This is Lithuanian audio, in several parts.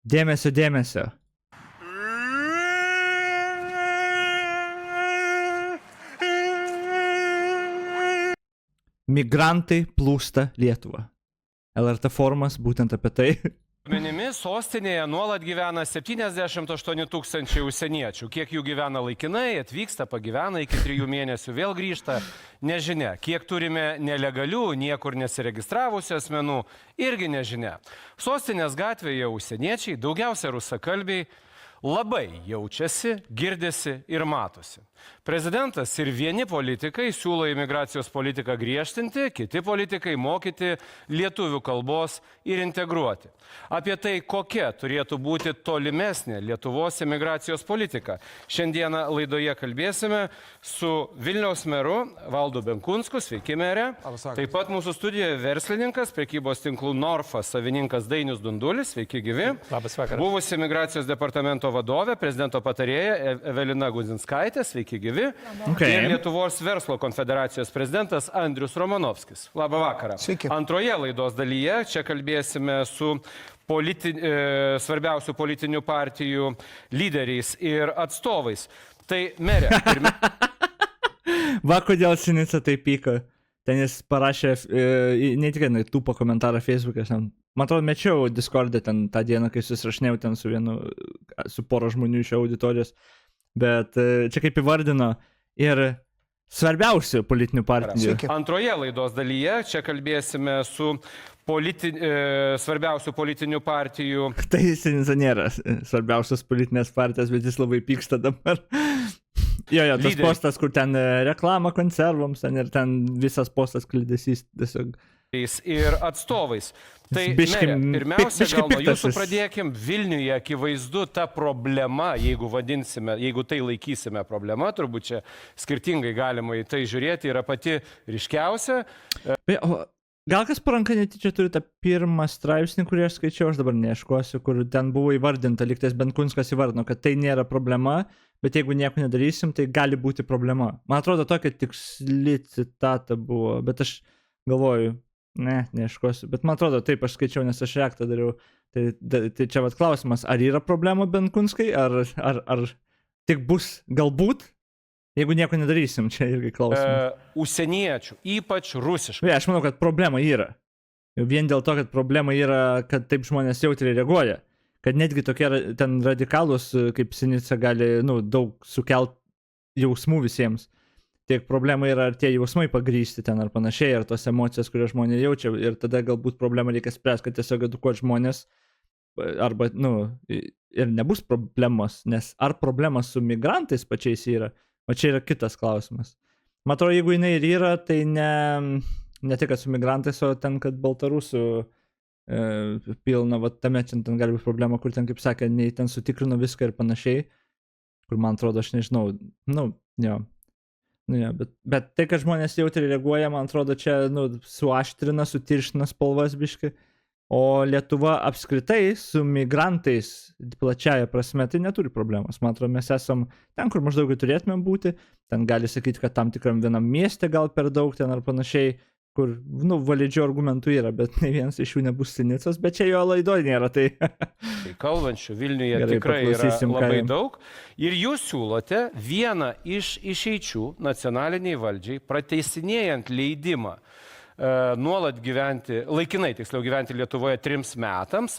Dėmesio, dėmesio. Migrantai plūsta Lietuvą. LRT forumas būtent apie tai. Duomenimis sostinėje nuolat gyvena 78 tūkstančiai užsieniečių. Kiek jų gyvena laikinai, atvyksta, pagyvena iki 3 mėnesių, vėl grįžta, nežinia. Kiek turime nelegalių, niekur nesiregistravusių asmenų, irgi nežinia. Sostinės gatvėje užsieniečiai, daugiausia rusakalbiai, labai jaučiasi, girdisi ir matosi. Prezidentas ir vieni politikai siūlo imigracijos politiką griežtinti, kiti politikai mokyti lietuvių kalbos ir integruoti. Apie tai, kokia turėtų būti tolimesnė Lietuvos imigracijos politika. Šiandieną laidoje kalbėsime su Vilniaus meru Valdu Benkunsku, sveiki mere. Taip pat mūsų studijoje verslininkas, prekybos tinklų Norfa savininkas Dainius Dundulis, sveiki gyvi. Labas vakaras. Buvusi imigracijos departamento vadovė, prezidento patarėja Evelina Gudzinskaitė, sveiki gyvi. Okay. Ir Lietuvos verslo konfederacijos prezidentas Andrius Romanovskis. Labą vakarą. Sveiki. Antroje laidos dalyje čia kalbėsime su svarbiausių politinių partijų lyderiais ir atstovais. Tai merė. Va, kodėl Sinica taip pyko. Ten jis parašė, netikėtinai, tūpo komentarą Facebook'e. Man atrodo, mečiau Discord'e ten tą dieną, kai susirašinėjau ten su pora žmonių iš auditorijos. Bet čia kaip įvardino ir svarbiausių politinių partijų. Antroje laidos dalyje čia kalbėsime su svarbiausių politinių partijų. Tai Sinica nėra svarbiausios politinės partijos, bet jis labai pyksta dabar. Jo, tas postas, kur ten reklama konservams, ir ten visas postas klydesys tiesiog. Ir atstovais. Tai merė, pirmiausia, gal nuo jūsų pradėkim. Vilniuje akivaizdu ta problema, jeigu tai laikysime problema, turbūt čia skirtingai galima į tai žiūrėti, yra pati ryškiausia. Gal kas paranka netyčia turi tą pirmą straipsnį, kurį aš skaičiau, aš dabar neieškosiu, kur ten buvo įvardinta, lygtais Benkunskas įvardino, kad tai nėra problema, bet jeigu nieko nedarysim, tai gali būti problema. Man atrodo, tokia tiksli citata buvo, bet aš galvoju, neieškosiu. Bet man atrodo, taip aš skaičiau, nes aš reaktą dariau. Tai čia vat klausimas, ar yra problema Benkunskai, ar tik bus galbūt, jeigu nieko nedarysim, čia irgi klausimas. Užsieniečių, ypač rusiškai. Aš manau, kad problema yra. Vien dėl to, kad problema yra, kad taip žmonės jautriai reaguoja. Kad netgi tokie ten radikalus, kaip Sinica, gali daug sukelt jausmų visiems. Tiek problema yra, ar tie jausmai pagrįsti ten ar panašiai, ar tos emocijos, kurias žmonės jaučia. Ir tada galbūt problemą reikia spręsti, kad tiesiog edukuoti žmonės, arba, ir nebus problemos, nes ar problema su migrantais pačiais yra, o čia yra kitas klausimas. Man atrodo, jeigu jinai ir yra, tai ne tik, kad su migrantais, o ten, kad baltarusų pilna, va tame čia ten gali būti problema, kur ten, kaip sakė, nei ten sutikrino viską ir panašiai, kur man atrodo, aš nežinau, jo. Bet tai, kad žmonės jautriai reaguoja, man atrodo, čia suaštrina, sutirština spalvas biškai, o Lietuva apskritai su migrantais plačiaja prasme tai neturi problemos. Man atrodo, mes esam ten, kur maždaug turėtume būti, ten gali sakyti, kad tam tikram vienam mieste gal per daug ten ar panašiai, kur, validžių argumentų yra, bet ne vienas iš jų nebus Sinicos, bet čia jo laidoj nėra, tai... Kalbančių Vilniuje gerai, tikrai yra labai daug. Ir jūs siūlote vieną iš išeičių nacionaliniai valdžiai, prateisinėjant leidimą nuolat gyventi, laikinai tiksliau gyventi Lietuvoje 3 metams,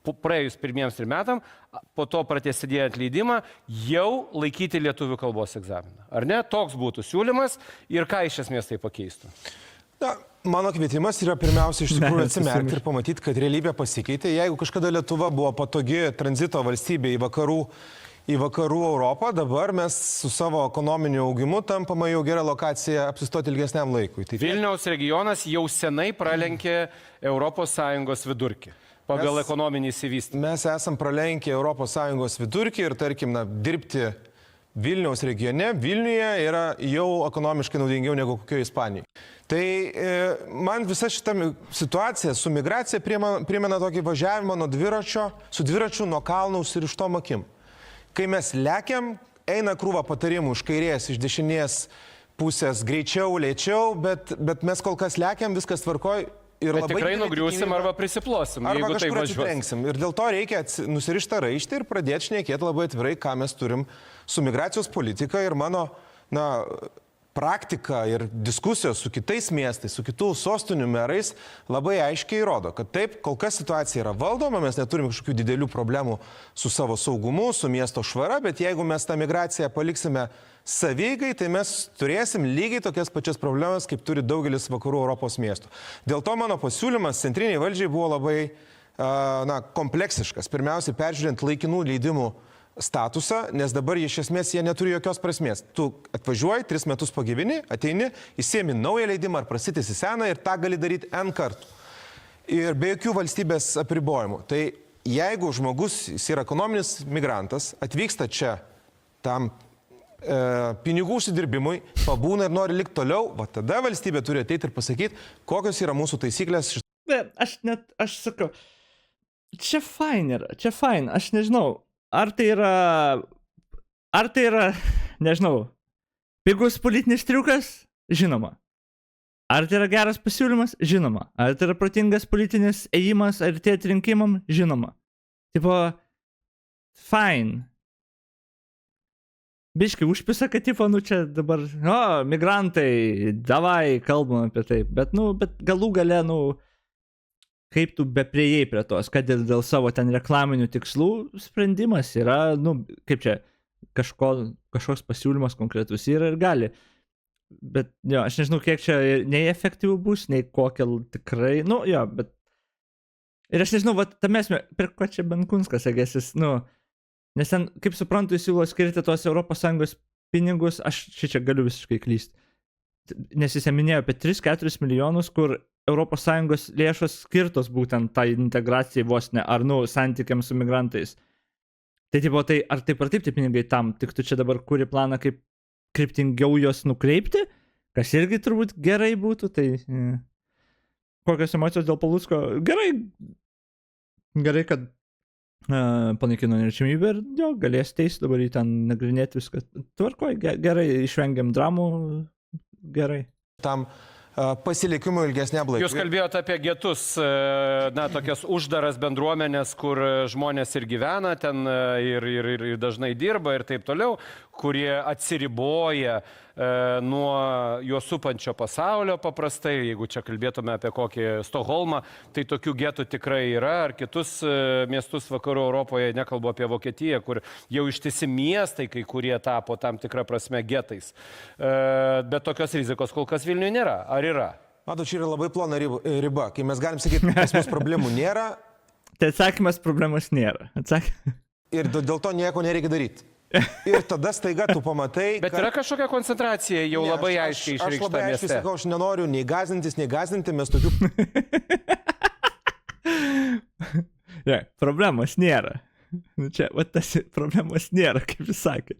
praėjus pirmiems 3 metam, po to prateisinėjant leidimą, jau laikyti lietuvių kalbos egzaminą. Ar ne? Toks būtų siūlymas ir ką iš esmės tai pakeistų? Mano kvietimas yra pirmiausia iš tikrųjų atsimerkti ir pamatyti, kad realybė pasikeitė. Jeigu kažkada Lietuva buvo patogi tranzito valstybė į vakarų Europą, dabar mes su savo ekonominiu augimu tampama jau gera lokacija apsistoti ilgesniam laikui. Vilniaus regionas jau senai pralenkė ES vidurkį pagal ekonominį išsivystymą. Mes esam pralenkę ES vidurkį ir, tarkim, dirbti Vilniaus regione, Vilniuje yra jau ekonomiškai naudingiau negu kokioje Ispanijoje. Tai man visa šita situacija su migracija primena tokį važiavimą nuo dviračio, su dviračiu nuo kalnų užsirištom akim. Kai mes lekiam, eina krūva patarimų iš kairės, iš dešinės pusės, greičiau, lėčiau, bet mes kol kas lekiam, viskas tvarkoj Ir Tai tikrai didelė nugriūsim tikimybė- arba prisiplosim, Arba jeigu tai kažkur važiuos. atsitrenksim. Ir dėl to reikia nusirištą raištį ir pradėti šnekėti labai atvirai, ką mes turim su migracijos politika ir mano, praktika ir diskusijos su kitais miestais, su kitų sostinių merais labai aiškiai rodo, kad taip, kol kas situacija yra valdoma, mes neturim kažkokių didelių problemų su savo saugumu, su miesto švara, bet jeigu mes tą migraciją paliksime savygai, tai mes turėsim lygiai tokias pačias problemas, kaip turi daugelis vakarų Europos miestų. Dėl to mano pasiūlymas centriniai valdžiai buvo labai kompleksiškas. Pirmiausia, peržiūrint laikinų leidimų statusą, nes dabar iš esmės jie neturi jokios prasmės. Tu atvažiuoji, 3 metus pagyveni, ateini, įsiemi naują leidimą ar prasitėsi seną ir tą gali daryti N kartų. Ir be jokių valstybės apribojimų. Tai jeigu žmogus, jis yra ekonominis migrantas, atvyksta čia tam pinigų užsidirbimui, pabūna ir nori likti toliau, va tada valstybė turi ateiti ir pasakyti, kokios yra mūsų taisyklės. Aš sakau, čia fine yra, aš nežinau. Ar tai yra, nežinau, pigus politinis triukas? Žinoma. Ar tai yra geras pasiūlymas? Žinoma. Ar tai yra protingas politinis ėjimas artėti rinkimam? Žinoma. Tipo, fine. Biškai užpisa, kad tipo, čia dabar, migrantai, davai, kalbam apie tai. Bet galų gale, kaip tu bepriejai prie tos, kad dėl savo ten reklaminių tikslų sprendimas yra, kaip čia, kažkoks pasiūlymas konkretus yra ir gali. Bet, aš nežinau, kiek čia nei efektyvų bus, nei kokia tikrai, bet... Ir aš nežinau, tame esmė, per ko čia Benkunskas, agėsis, nes ten, kaip suprantu, jis siūlo skirti tos ES pinigus, aš čia galiu visiškai klysti. Nes jis minėjo apie 3-4 milijonus, kur ES lėšos skirtos būtent tai integracijai vos ne, ar santykiams su migrantais. Tai ar taip tie pinigai tam, tik tu čia dabar kuri planą, kaip kryptingiau juos nukreipti, kas irgi turbūt gerai būtų, tai kokios emocijos dėl Palucko? Gerai, kad panaikino neliečiamybę ir galės teisti dabar į ten nagrinėti viską. Tvarkoj, gerai, išvengiam dramų, gerai. Tam pasilikimo ilgesniam laikui. Jūs kalbėjote apie getus, tokias uždaras bendruomenės, kur žmonės ir gyvena ten ir dažnai dirba ir taip toliau, kurie atsiriboja nuo juos supančio pasaulio paprastai. Jeigu čia kalbėtume apie kokį Stokholmą, tai tokių getų tikrai yra, ar kitus miestus vakarų Europoje, nekalbu apie Vokietiją, kur jau ištisi miestai, kai kurie tapo tam tikrą prasme getais. Bet tokios rizikos kol kas Vilniuje nėra. Ar yra? Matot, čia yra labai plona riba. Kai mes galim sakyti, pas mus problemų nėra. Tai atsakymas, problemos nėra. Ir dėl to nieko nereikia daryti. Ir tada staiga tu pamatai... Bet yra kažkokia koncentracija jau labai aiškiai išreikšta mieste. Aš labai aiškiai sakau, aš nenoriu nei gąsdinti, mes tokių... Problemos nėra. Čia, tas problemos nėra, kaip jis sakė.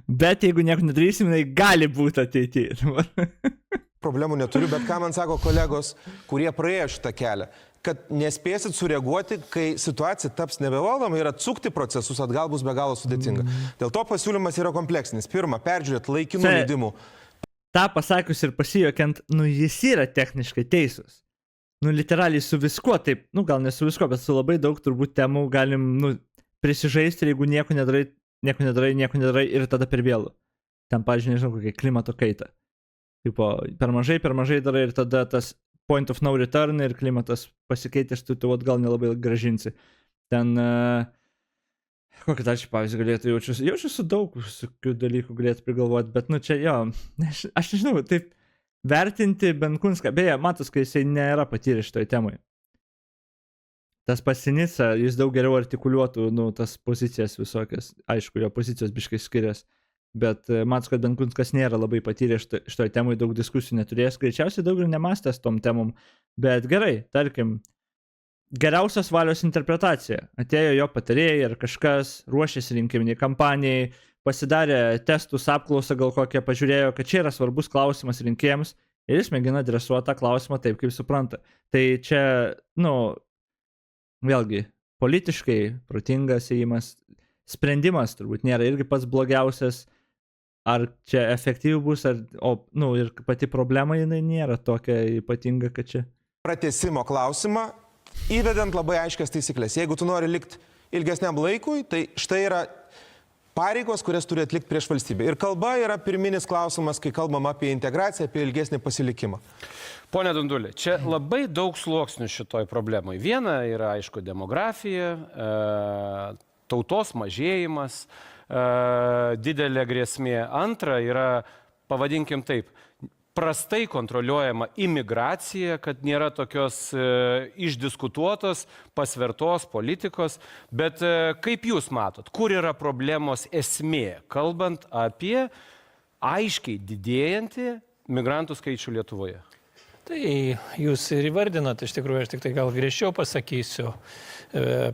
Bet jeigu nieko nedarysim, tai gali būti ateityje. Problemų neturiu, bet ką man sako kolegos, kurie praėjo šitą kelią, kad nespėsit sureaguoti, kai situacija taps nebevaldoma ir atsukti procesus atgal bus be galo sudėtinga. Dėl to pasiūlymas yra kompleksinis. Pirma, peržiūrėt laikinų leidimų. Ta pasakius ir pasijuokiant, jis yra techniškai teisus. Literaliai su viskuo, taip, gal ne su viskuo, bet su labai daug turbūt temų galim, prisižaisti ir jeigu nieko nedarai ir tada per vėlų. Ten, pavyzdžiui, nežinau, kokia klimato kaita. Tipo, per mažai darai ir tada tas point of no return ir klimatas pasikeitęs, tu gal nelabai gražinsi. Ten, kokį dar čia pavyzdį galėtų jaučiuosi daug visokių dalykų galėtų prigalvoti, bet čia aš nežinau, taip vertinti Benkunską, beje, matos, kai jisai nėra patyręs šitoj temai. Tas pats Sinica, jis daug geriau artikuliuotų, tas pozicijas visokias, aišku, jo pozicijos biškai skiriasi. Bet matos, kad Benkunskas nėra labai patyręs šitoj temai, daug diskusijų neturėjęs, greičiausiai daug ir nemastęs tom temom, bet gerai, tarkim, geriausios valios interpretacija. Atėjo jo patarėjai ir kažkas ruošėsi rinkiminiai kampanijai, pasidarė testus, apklausą gal kokią, pažiūrėjo, kad čia yra svarbus klausimas rinkėjams ir jis mėgina adresuoti tą klausimą taip, kaip supranta. Tai čia, vėlgi, politiškai protingas ėjimas, sprendimas turbūt nėra irgi pats blogiausias. Ar čia efektyviai bus, ir pati problema jinai nėra tokia ypatinga, kad čia... pratęsimo klausimą, įvedant labai aiškias taisyklės. Jeigu tu nori likti ilgesniam laikui, tai štai yra pareigos, kurias turi atlikti prieš valstybę. Ir kalba yra pirminis klausimas, kai kalbam apie integraciją, apie ilgesnį pasilikimą. Pone Dunduli, čia labai daug sluoksnių šitoj problemai. Viena yra, aišku, demografija, tautos mažėjimas, didelė grėsmė. Antra yra, pavadinkim taip, prastai kontroliuojama imigracija, kad nėra tokios išdiskutuotos, pasvertos politikos. Bet kaip jūs matot, kur yra problemos esmė, kalbant apie aiškiai didėjantį migrantų skaičių Lietuvoje? Tai jūs ir įvardinat, iš tikrųjų, aš tik tai gal griežčiau pasakysiu.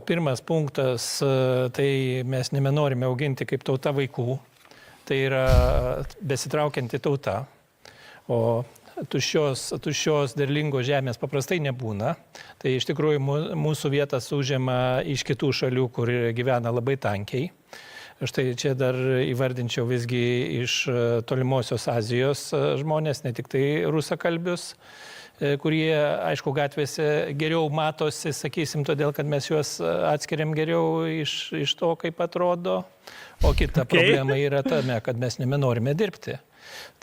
Pirmas punktas, tai mes nebenorime auginti kaip tauta vaikų. Tai yra besitraukianti tauta. O tuščios derlingos žemės paprastai nebūna. Tai iš tikrųjų mūsų vietas užima iš kitų šalių, kur gyvena labai tankiai. Štai čia dar įvardinčiau visgi iš tolimosios Azijos žmonės, ne tik tai rusakalbius, kurie, aišku, gatvėse geriau matosi, sakysim, todėl, kad mes juos atskiriam geriau iš to, kaip atrodo. O kita problema yra tame, kad mes nebenorime dirbti.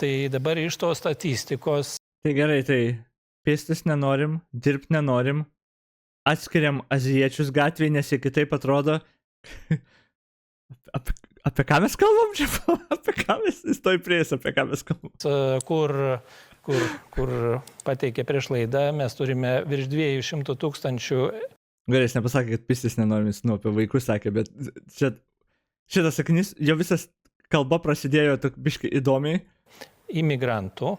Tai dabar iš tos statistikos. Tai gerai, tai pėstis nenorim, dirbti nenorim, atskiriam azijiečius gatvėje, nes jie kitaip atrodo. Apie ką mes kalbam čia? Apie ką mes įstoj prieis, apie ką mes kalbam? Kur pateikė prieš laidą, mes turime virš 200 000. Gerai, jis nepasakė, kad pėstis nenorim, jis apie vaikus sakė, bet šitas sakinys, jo visas kalba prasidėjo biškai įdomiai. Imigrantų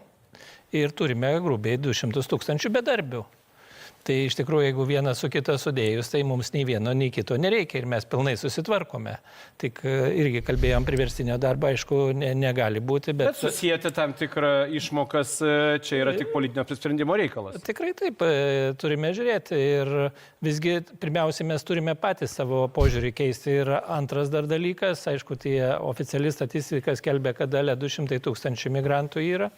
ir turime grubiai 200 000 bedarbių. Tai iš tikrųjų, jeigu vieną su kita sudėjus, tai mums nei vieno, nei kito nereikia ir mes pilnai susitvarkome. Tik irgi kalbėjom priverstinio darbo, aišku, negali būti, bet susijęti tam tikrą išmokas, čia yra tik politinio apsisprendimo reikalas. Tikrai taip, turime žiūrėti ir visgi pirmiausia, mes turime patys savo požiūrį keisti. Ir antras dar dalykas, aišku, tie oficiali statistika skelbia, kad dalė 200 000 migrantų yra,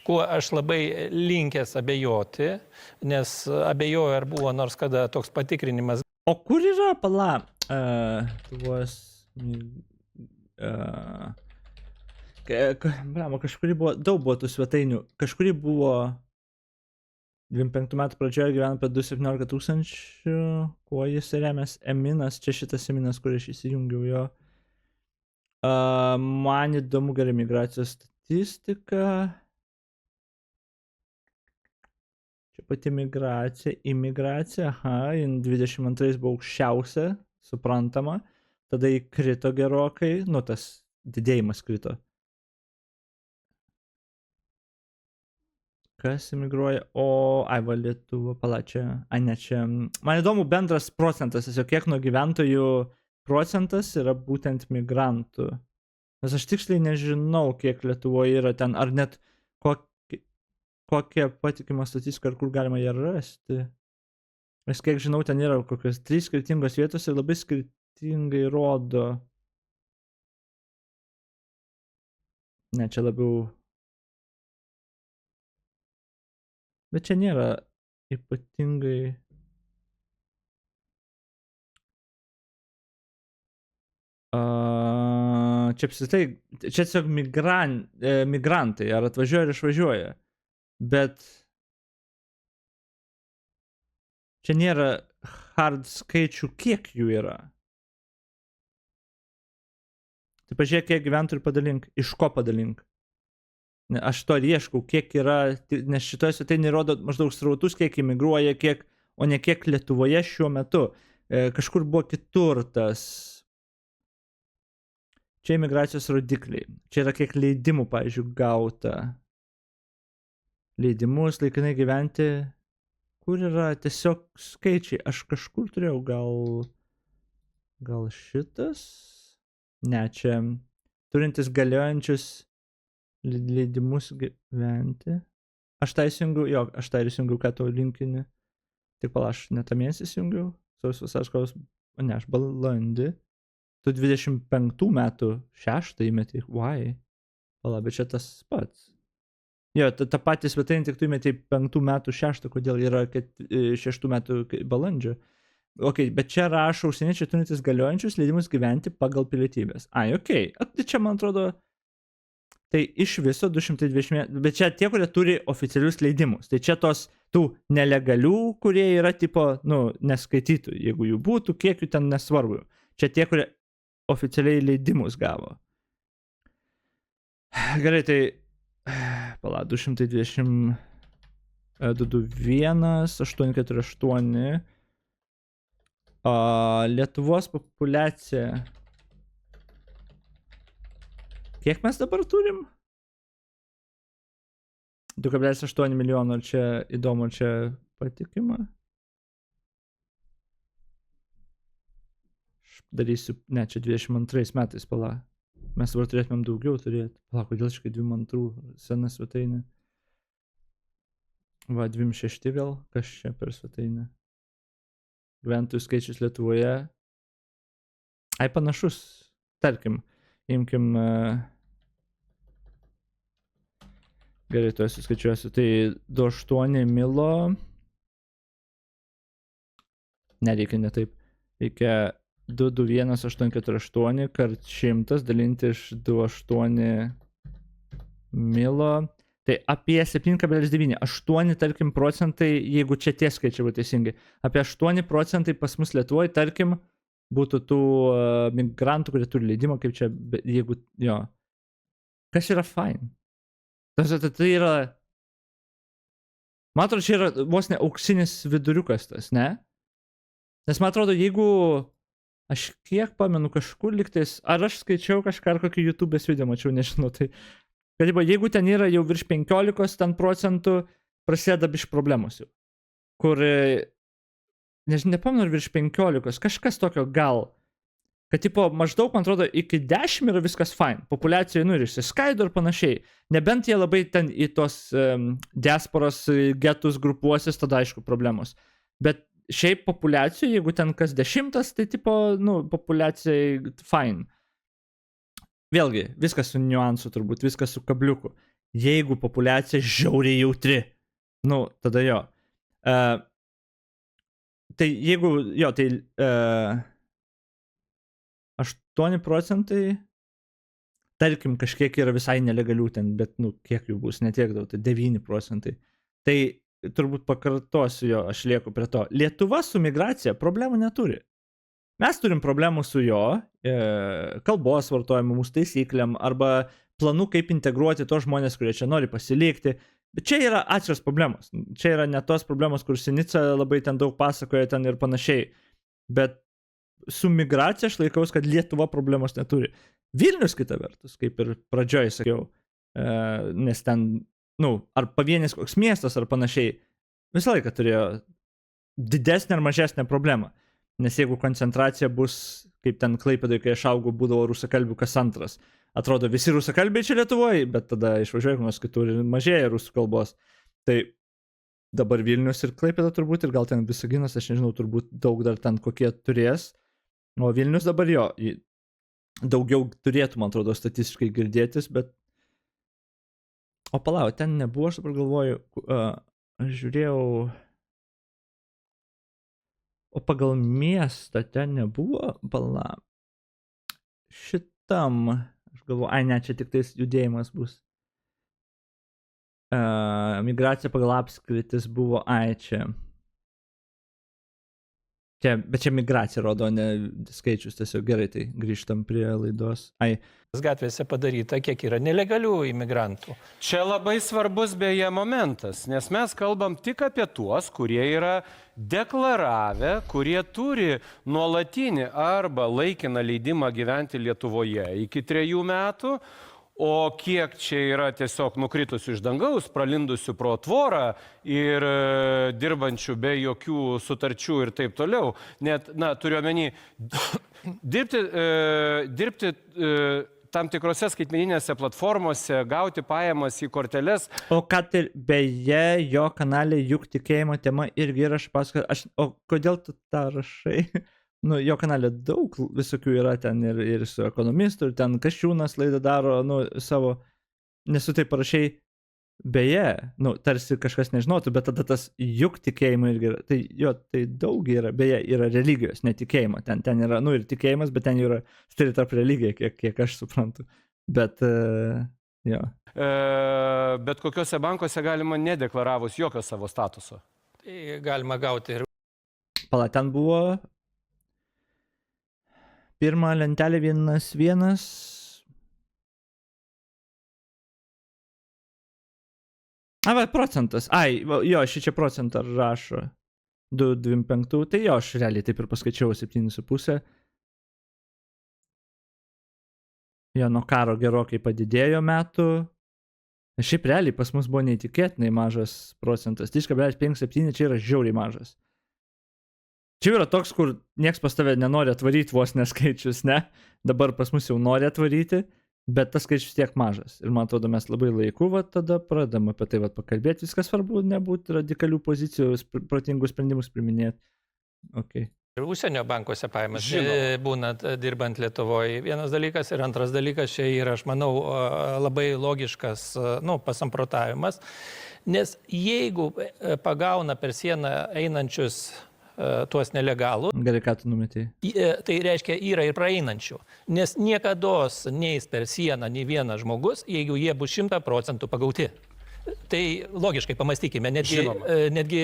kuo aš labai linkęs abejoti, nes abejoju, ar buvo nors kada toks patikrinimas. O kur yra, kažkurį buvo, daug buvo tų svetainių, kažkurį buvo 25 metų pradžioje gyvena apie 217 000, kuo jis remės, Eminas, čia šitas Eminas, kur aš įsijungiau jo. Man įdomu gerai migracijos statistika. Čia pati imigracija, 22 buvo aukščiausia, suprantama, tada įkrito gerokai, tas didėjimas krito. Kas emigruoja? Va Lietuva, palačia, čia. Man įdomu bendras procentas, tiesiog kiek nuo gyventojų procentas yra būtent migrantų. Nes aš tiksliai nežinau, kiek Lietuvoje yra ten, ar net kokia patikima statistika, ar kur galima ją rasti. Nes kiek žinau, ten yra kokios 3 skirtingos vietos ir labai skirtingai rodo. Ne, čia labiau. Bet čia nėra ypatingai. Čia apsitai, čia tiesiog migrantai, ar atvažiuoja ar išvažiuoja. Bet čia nėra hard skaičių, kiek jų yra. Tai pažiūrėk, kiek gyventojų padalink, iš ko padalink. Aš to ir ieškau, kiek yra, nes šitoje svetainėje rodo maždaug srautus, kiek imigruoja, o ne kiek Lietuvoje šiuo metu. Kažkur buvo kitur tas. Čia imigracijos rodikliai. Čia yra kiek leidimų, pavyzdžiui, gauta. Leidimus laikinai gyventi. Kur yra tiesiog skaičiai? Aš kažkur turėjau gal šitas? Ne, čia turintis galiojančius leidimus gyventi. Aš tą įsijungiau, ką tau linkinį. Tik aš ne tą mėnesį įsijungiau. Aš balandį. Tu 25 metų 6 įmetį. Why? Bet čia tas pats. Jo, tą patį svetainį tik tu įmetei 5 metų 6, kodėl yra 6 metų balandžio. Ok, bet čia rašo užsieniečiai turintys galiojančius leidimus gyventi pagal pilietybės. Ok. Tai čia, man atrodo, tai iš viso 220, bet čia tie, kurie turi oficialius leidimus. Tai čia tų nelegalių, kurie yra tipo, neskaitytų. Jeigu jų būtų, kiek jų ten nesvarbu. Čia tie, kurie oficialiai leidimus gavo. Gerai, tai 220, 221, 848. Lietuvos populiacija. Kiek mes dabar turim? 2,8 milijono, ar čia įdomu, ar čia patikima? Darysiu, ne, čia 22 metais, pala. Mes dabar turėtumėm daugiau turėti. Pala, kodėl čia 22 sena svetainė? Va, 26 vėl, kas čia per svetainę? Gyventojų skaičius Lietuvoje. Ai, panašus. Tarkim, imkim... Gerai, to suskaičiuosiu. Tai 28 milo. Nereikia ne taip. Reikia 221,848 kart 100 dalinti iš 28 milo. Tai apie 7,9. 8, tarkim, procentai, jeigu čia tie skaičiai būtų teisingai. Apie 8 procentai pas mus Lietuvoje, tarkim, būtų tų migrantų, kurie turi leidimą, kaip čia, jeigu, jo. Kas yra fine? Tai yra, man atrodo, čia yra vos ne auksinis viduriukas tas, ne? Nes man atrodo, jeigu, aš kiek pamenu kažkur liktais, ar aš skaičiau kažką, ar kokį YouTube'ės video mačiau, nežinau, tai, kad jeigu ten yra jau virš 15 ten procentų, prasideda biš problemos jau. Kur, nežinau, nepamenu, ar virš 15, kažkas tokio gal. Kad, tipo, maždaug, man atrodo, iki 10 yra viskas fine. Populiacija, ir išsiskaido ir panašiai. Nebent jie labai ten į tos diasporos getus grupuosis, tada aišku problemos. Bet šiaip populiacija, jeigu ten kas 10, tai, tipo, populiacijai fine. Vėlgi, viskas su niuansu turbūt, viskas su kabliuku. Jeigu populiacija žiauriai jautri, tada jo. Tai jeigu, jo, tai... 8 procentai, tarkim, kažkiek yra visai nelegalių ten, bet, kiek jų bus, netiek daug, tai 9 procentai. Tai turbūt pakartosiu jo, aš lieku prie to. Lietuva su migracija problemų neturi. Mes turim problemų su jo, kalbos vartojimu, mūsų taisyklėm, arba planų, kaip integruoti tos žmonės, kurie čia nori pasilikti. Bet čia yra atskiros problemos. Čia yra ne tos problemos, kur Sinica labai ten daug pasakoja ten ir panašiai. Bet su migracija aš laikaus, kad Lietuva problemos neturi. Vilnius kita vertus, kaip ir pradžioj sakiau, nes ten, ar pavienis koks miestas ar panašiai, visą laiką turėjo didesnę ar mažesnę problemą. Nes jeigu koncentracija bus, kaip ten Klaipėdoje, kai aš augau, būdavo rusakalbių kas antras. Atrodo, visi rusakalbiai čia Lietuvoje, bet tada išvažiuoju nors kitur ir mažėja rusų kalbos. Tai dabar Vilnius ir Klaipėda turbūt, ir gal ten Visaginas, aš nežinau, turbūt daug dar ten kokie turės. O Vilnius dabar jo, daugiau turėtų, man atrodo, statistiškai girdėtis, bet... O palau, ten nebuvo, aš dabar galvoju, aš žiūrėjau... O pagal miestą ten nebuvo, pala... Šitam, aš galvoju, ne, čia tik tais judėjimas bus. Migracija pagal apskritis buvo, čia... Bet čia migracija rodo, ne skaičius, tiesiog gerai, tai grįžtam prie laidos. Gatvėse padaryta, kiek yra nelegalių imigrantų. Čia labai svarbus beje momentas, nes mes kalbam tik apie tuos, kurie yra deklaravę, kurie turi nuolatinį arba laikiną leidimą gyventi Lietuvoje iki 3 metų, o kiek čia yra tiesiog nukritusių iš dangaus, pralindusių pro tvorą ir dirbančių be jokių sutarčių ir taip toliau. Net, turiu omeny, dirbti tam tikrose skaitmeninėse platformose, gauti pajamas į korteles. O kad ir beje, jo kanale juk tikėjimo tema irgi yra, aš pasakoju, o kodėl tu tą rašai? Jo kanale daug visokių yra ten ir su ekonomistu, ir ten Kasčiūnas laidą daro, savo, nes tu tai parašiai, Beje, nu, tarsi kažkas nežinotų, bet tada tas juk tikėjimo irgi yra. Tai jo, tai daug yra, beje, yra religijos, netikėjimo. Ten yra, nu ir tikėjimas, bet ten yra stili tarp religija, kiek aš suprantu. Bet, jo. Bet kokiuose bankuose galima nedeklaravus jokio savo statuso? Tai galima gauti ir Pala, ten buvo pirma lentelė 1,1. Va, procentas. Ai, jo, šičia procentą rašo. 2,25. Tai jo, aš realiai taip ir paskaičiau 7,5. Jo, nuo karo gerokai padidėjo metų. Šiaip realiai pas mus buvo neįtikėtinai mažas procentas. 3,57 čia yra žiauriai mažas. Čia yra toks, kur nieks pas tave nenori atvaryti vos neskaičius, ne? Dabar pas mus jau nori atvaryti, bet tas skaičius tiek mažas. Ir man atrodo, mes labai laiku, va, tada pradam apie tai va, pakalbėti. Viskas svarbu, nebūti radikalių pozicijų, protingų sprendimus priminėti. Okay. ir užsienio bankuose pajamas Žinoma. būna dirbant Lietuvoje. Vienas dalykas ir antras dalykas čia yra, aš manau, labai logiškas pasamprotavimas, nes jeigu pagauna per sieną einančius tuos nelegalų, Gerai, ką tu numetei? tai reiškia yra ir praeinančių, nes niekados neis per sieną nei vienas žmogus, jeigu jie bus 100% pagauti. Tai logiškai pamastykime, netgi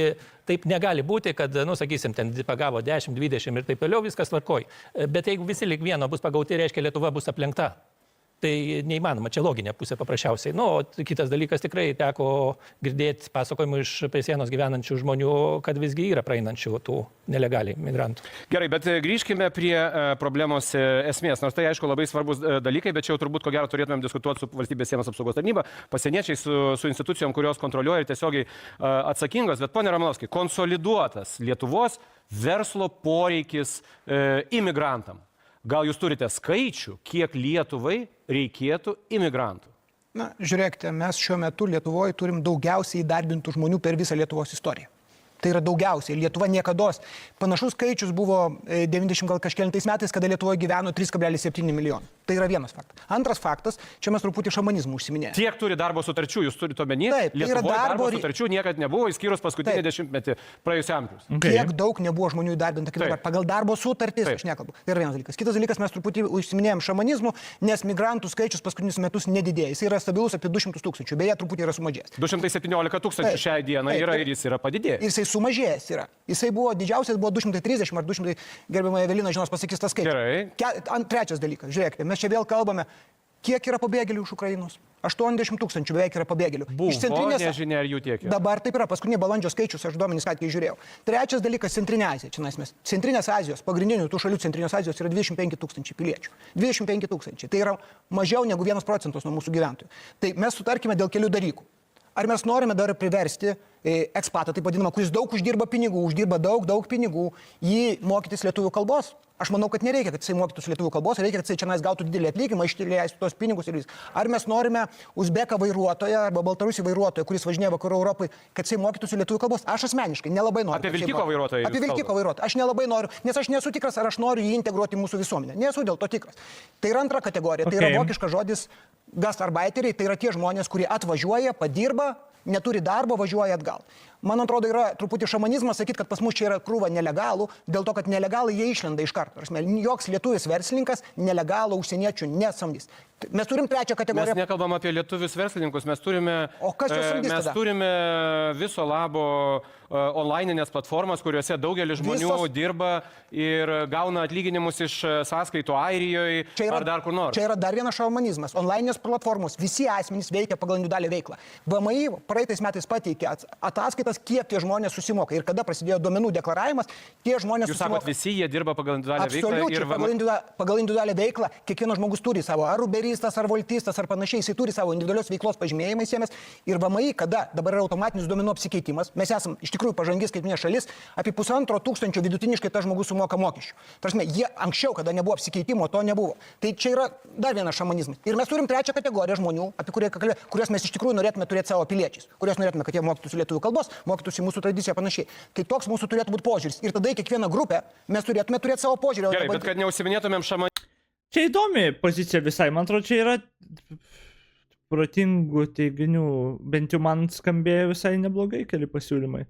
taip negali būti, kad, sakysim, ten pagavo 10, 20 ir taip toliau, viskas tvarkoj. Bet jeigu visi lik vieno bus pagauti, reiškia Lietuva bus aplenkta. Tai neįmanoma, čia loginė pusė paprasčiausiai. Kitas dalykas tikrai teko girdėti pasakojimų iš prie sienos gyvenančių žmonių, kad visgi yra praeinančių tų nelegaliai migrantų. Gerai, bet grįžkime prie problemos esmės. Nors tai, aišku, labai svarbus dalykai, bet čia jau turbūt, ko gero, turėtumėm diskutuoti su valstybės sienos apsaugos tarnyba, pasieniečiai su institucijom, kurios kontroliuoja ir tiesiogiai atsakingos. Bet, pone Romanovski, konsoliduotas Lietuvos verslo poreikis imigrantam. Gal jūs turite skaičių, kiek Lietuvai reikėtų imigrantų? Na, žiūrėkite, mes šiuo metu Lietuvoje turim daugiausiai įdarbintų žmonių per visą Lietuvos istoriją. Tai yra daugiausiai. Lietuva niekados. Panašus skaičius buvo 90 gal kažkelintais metais, kada Lietuvoje gyveno 3,7 milijonų. Tai yra vienas faktas. Antras faktas, čia mes truputį šamanizmų užsiminėjome. Tiek turi darbo sutarčių, jūs turite omeny? Taip, tai yra Lietuvoje darbo darbo sutarčių niekad nebuvo, išskyrus paskutinį dešimtmetį praėjusį amžius. Kiek daug nebuvo žmonių įdarbinta, kaip dabar. Pagal darbo sutartis, Taip. aš nekalbu. Tai yra vienas dalykas. Kitas dalykas, mes truputį užsiminėjom šamanizmų, nes migrantų skaičius paskutinius metus nedidėja. Jis yra stabilus apie 200 000, beje, truputį yra sumažėjęs. 217 000 šiai dienai yra ir jis yra padidėjęs. Jisai sumažėjęs yra. Jisai buvo didžiausias, buvo 230 ar 200, gerbiama Evelina žinos, pasakys tas skaičius. Gerai. Trečias dalykas, žiūrėkite, mes čia vėl kalbame, kiek yra pabėgėlių iš Ukrainos. 80 000 beveik yra pabėgėlių. Buvo, nežinia, ar jų tiek yra. Dabar taip yra, paskutinė balandžio skaičius, aš duomenys ką tik žiūrėjau. Trečias dalykas, Centrinė Azija. Centrinės Azijos, pagrindinių tų šalių Centrinės Azijos yra 25 000 piliečių. 25 000. Tai yra mažiau negu 1% nuo mūsų gyventojų. Tai mes sutarkime dėl kelių dalykų. Ar mes norime dar priversti ekspatą, taip vadinamą, kuris daug uždirba pinigų, uždirba daug pinigų, jį mokytis lietuvių kalbos? Aš manau, kad nereikia, kad jisai mokytųsi lietuvių kalbos, reikia, kad jisai čia gautų didelį atlyginimą, išleistų tos pinigus ir vis. Ar mes norime uzbeką vairuotoją arba baltarusį vairuotoją, kuris važinėja vakarų Europai, kad jisai mokytųsi lietuvių kalbos? Aš asmeniškai nelabai noriu. Apie vilkiko vairuotoją. Apie vilkiko vairuotoją. Aš nelabai noriu, nes aš nesu tikras, ar aš noriu jį integruoti į mūsų visuomenę. Nesu dėl to tikras. Tai yra antra kategorija. Tai yra vokiškas žodis gastarbaiteriai, tai yra tie žmonės, kurie atvažiuoja, padirba, neturi darbo, važiuoja atgal. Man atrodo, yra truputį šamanizmas sakyti, kad pas mus čia yra krūva nelegalų, dėl to, kad nelegalai jie išlenda iš karto. Joks lietuvis verslininkas nelegalų užsieniečių nesamdys. Mes turim trečią kategoriją. Mes nekalbam apie lietuvius verslininkus, mes turime, O kas juos samdys tada? turime viso labo onlininės platformas, kuriuose daugelis žmonių dirba ir gauna atlyginimus iš sąskaitų Airijoje ar dar kur nors. Čia yra dar vienas šamanizmas. Onlininės platformos, visi asmenys veikia pagal individualią veiklą. VMI praeitais metais pateikė ataskaitas, kiek tie žmonės susimoka. Ir kada prasidėjo duomenų deklaravimas, tie žmonės Jūs susimoka. sakot, visi jie dirba pagal individualią veiklą. Absoliučiai, pagal individualią veiklą kiekvienas žmogus turi savo ar uberistas, ar voltistas, ar panašiai, jisai turi savo individualios veiklos pažymėjimais jiems. Ir VMI, kada dabar yra automatinis duomenų apsikeitimas, mes esame iš tikrųjų pažangis skaitminė šalis, apie 1,5 tūkstančio vidutiniškai tas žmogus sumoka mokesčių. Tarsi, jie anksčiau, kada nebuvo apsikeitimo, to nebuvo. Tai čia yra dar vienas šamanizmas. Ir mes turim trečią kategoriją žmonių, apie kuriuos mes iš tikrųjų norėtume turėti savo piliečiais, kuriuos norėtume, kad jie mokytųsi lietuvių kalbos, mokytųsi mūsų tradiciją panašiai. Tai toks mūsų turėtų būti požiūris. Ir tada į kiekvieną grupę mes turėtume turėti savo požiūrį. Gerai, bet kad neužsiminėtumėm Čia įdomi pozicija visai, man atrodo, čia yra protingų teiginių, bent jau man skambėjo visai neblogai keli pasiūlymai.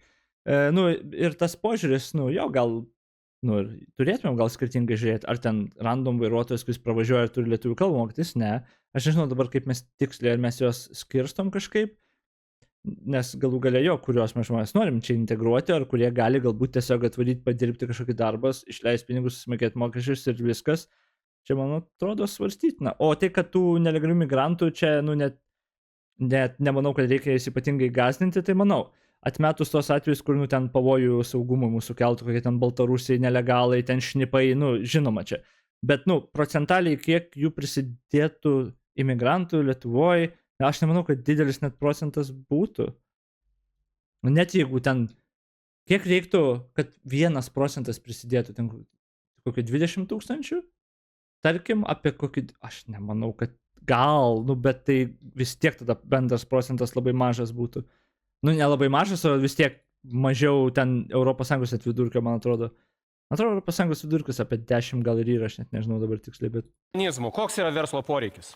Nu, ir tas požiūris, nu, jo, gal, nu, turėtumėm gal skirtingai žiūrėti, ar ten random vairuotojas, kuris pravažiuoja ir turi lietuvių kalbą mokytis, ne. Aš nežinau dabar, kaip mes tiksliai, ar mes juos skirstom kažkaip, nes galų galia jo, kuriuos mes žmonės norim čia integruoti, ar kurie gali galbūt tiesiog atvaryti, padirbti kažkokį darbas, išleisti pinigus, susimokėti mokesčius ir viskas. Čia, man atrodo, svarstytina. O tai, kad tų nelegalių migrantų čia, nu, net nemanau, kad reikia jas ypatingai gąsdinti, tai manau. Atmetus tos atvejus, kur, nu, ten pavojų saugumui mūsų keltų, kokie ten baltarusiai, nelegalai, ten šnipai, nu, žinoma čia. Bet, nu, procentaliai, kiek jų prisidėtų imigrantų Lietuvoje, aš nemanau, kad didelis net procentas būtų. Nu, net jeigu ten, kiek reiktų, kad 1% prisidėtų, ten kokį 20 000? Tarkim, apie kokį, aš nemanau, kad gal, nu, bet tai vis tiek tada bendras procentas labai mažas būtų. Nu, nelabai mažas, o vis tiek mažiau ten ES vidurkio, man atrodo. Atrodo, ES vidurkis apie 10 gal ir yra, aš net nežinau dabar tiksliai, bet... Koks yra verslo poreikis?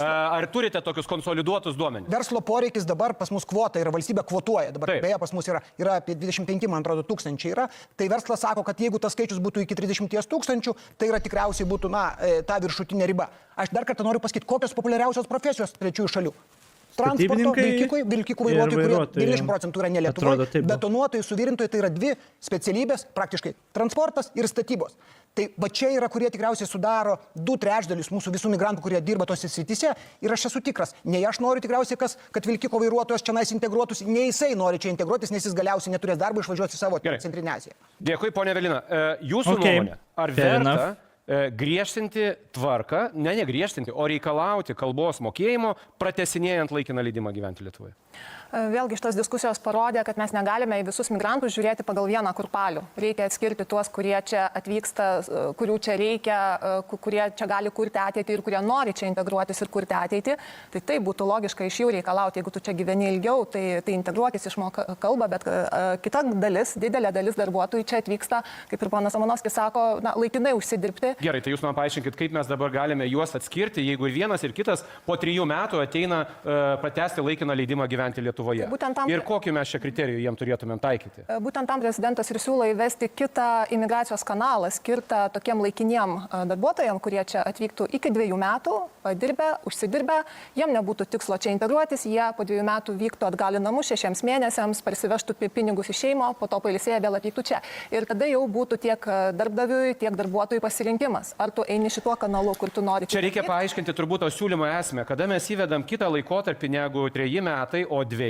Ar turite tokius konsoliduotus duomenis? Verslo poreikis dabar pas mus kvota yra, valstybė kvotuoja. Dabar beje pas mus yra apie 25, man atrodo, tūkstančiai yra. Tai verslas sako, kad jeigu tas skaičius būtų iki 30 000, tai yra tikriausiai būtų, na, ta viršutinė riba. Aš dar kartą noriu pasakyti, kokios populiariausios profesijos trečiųjų šalių. Transporto, vilkikų vairuotojai, kurie 90% yra ne Lietuvoje, betonuotojai, suvirintojai, tai yra dvi specialybės, praktiškai transportas ir statybos. Tai va čia yra, kurie tikriausiai sudaro 2/3 mūsų visų migrantų, kurie dirba tose srityse. Ir aš esu tikras, nei aš noriu tikriausiai, kad vilkiko vairuotojas čia integruotųsi, nei jisai nori čia integruotis, nes jis galiausiai neturės darbo išvažiuoti į savo Centrinę Aziją. Dėkui, ponia Evelina. Jūsų nuomonė, ar verta griežtinti tvarką, ne griežtinti, o reikalauti kalbos mokėjimo, pratesinėjant laikiną leidimą gyventi Lietuvoje? Vėlgi šitos diskusijos parodė, kad mes negalime į visus migrantus žiūrėti pagal vieną kurpalių. Reikia atskirti tuos, kurie čia atvyksta, kurių čia reikia, kurie čia gali kurti ateitį ir kurie nori čia integruotis ir kurti ateitį. Tai tai būtų logiška iš jų reikalauti, jeigu tu čia gyveni ilgiau, tai integruotis, išmoka kalbą, bet kita dalis, didelė dalis darbuotojų čia atvyksta, kaip ir ponas Samanovskis sako, na, laikinai užsidirbti. Gerai, tai jūs man paaiškinkit, kaip mes dabar galime juos atskirti, jeigu ir vienas ir kitas po 3 metų ateina pratęsti laikiną leidimą gyventi Lietuvoje. Ir kokį mes šią kriterijų jiem turėtumėm taikyti? Būtent tam prezidentas ir siūlo įvesti kitą imigracijos kanalą, skirtą tokiem laikiniem darbuotojams, kurie čia atvyktų iki 2 metų, padirbę, užsidirbę, jiem nebūtų tikslo čia integruotis, jie po 2 metų vyktų atgal į namus 6 mėnesiams, parsivežtų pinigus iš šeimo, po to pailsėję vėl atvyktų čia. Ir tada jau būtų tiek darbdaviui, tiek darbuotojui pasirinkimas. Ar tu eini šituo kanalu, kur tu nori. Čia reikia paaiškinti turbūt to siūlymo esmę, kada mes įvedam kitą laikotarpį negu 3 metai, o 2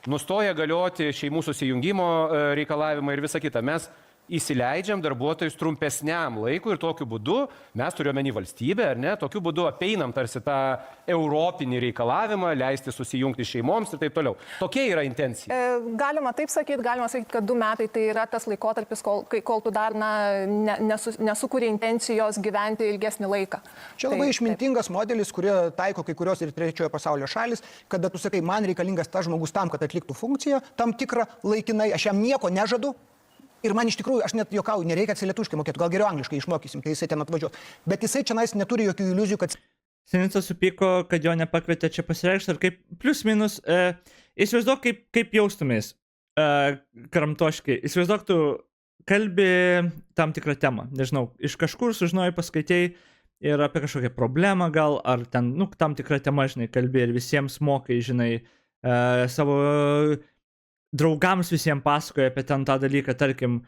nustoja galioti šeimų susijungimo reikalavimai ir visa kita. Mes įsileidžiam darbuotojus trumpesniam laikui ir tokiu būdu, mes turėjome valstybę, ar ne, tokiu būdu apeinam tarsi tą europinį reikalavimą, leisti susijungti šeimoms ir taip toliau. Tokia yra intencija. Galima taip sakyti, kad 2 metai tai yra tas laikotarpis, kol tu dar nesukuri intencijos gyventi ilgesnį laiką. Čia labai išmintingas modelis, kurie taiko kai kurios ir trečiojo pasaulio šalis, kada tu sakai, man reikalingas tas žmogus tam, kad atliktų funkciją, tam tikrą laikinai, aš jam nieko nežadu. Ir man iš tikrųjų, aš net juokauju, nereikia lietuviškai mokėti, gal geriau angliškai išmokysim, kai jisai ten atvažiuos. Bet jisai čia neturi jokių iliuzijų, kad... Sinica supyko, kad jo nepakvietė čia pasireikšti, ar kaip plius minus, įsivaizduok, kaip jaustumės, Kramtoškai, įsivaizduok, tu kalbi tam tikrą temą, nežinau, iš kažkur sužinojai, paskaitėjai ir apie kažkokią problemą gal, ar ten, nu, tam tikrą temą, žinai, kalbi ir visiems mokai, žinai, savo... draugams visiems pasakoja apie ten tą dalyką, tarkim,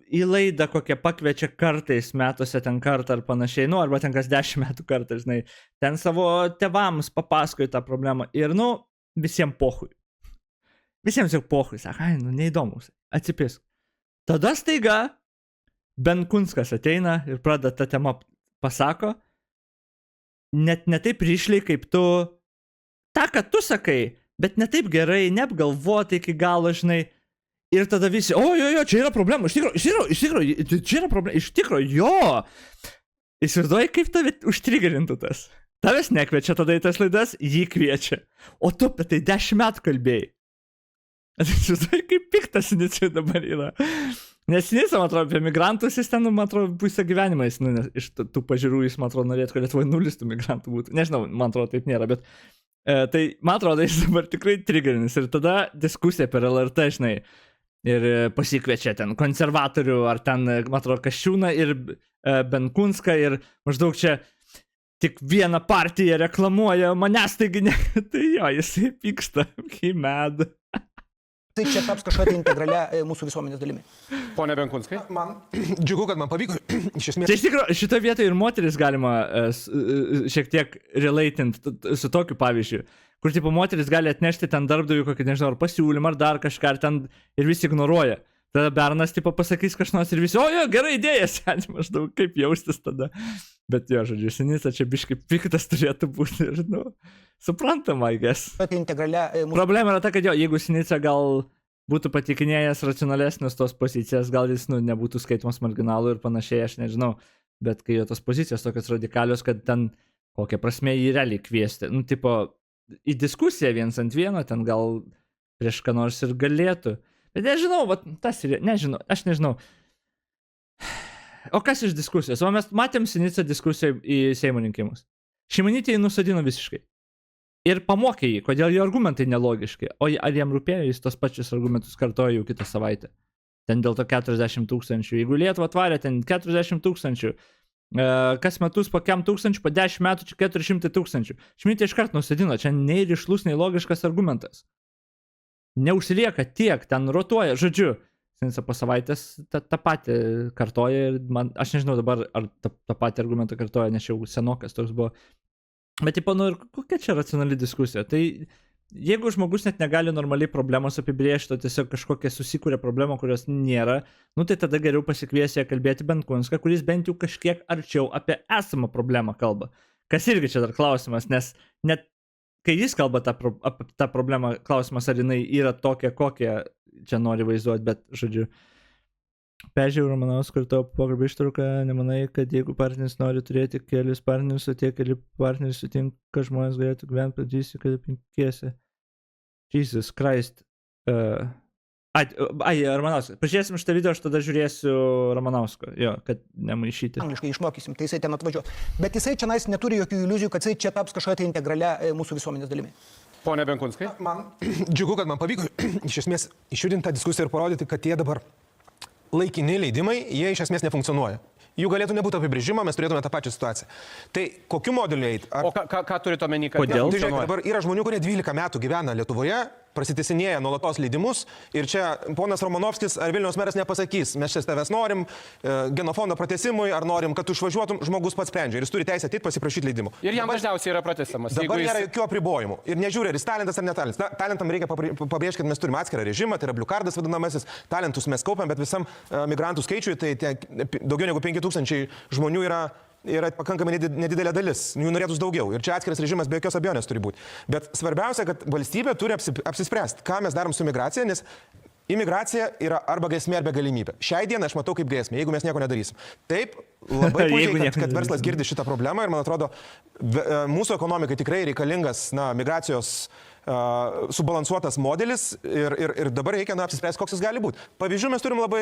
į laidą kokią pakviečia kartais metuose ten kartą ar panašiai, nu, arba ten kas 10 metų kartą, žinai, ten savo tėvams papasakoja tą problemą ir, nu, visiems pohui. Visiems jau pohui, sako, ai, nu, neįdomus, atsipisk. Tada staiga Benkunskas ateina ir pradeda tą temą pasako, net ne taip ryšliai, kaip tu tą, kad tu sakai, bet ne taip gerai, neapgalvoti iki galo, žinai, ir tada visi, jo, čia yra problema, iš tikrųjų, čia yra problema, iš tikrųjų, jo. Įsivaizduoji, kaip tave užtrigerintų tas. Tavęs nekviečia tada į tas laidas, jį kviečia. O tu apie tai 10 metų kalbėjai. Įsivaizduoji, kaip piktas inicijai dabar yra. Nes Sinica, man atrodo, apie migrantus jis ten, man atrodo, pusę gyvenimą jis, nu, iš tų pažiūrų jis, man atrodo, norėtų, kad Lietuvoje 0 tų migrantų būtų. Nežinau, man atrodo, taip nėra, bet tai, man atrodo, jis dabar tikrai triggerinis. Ir tada diskusija per LRT, žinai, ir pasikviečia ten konservatorių, ar ten, man atrodo, Kasčiūną ir Benkunską, ir maždaug čia tik vieną partiją reklamuoja, manęs taigi ne. Tai jo, jisai pyksta, kai med. Tai čia taps kažkokia integralia mūsų visuomenės dalimi. Pone Benkunskai. Man džiugu, kad man pavyko iš esmės. Tai iš tikrųjų, šitoje vietoje ir moteris galima šiek tiek relatint su tokiu pavyzdžiu, kur tipo moteris gali atnešti ten darbdaviui kokį, nežinau, ar pasiūlymą, ar dar kažką, ar ten ir visi ignoruoja. Tada bernas tipo pasakys kažkas ir visi, o jo, gera idėja, seniai, maždaug kaip jaustis tada. Bet jo, žodžiu, Sinica čia biškai piktas turėtų būti ir, nu, suprantama, I guess. Problema yra ta, kad jo, jeigu Sinica gal būtų patikinėjęs racionalesnės tos pozicijas, gal jis, nu, nebūtų skaitomas marginalų ir panašiai, aš nežinau. Bet kai jo tos pozicijos tokios radikalios, kad ten kokia prasme jį realiai kviesti. Nu, tipo, į diskusiją 1-ant-1, ten gal prieš ką nors ir galėtų. Bet nežinau, vat, tas ir, nežinau, aš nežinau. O kas iš diskusijos? O mes matėm Sinicą diskusiją į Seimo rinkimus. Šimonytė jį nusadino visiškai. Ir pamokė jį, kodėl jo argumentai nelogiški. O ar jam rūpėjo, jis tos pačius argumentus kartojo jau kitą savaitę. Ten dėl to 40 000. Jeigu Lietuvą atvarė, ten 40 000. Kas metus po 100 000, po 10 metų čia 400 000. Šimonytė iškart nusadino, čia nei rišlus, nei logiškas argumentas. Neužsilieka tiek, ten rotuoja, žodžiu. Sinica po savaitės tą patį kartoja ir man, aš nežinau dabar, ar tą patį argumentą kartoja, nes jau senokas toks buvo. Bet, tipo, nu ir kokia čia racionali diskusija? Tai jeigu žmogus net negali normaliai problemos apibrėžti, o tiesiog kažkokia susikūrė problema, kurios nėra, nu tai tada geriau pasikviesti ją kalbėti Benkunską, kuris bent jau kažkiek arčiau apie esamą problemą kalba. Kas irgi čia dar klausimas, nes net kai jis kalba apie tą problemą, klausimas, ar jinai yra tokia, kokią čia nori vaizduoti, bet, žodžiu, peržiūrėjau Ramanausko ir tavo pokalbį ištrauką, nemanai, kad jeigu partneris nori turėti kelis partnerius, o tie keli partnerius sutinka, žmonės galėtų gyventi padžysi, kad 5. Jesus Christ. Ramanauskas. Pažiūrėsim šitą video, aš tada žiūrėsiu Ramanausko, jo, kad nemaišyti. Angliškai išmokysim, tai jisai ten atvažiuos. Bet jisai čia neturi jokių iliuzijų, kad jisai čia taps kažkokia integralia mūsų visuomenės dalimi. Pone Benkunskai. Man džiugu, kad man pavyko iš esmės išjudinti tą diskusiją ir parodyti, kad tie dabar laikini leidimai, jie iš esmės nefunkcionuoja. Jų galėtų nebūti apibrėžimo, mes turėtume tą pačią situaciją. Tai kokiu modeliu eiti? O ką turite omeny, kad kodėl? Tai žiūrėk, dabar yra žmonių, kurie 12 metų gyvena Lietuvoje, prasitisinėja nuolatos leidimus ir čia ponas Romanovskis ar Vilniaus meras nepasakys, mes čia tavęs norim genofondo pratesimui ar norim, kad tu išvažiuotum, žmogus pats sprendžia ir jis turi teisę ateit pasiprašyti leidimų. Ir jam dažniausiai yra pratesiamas. Dabar nėra jokių apribojimų ir nežiūri, ar jis talentas ar netalentas. Na, talentam reikia pabrėžti, kad mes turime atskirą režimą, tai yra blue cardas vadinamasis, talentus mes kaupiam, bet visam migrantų skaičiui, tai daugiau negu 5000 žmonių yra pakankamai nedidelė dalis, jų norėtus daugiau. Ir čia atskiras režimas be jokios abejonės turi būti. Bet svarbiausia, kad valstybė turi apsispręsti, ką mes darom su migracija, nes imigracija yra arba grėsmė, arba galimybė. Šiai dieną aš matau kaip grėsmė, jeigu mes nieko nedarysim. Taip, labai puikiai, kad verslas girdi šitą problemą ir man atrodo, mūsų ekonomikai tikrai reikalingas migracijos subalansuotas modelis ir dabar reikia apsispręsti, koks jis gali būti. Pavyzdžių mes turim labai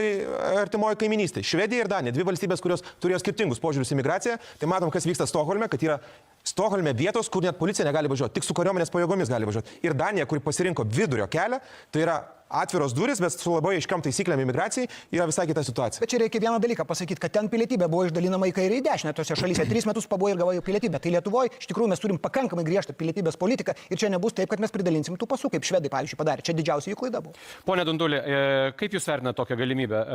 artimoje kaiminystėje. Švedija ir Danija, 2 valstybės, kurios turėjo skirtingus požiūrius į migraciją. Tai matom, kas vyksta Stokholme, kad yra Stokholme vietos, kur net policija negali važiuoti, tik su kariuomenės pajėgomis gali važiuoti. Ir Danija, kuri pasirinko vidurio kelią, tai yra atviros durys, bet su labai aiškiam taisyklėm imigracijai, yra visai kita situacija. Bet čia reikia vieną dalyką pasakyti, kad ten pilietybė buvo išdalinama į kairę ir į dešinę tose šalyse. 3 metus pabuvai ir gavai pilietybę. Tai Lietuvoje iš tikrųjų mes turim pakankamai griežtą pilietybės politiką ir čia nebus taip, kad mes pridalinsim tų pasų, kaip švedai, pavyzdžiui, padarė. Čia didžiausia jų klaida buvo. Pone Dunduli, kaip jūs vertinate tokią galimybę?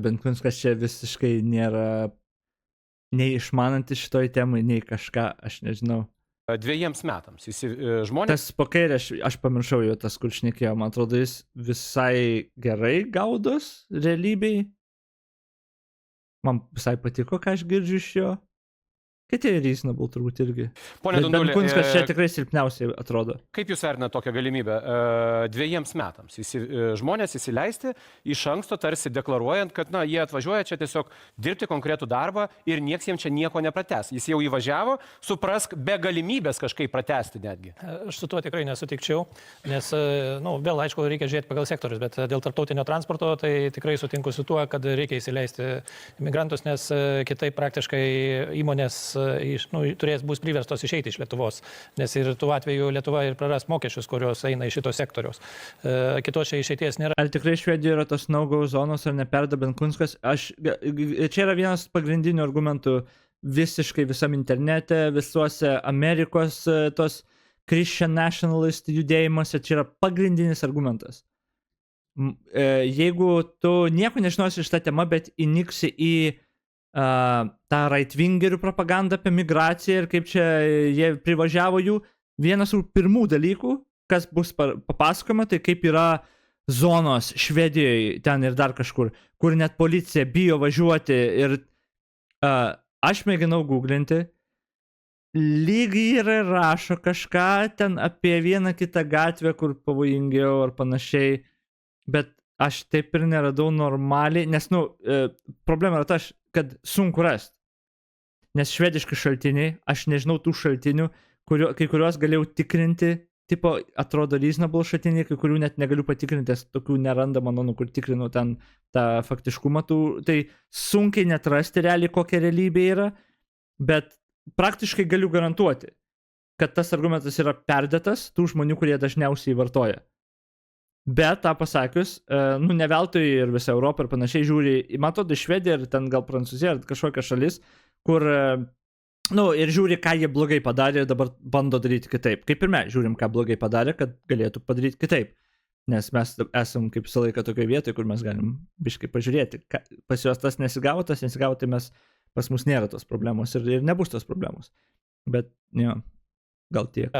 Benkunskas čia visiškai nėra nei išmanantis šitoj temai, nei kažką, aš nežinau. 2 metams. Žmonės... Tas po kairė, aš pamiršau jo tas, kur šnekėjo, man atrodo, jis visai gerai gaudos realybėj. Man visai patiko, ką aš girdžiu iš jo. Kiti reasonable turbūt irgi. Pone Bet Dunduli, Benkunskas čia tikrai silpniausiai atrodo. kaip jūs vertinate tokią galimybę? 2 metams žmonės įsileisti iš anksto, tarsi deklaruojant, kad jie atvažiuoja čia tiesiog dirbti konkretų darbą ir nieks jiems čia nieko nepratęs. Jis jau įvažiavo, suprask, be galimybės kažkaip pratęsti netgi. Aš su tuo tikrai nesutikčiau, nes, vėl aišku, reikia žiūrėti pagal sektorius, bet dėl tarptautinio transporto tai tikrai sutinku su tuo, kad reikia įsileisti imigrantus, nes kitaip praktiškai įmonės bus priverstos išeiti iš Lietuvos, nes ir tuo atveju Lietuva ir praras mokesčius, kurios eina iš šitos sektoriaus. Kitos čia išeities nėra. Ar tikrai Švedijoje yra tos no-go zonos, ar neperda Benkunskas? Čia yra vienas pagrindinių argumentų visiškai visam internete, visuose Amerikos tos Christian nationalist judėjimuose, čia yra pagrindinis argumentas. Jeigu tu nieko nežinosi iš tą temą, bet įniksi į tą right-wingerių propagandą apie migraciją ir kaip čia jie privažiavo jų, vienas pirmų dalykų, kas bus papasakoma, tai kaip yra zonos Švedijoje, ten ir dar kažkur, kur net policija bijo važiuoti ir aš mėginau googlinti, lygiai ir rašo kažką ten apie vieną kitą gatvę, kur pavojingiau ar panašiai, bet aš taip ir neradau normaliai, nes, problema yra ta, kad sunku rasti. Nes švediški šaltiniai, aš nežinau tų šaltinių, kai kuriuos galėjau tikrinti, tipo, atrodo reasonable šaltiniai, kai kurių net negaliu patikrinti, tokių neranda mano, kur tikrinu ten tą faktiškumą, tai sunkiai net rasti realiai, kokia realybė yra, bet praktiškai galiu garantuoti, kad tas argumentas yra perdėtas tų žmonių, kurie dažniausiai vartoja. Bet tą pasakius, ne veltui ir visa Europa ir panašiai žiūri, matau, Švedija ir ten gal Prancūzija ar kažkokia šalis, kur, ir žiūri, ką jie blogai padarė ir dabar bando daryti kitaip. Kaip ir mes žiūrim, ką blogai padarė, kad galėtų padaryti kitaip. Nes mes esam kaip visą laiką tokioje vietoje, kur mes galim biškai pažiūrėti. Pas juos tas nesigavo, tai pas mus nėra tos problemos ir nebus tos problemos. Bet, gal tiek.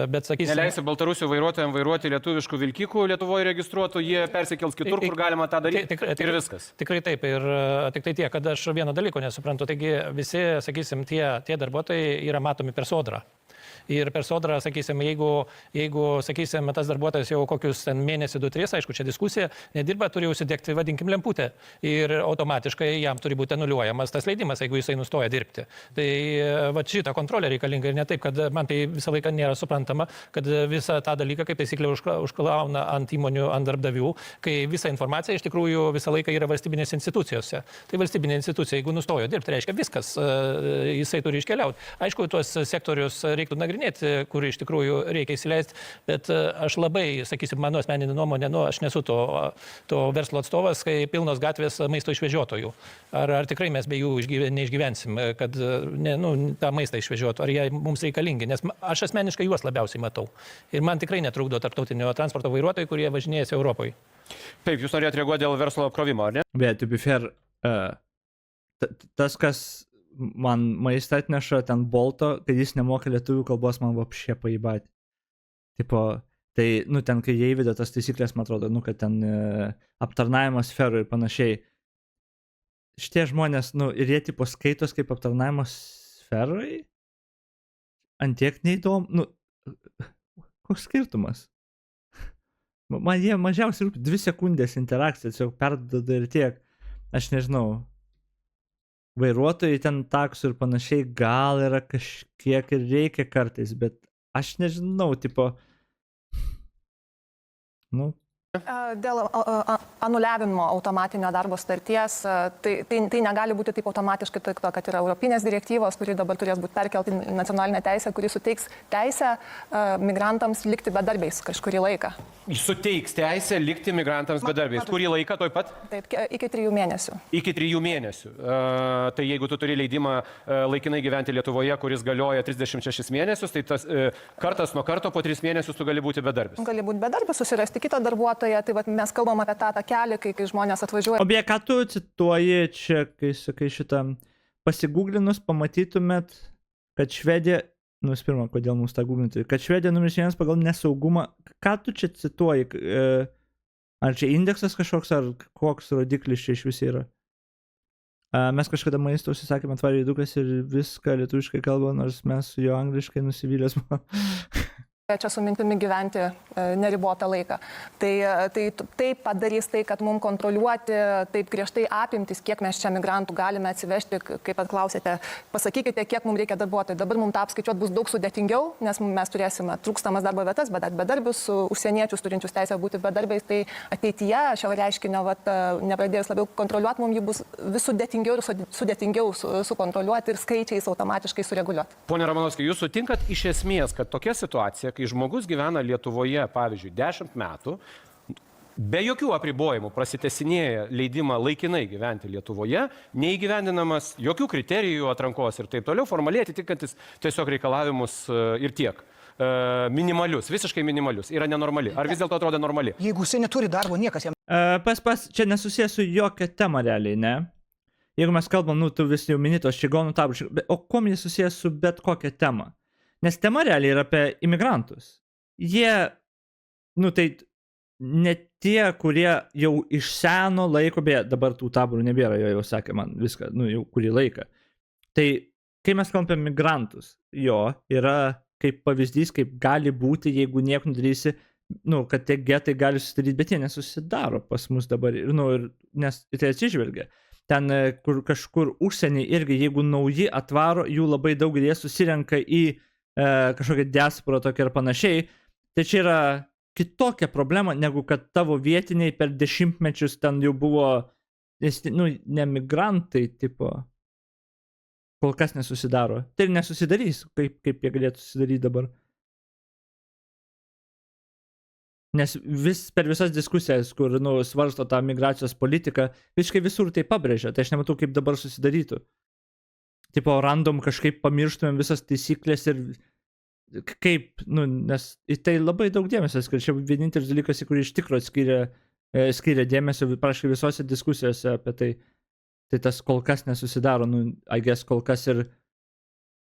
Bet sakysim... Neleisi Baltarusių vairuotojams vairuoti lietuviškų vilkikų Lietuvoje registruotų, jie persikels kitur, kur galima tą daryti ir viskas. Tikrai taip, ir tik tai tiek, kad aš vieno dalyko nesuprantu. Taigi visi, sakysim, tie darbuotojai yra matomi per Sodrą. Ir per Sodrą, sakysim, jeigu sakysim, tas darbuotojas jau kokius mėnesį, 2-3, aišku, čia diskusija, nedirba, turi užsidegti, vadinkim, lemputę. Ir automatiškai jam turi būti anuliuojamas tas leidimas, jeigu jisai nustoja dirbti. Tai šitą kontrolę reikalinga ir ne taip, kad man tai visą laiką nėra suprantama, kad visą tą dalyką, kaip taisyklė, užklauna ant įmonių, ant darbdavių, kai visa informacija iš tikrųjų visą laiką yra valstybinės institucijose. Tai valstybinė institucija, jeigu nustojo dirbti, reiškia viskas, jisai turi iškeliauti. Aišku, tuos sektorius reiktų nagrinėti, kur iš tikrųjų reikia įsileisti, bet aš labai, sakysim, mano asmeninė nuomonė, aš nesu to verslo atstovas, kai pilnos gatvės maisto išvežiotojų. Ar tikrai mes be jų neišgyvensim, kad tą maistą išvežiotų, ar jie mums reikalingi, nes aš asmeniškai juos labiausiai matau. Ir man tikrai netrukdo tarptautinio transporto vairuotojai, kurie važinėjasi Europoje. Taip, jūs norėjote reaguoti dėl verslo apkrovimo, ar ne? Bet, to be fair, tas, kas man maistą atneša ten Bolto, kad jis nemoka lietuvių kalbos, man vapšė paibati. Tipo, tai, ten, kai jie įvedė tas taisyklės, man atrodo, kad ten aptarnavimo sferų ir panašiai. Šitie žmonės, ir jie tipo skaitos kaip aptarnavimo sferai, antiek neįdomu, koks skirtumas? Man jie mažiausiai rūpi 2 sekundės interakcija, tiesiog perdada ir tiek, aš nežinau. Vairuotojai ten taksų ir panašiai gal yra kažkiek ir reikia kartais, bet aš nežinau, tipo, Dėl anuliavimo automatinio darbo starties, tai negali būti taip automatiškai, kad yra Europinės direktyvos, kuri dabar turės būti perkelti į nacionalinę teisę, kuri suteiks teisę migrantams likti bedarbiais kažkurį laiką. Suteiks teisę likti migrantams bedarbiais. Kurį laiką toj pat? Taip, iki 3 mėnesių. Iki 3 mėnesių. Tai jeigu tu turi leidimą laikinai gyventi Lietuvoje, kuris galioja 36 mėnesius, tai tas kartas nuo karto po 3 mėnesius tu gali būti bedarbis. Gali būti bedarbis, susirasti kitą darbuotoją. Tai mes kalbam apie tą takelį, kai žmonės atvažiuoja. O beje, ką tu cituoji čia, kai sakai šitą, pasigūglinus pamatytumėt, kad Švedija, pirma, kodėl mums tą gūglinti, kad Švedija numeris 1 pagal nesaugumą, ką tu čia cituoji, ar čia indeksas kažkoks, ar koks rodiklis čia iš vis yra? Mes kažkada maisto užsisakėme tvaridukas ir viską lietuviškai kalba, nors mes su jo angliškai nusivylęs buvo. Čia su mintimi gyventi neribotą laiką. Tai padarys tai, kad mums kontroliuoti taip griežtai apimtis, kiek mes čia migrantų galime atsivežti, kaip atklausėte, pasakykite, kiek mums reikia darbuotojų. Dabar mums tą apskaičiuoti bus daug sudėtingiau, nes mes turėsime trūkstamas darbo vietas, bet bedarbius, užsieniečius turinčius teisę būti bedarbiais, tai ateityje šio reiškinio nepradėjus labiau kontroliuoti, mums jį bus vis sudėtingiau ir sudėtingiau sukontroliuoti ir skaičiais automatiškai sureguliuoti. Pone Romanovski, jūs sutinkat iš esmės, kad tokia situacija, kai žmogus gyvena Lietuvoje, pavyzdžiui, 10 metų, be jokių apribojimų prasitesinėja leidimą laikinai gyventi Lietuvoje, neįgyvendinamas jokių kriterijų atrankos ir taip toliau, formaliai atitinkantis tiesiog reikalavimus ir tiek. Minimalius, visiškai minimalius. Yra nenormali. Ar vis dėlto atrodo normali? Jeigu jisai neturi darbo, niekas jam. Čia nesusijęs su jokia tema realiai, ne? Jeigu mes kalbam, tu vis jau minėtos čigonų tabrų, o kuo jis susijęs su bet kokia tema? Nes tema realiai yra apie imigrantus. Jie, tai ne tie, kurie jau iš seno laiko, beje, dabar tų taborų nebėra, jau sakė man viską, jau kurį laiką. Tai, kai mes kalbame apie migrantus, yra kaip pavyzdys, kaip gali būti, jeigu nieko nedarysi, kad tie getai gali susidaryti, bet jie nesusidaro pas mus dabar, nes tai atsižvelgia. Ten, kur kažkur užsienį irgi, jeigu nauji atvaro, jų labai daug ir jie susirenka į kažkokią diasporą tokią ir panašiai, tai čia yra kitokia problema, negu kad tavo vietiniai per dešimtmečius ten jau buvo, ne migrantai, tipo, kol kas nesusidaro. Tai ir nesusidarys, kaip jie galėtų susidaryti dabar. Nes per visas diskusijas, kur svarsto tą migracijos politiką, visiškai visur tai pabrėžia, tai aš nematau, kaip dabar susidarytų. Tipo, random kažkaip pamirštumėm visas taisyklės ir kaip, nes į tai labai daug dėmesio skiria. Čia vienintelis dalykas, į kurį iš tikro skiria dėmesio, praškai visose diskusijose apie tai, tai tas kol kas nesusidaro, I guess kol kas ir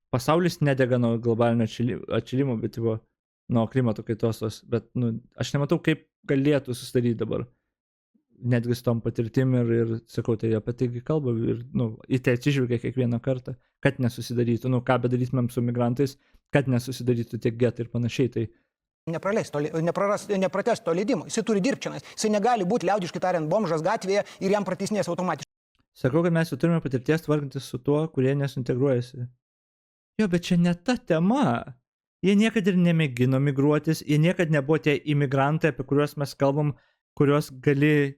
pasaulis nedega nuo globalinio atšilimo, bet nuo klimato kaitos, bet aš nematau, kaip galėtų susidaryti dabar. Netgi su tom patirtim ir sakau, tai apie taigi kalba ir į tai atsižvelgia kiekvieną kartą, kad nesusidarytų, ką bedarytumėm su migrantais, kad nesusidarytų tiek getai ir panašiai. Tai nepratęs to leidimo. Jisai turi dirbti čia. Jisai negali būti, liaudiškai tariant, bomžas gatvėje ir jam pratisnės automatiškai. Sakau, kad mes jau turime patirties tvarkantis su tuo, kurie nesuintegruojasi. Bet čia ne ta tema. Jie niekad ir nemėgino migruotis, jie niekad nebuvo tie imigrantai, apie kuriuos mes kalbam, kuriuos gali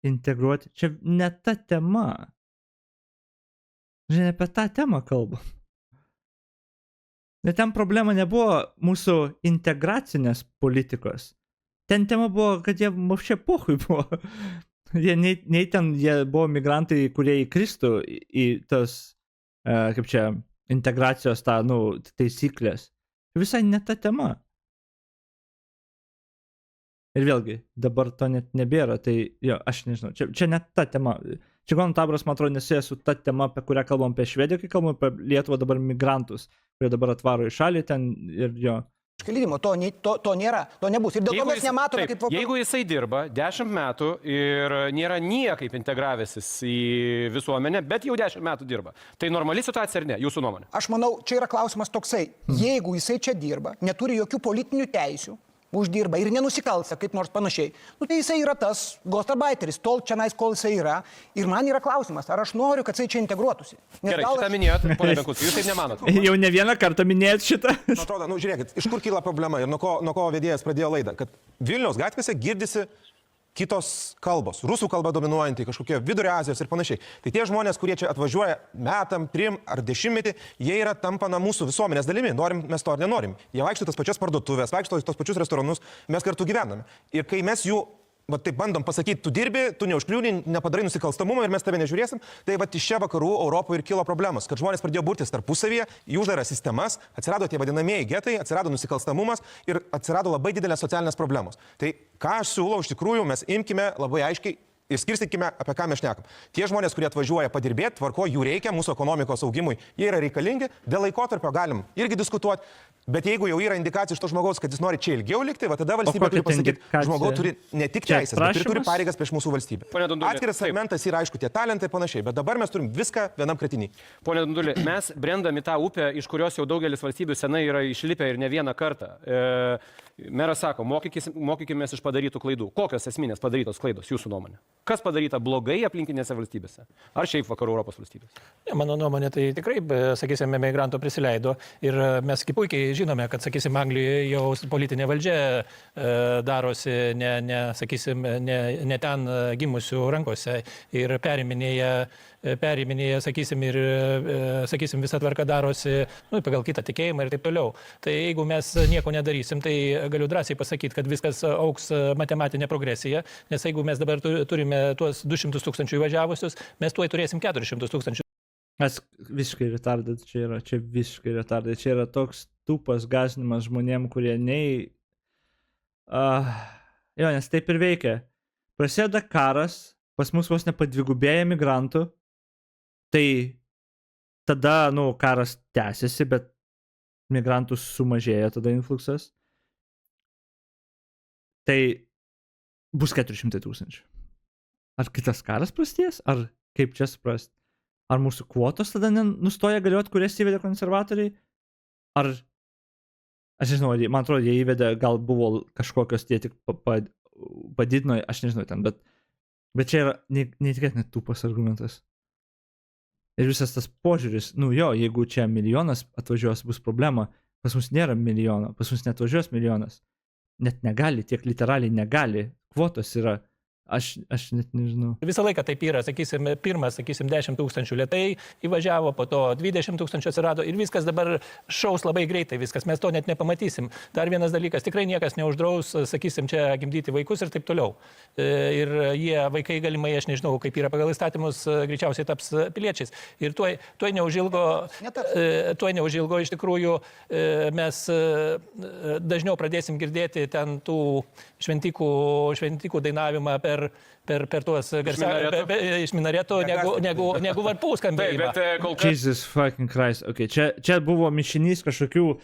integruoti. Čia ne ta tema. Žinai, apie tą temą kalbam. Bet ten problema nebuvo mūsų integracinės politikos. Ten tema buvo, kad jie čia pohui buvo. Nei ten jie buvo migrantai, kurie įkristų į tas, kaip čia, integracijos taisyklės. Visai ne ta tema. Ir vėlgi, dabar to net nebėra, tai aš nežinau, čia net ta tema. Čigonų taboras, man atrodo, nesijęs su ta tema, apie kurią kalbam apie Švediją, kai kalbam apie Lietuvą dabar migrantus, kurie dabar atvaro į šalį ten ir Leidimo, to nėra, to nebus. Ir dėl to mes nematome, kaip... Jeigu jisai dirba 10 metų ir nėra niekaip integravęsis į visuomenę, bet jau 10 metų dirba, tai normali situacija ar ne, jūsų nuomonė? Aš manau, čia yra klausimas toksai. Jeigu jisai čia dirba, neturi jokių politinių teisių, uždirba ir nenusikalsta kaip nors panašiai, tai jisai yra tas gastarbeiteris, tol čia nais, kol jisai yra. Ir man yra klausimas, ar aš noriu, kad jisai čia integruotųsi. Gerai, šitą minėjot, ponia Benkunskai, jūs taip nemanot? Jau ne vieną kartą minėjot šitą. Atrodo, žiūrėkit, iš kur kyla problema ir nuo ko vedėjas pradėjo laidą, kad Vilniaus gatvėse girdisi kitos kalbos, rusų kalba dominuojanti, kažkokie Vidurio Azijos ir panašiai. Tai tie žmonės, kurie čia atvažiuoja metam, 3 ar 10, jie yra tampa mūsų visuomenės dalimi, norim mes to ar nenorim. Jie vaikšto tas pačias parduotuvės, vaikšto tos pačius restoranus, mes kartu gyvename. Ir kai mes jų taip bandom pasakyti, tu dirbi, tu neužkliūni, nepadarai nusikalstamumą ir mes tave nežiūrėsim, tai iš čia vakarų Europoje ir kilo problemos, kad žmonės pradėjo burtis tarpusavyje, į uždaras sistemas, atsirado tie vadinamieji getai, atsirado nusikalstamumas ir atsirado labai didelės socialinės problemos. Tai ką aš siūlau, iš tikrųjų, mes imkime labai aiškiai Ir skirstykime, apie ką mes šnekam. Tie žmonės, kurie atvažiuoja padirbėti, tvarko, jų reikia mūsų ekonomikos augimui, jie yra reikalingi, dėl laikotarpio galim irgi diskutuoti, bet jeigu jau yra indikacija iš to žmogaus, kad jis nori čia ilgiau likti, va tada valstybė turi pasakyti, žmogaus turi ne tik teisės, bet ir turi pareigas prieš mūsų valstybę. Atskiras segmentas yra, aišku, tie talentai ir panašiai, bet dabar mes turim viską vienam kratinį. Pone Dunduli, mes brendami tą upę, iš kurios jau daugelis valstybių senai yra išlipę ir ne vieną kartą. Meras sako, mokykimės iš padarytų klaidų. Kokios esminės padarytos klaidos, jūsų nuomonė? Kas padaryta blogai aplinkinėse valstybėse? Ar šiaip vakarų Europos valstybėse? Mano nuomonė, tai tikrai, sakysime, migrantų prisileido. Ir mes kaip puikiai žinome, kad, sakysime, Anglijoje jau politinė valdžia darosi ne ten gimusių rankose ir periminėja, sakysim, visą tvarką darosi pagal kitą tikėjimą ir taip toliau. Tai jeigu mes nieko nedarysim, tai galiu drąsiai pasakyti, kad viskas auks matematinė progresija, nes jeigu mes dabar turime tuos 200 tūkstančių įvažiavusius, mes tuoj turėsim 400 tūkstančių. Mes visiškai retardai čia visiškai retardai. Čia yra toks tupas gąsdinimas žmonėm, kurie nei... Jo, nes taip ir veikia. Prasideda karas, pas mus vos nepadvigubėja migrantų, tai tada, karas tęsiasi, bet migrantų sumažėja tada influksas. Tai bus 400 tūkstančių. Ar kitas karas prasidės? Ar kaip čia suprast? Ar mūsų kvotos tada nustoja galioti, kurias įvedė konservatoriai? Ar... Aš nežinau, man atrodo, jie įvedė, gal buvo kažkokios, tie tik padidino, aš nežinau ten, bet čia yra neįtikėtinai tupas argumentas. Ir visas tas požiūris, jeigu čia milijonas atvažiuos, bus problema, pas mus nėra milijono, pas mus netvažiuos milijonas. Net negali, tiek literaliai negali, kvotos yra, aš net nežinau. Visą laiką taip yra, pirmas, 10 tūkstančių lėtai įvažiavo, po to 20 tūkstančių atsirado ir viskas dabar šaus labai greitai, viskas, mes to net nepamatysim. Dar vienas dalykas, tikrai niekas neuždraus, čia gimdyti vaikus ir taip toliau. Ir vaikai galimai, aš nežinau, kaip yra pagal įstatymus, greičiausiai taps piliečiais. Ir tuoj neužilgo iš tikrųjų mes dažniau pradėsim girdėti ten tų šventikų dainavimą per tuos iš minaretų negu varpų skambėjimą. Jesus fucking Christ. Okay, čia buvo mišinys kažkokių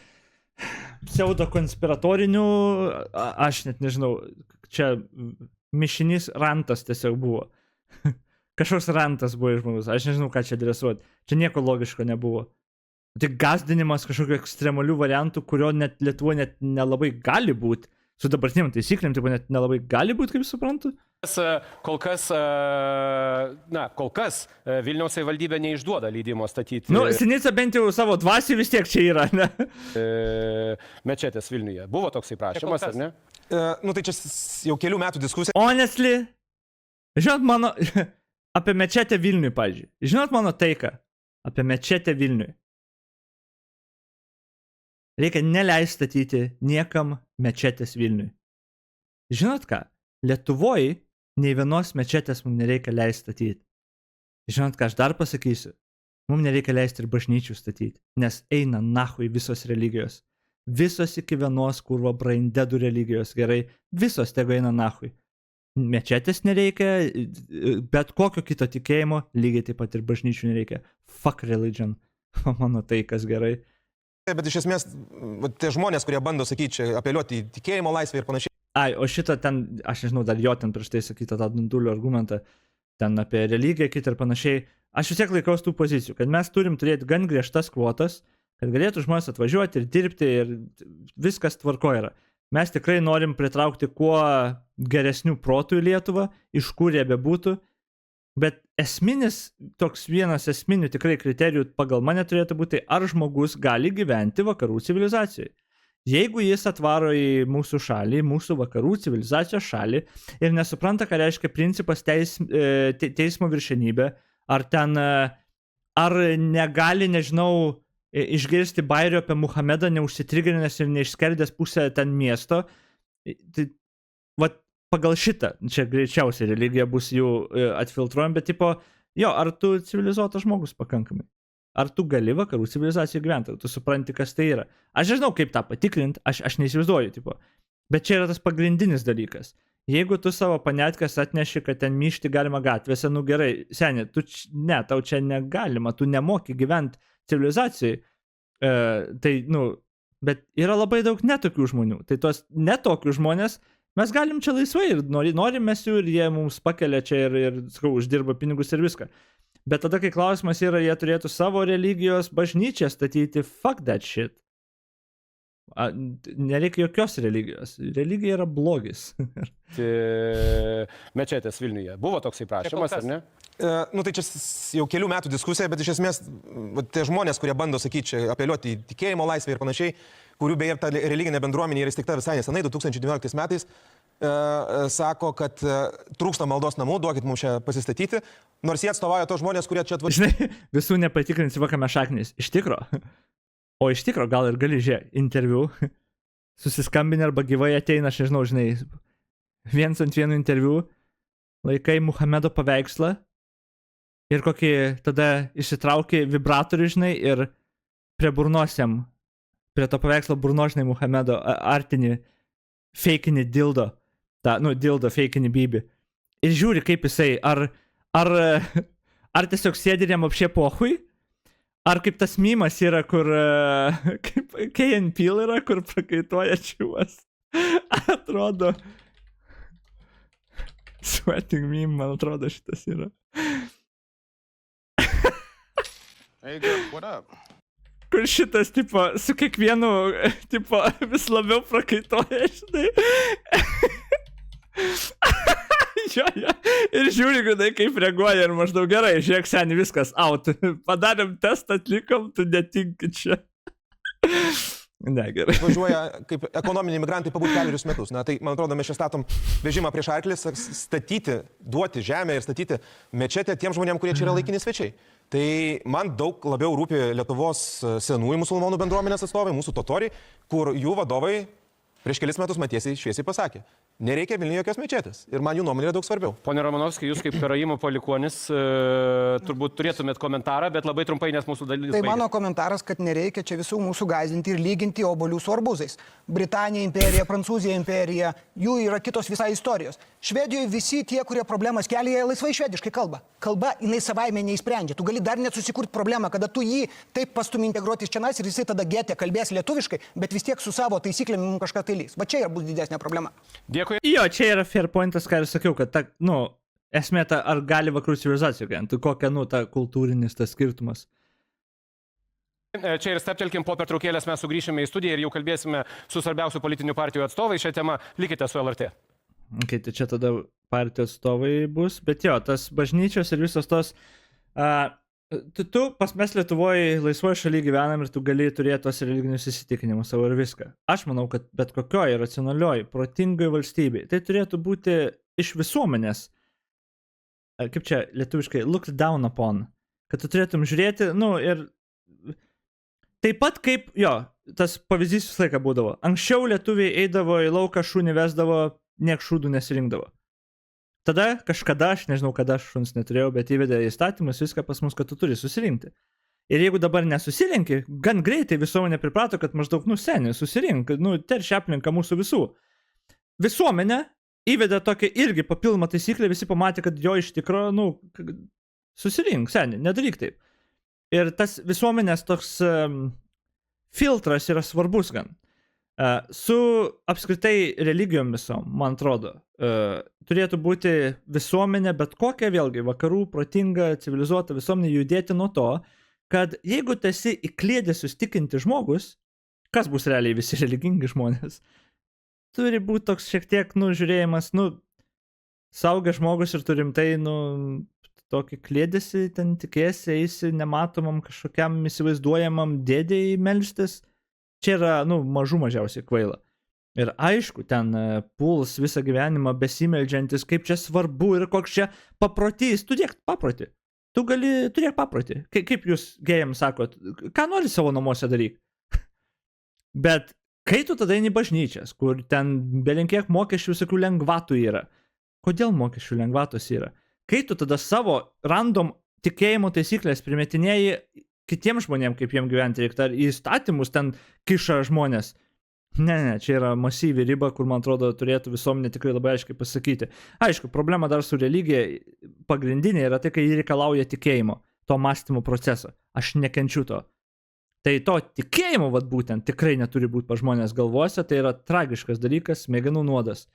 pseudo konspiratorinių, aš net nežinau, čia mišinys rantas tiesiog buvo. Kažkoks rantas buvo iš žmogus, aš nežinau, ką čia adresuoti. Čia nieko logiško nebuvo. Tik gazdinimas kažkokių ekstremalių variantų, kurio net Lietuvoje net nelabai gali būti. Su dabartiniam taisyklėm, taip net nelabai gali būti, kaip suprantu. Kol kas Vilniaus savivaldybė neišduoda leidimo statyti. Sinica bent jau savo dvasių vis tiek čia yra, ne? Mečetės Vilniuje. Buvo toksai prašymas, ar ne? Tai čia jau kelių metų diskusija. Honestly, žinot mano, apie mečetę Vilniui, pavyzdžiui. Žinot mano taiką apie mečetę Vilniui. Reikia neleisti statyti niekam mečetės Vilniui. Žinot ką? Lietuvoje nei vienos mečetės mums nereikia leisti statyti. Žinot ką, aš dar pasakysiu. Mums nereikia leisti ir bažnyčių statyti, nes eina nahui visos religijos. Visos iki vienos kurva braindedų religijos, gerai, visos tegu eina nahui. Mečetės nereikia, bet kokio kito tikėjimo, lygiai taip pat ir bažnyčių nereikia. Fuck religion. Mano taikas gerai. Bet iš esmės, tie žmonės, kurie bando sakyti, čia apeliuoti į tikėjimo laisvę ir panašiai. O šitą ten, aš nežinau, dar jo ten prieš tai sakytą tą Dundulio argumentą, ten apie religiją kitą ir panašiai. Aš vis tiek laikaus tų pozicijų, kad mes turim turėti gan griežtas kvotas, kad galėtų žmonės atvažiuoti ir dirbti ir viskas tvarko yra. Mes tikrai norim pritraukti kuo geresnių protų į Lietuvą, iš kur jie bebūtų. Bet toks vienas esminių tikrai kriterijų pagal mane turėtų būti, ar žmogus gali gyventi vakarų civilizacijoje. Jeigu jis atvaro į mūsų šalį, mūsų vakarų civilizacijos šalį ir nesupranta, ką reiškia principas teismo viršenybė, ar negali, nežinau, išgirsti bairio apie Muhamedą, neužsitrigrinęs ir neišskerdęs pusę ten miesto, tai pagal šitą, čia greičiausiai religija bus jų atfiltruojama, bet ar tu civilizuotas žmogus pakankamai? Ar tu gali vakarų civilizacijoje gyventi? Tu supranti, kas tai yra? Aš nežinau, kaip tą patikrinti, aš neįsivaizduoju, bet čia yra tas pagrindinis dalykas. Jeigu tu savo paniatkas atneši, kad ten myšti galima gatvėse, nu gerai, seni, tau čia negalima, tu nemoki gyventi civilizacijai. Tai, nu, bet yra labai daug netokių žmonių. Tai tos netokių žmonės mes galim čia laisvai ir norim mes jų ir jie mums pakelia čia ir sakau, uždirba pinigus ir viską. Bet tada, kai klausimas yra, jie turėtų savo religijos bažnyčią statyti, fuck that shit. Nereikia jokios religijos. Religija yra blogis. Mečetės Vilniuje. Buvo toksai prašymas, ar ne? Nu tai čia jau kelių metų diskusija, bet iš esmės tie žmonės, kurie bando sakyti, čia apeliuoti į tikėjimo laisvę ir panašiai, kurių beje ta religinė bendruomenė yra įsteigta visai nesenai, 2019 metais, sako, kad trūksta maldos namų, duokit mums čia pasistatyti, nors jie atstovauja tos žmonės, kurie čia atvažiuoja. Žinai, visų nepatikrinsi vakame šaknis. Iš tikro. O iš tikro gal ir gali interviu, susiskambinę arba gyvai ateina, aš nežinau, žinai, 1:1 interviu, laikai Muhamedo paveikslą ir kokį tada išsitrauki vibratorių, žinai, ir prie burnosiam, prie to paveikslo burnožinai Muhamedo artinį feikinį dildo, dildo feikinį bybį. Ir žiūri, kaip jisai, ar tiesiog sėdi ir jam apšė pohui, ar kaip tas mymas yra, kur, kaip Key and Peele yra, kur prakaituoja čiūvas. Atrodo. Sweating meme, man atrodo, šitas yra. Hey girl, what up? Kur šitas, tipo, su kiekvienu, tipo, vis labiau prakaituoja, žinai. Jo. Ir žiūri, kaip reaguoja ir maždaug gerai, žiūrėk, seni, viskas, out. Padarėm testą, atlikom, tu netinki čia. Ne, gerai. Važiuoja kaip ekonominiai migrantai pabūti 4 metus. Na, tai, man atrodo, mes čia statom vežimą prieš arklį, statyti, duoti žemę ir statyti mečetę tiem žmonėm, kurie čia yra laikini svečiai. Tai man daug labiau rūpi Lietuvos senųjų musulmonų bendruomenės atstovai, mūsų totoriai, kur jų vadovai prieš kelis metus matiesiai šviesiai pasakė. Nereikia Vilniuje jokios mečetės. Ir man jų nuomonė yra daug svarbiau. Pone Romanovski, jūs kaip karaimų palikuonis turbūt turėtumėt komentarą, bet labai trumpai, nes mūsų dalis. Tai mano komentaras, kad nereikia čia visų mūsų gąsdinti ir lyginti obuolių su arbūzais. Britanija imperija, Prancūzija imperija, jų yra kitos visai istorijos. Švedijoje visi tie, kurie problemas kelia, jie laisvai švediškai kalba. Kalba jinai savaime neįsprendžia. Tu gali dar net susikurti problemą, kada tu jį taip pastumi integruoti iš čionais ir jisai tada getė kalbės lietuviškai, bet vis tiek su savo taisyklėmis mums kažką tai lys. Va čia ir bus didesnė problema. Dėkui. Jo, čia yra fair pointas, ką ir sakiau, kad ta, esmė ta, ar gali vakarų civilizacijų gyventi, kokia, ta kultūrinis tas skirtumas. Čia ir steptelkim, po pertraukėlės mes sugrįšime į studiją ir jau kalbėsime su svarbiausių politinių partijų atstovai šią temą. Likite su LRT. Okay, tai čia tada partijų atstovai bus, bet jo, tas bažnyčios ir visos tos... Mes Lietuvoje laisvoje šalyje gyvenam ir tu gali turėti tos religinius įsitikinimus savo ir viską. Aš manau, kad bet kokioje racionalioje, protingoje valstybėje tai turėtų būti iš visuomenės, kaip čia lietuviškai, looked down upon, kad tu turėtum žiūrėti, ir taip pat kaip, tas pavyzdys visą laiką būdavo. Anksčiau lietuviai eidavo į lauką, šunį vesdavo, niek šūdų nesirinkdavo. Tada kažkada, aš nežinau, kada aš šuns neturėjau, bet įvedė įstatymus viską pas mus, kad tu turi susirinkti. Ir jeigu dabar nesusirinki, gan greitai visuomenė priprato, kad maždaug, seni, susirink, teršia aplinką mūsų visų. Visuomenė įvedė tokią irgi papildomą taisyklę, visi pamatė, kad jo iš tikro, susirink, seni, nedaryk taip. Ir tas visuomenės toks filtras yra svarbus gan. Su apskritai religijom visom, man atrodo, turėtų būti visuomenė, bet kokia vėlgi vakarų, protinga, civilizuota visuomenė judėti nuo to, kad jeigu tu esi įklėdėsius tikinti žmogus, kas bus realiai visi religingi žmonės, turi būti toks šiek tiek, žiūrėjimas, saugę žmogus ir turim tai, tokį klėdėsi, ten tikėsi, eisi nematomam kažkokiam įsivaizduojamam dėdėjai melstis. Čia yra, mažų mažiausiai kvaila. Ir aišku, ten puls visą gyvenimą besimeldžiantis, kaip čia svarbu ir koks čia paprotys. Tu dėk paprotį. Tu gali turėk paprotį. Kaip jūs gėjams sakot, ką nori savo namuose daryk. Bet kai tu tada eini bažnyčias, kur ten belenkiek mokesčių visokių lengvatų yra. Kodėl mokesčių lengvatos yra? Kai tu tada savo random tikėjimo taisyklės primetinėjai kitiems žmonėms, kaip jiems gyventi reikia, ar į įstatymus ten kiša žmonės. Ne, čia yra masyvi riba, kur, man atrodo, turėtų visuomenė tikrai labai aiškiai pasakyti. Aišku, problema dar su religija pagrindinė yra tai, kai jį reikalauja tikėjimo, to mąstymo proceso. Aš nekenčiu to. Tai to tikėjimo, vat būtent, tikrai neturi būti pa žmonės galvose, tai yra tragiškas dalykas, smegenų nuodas.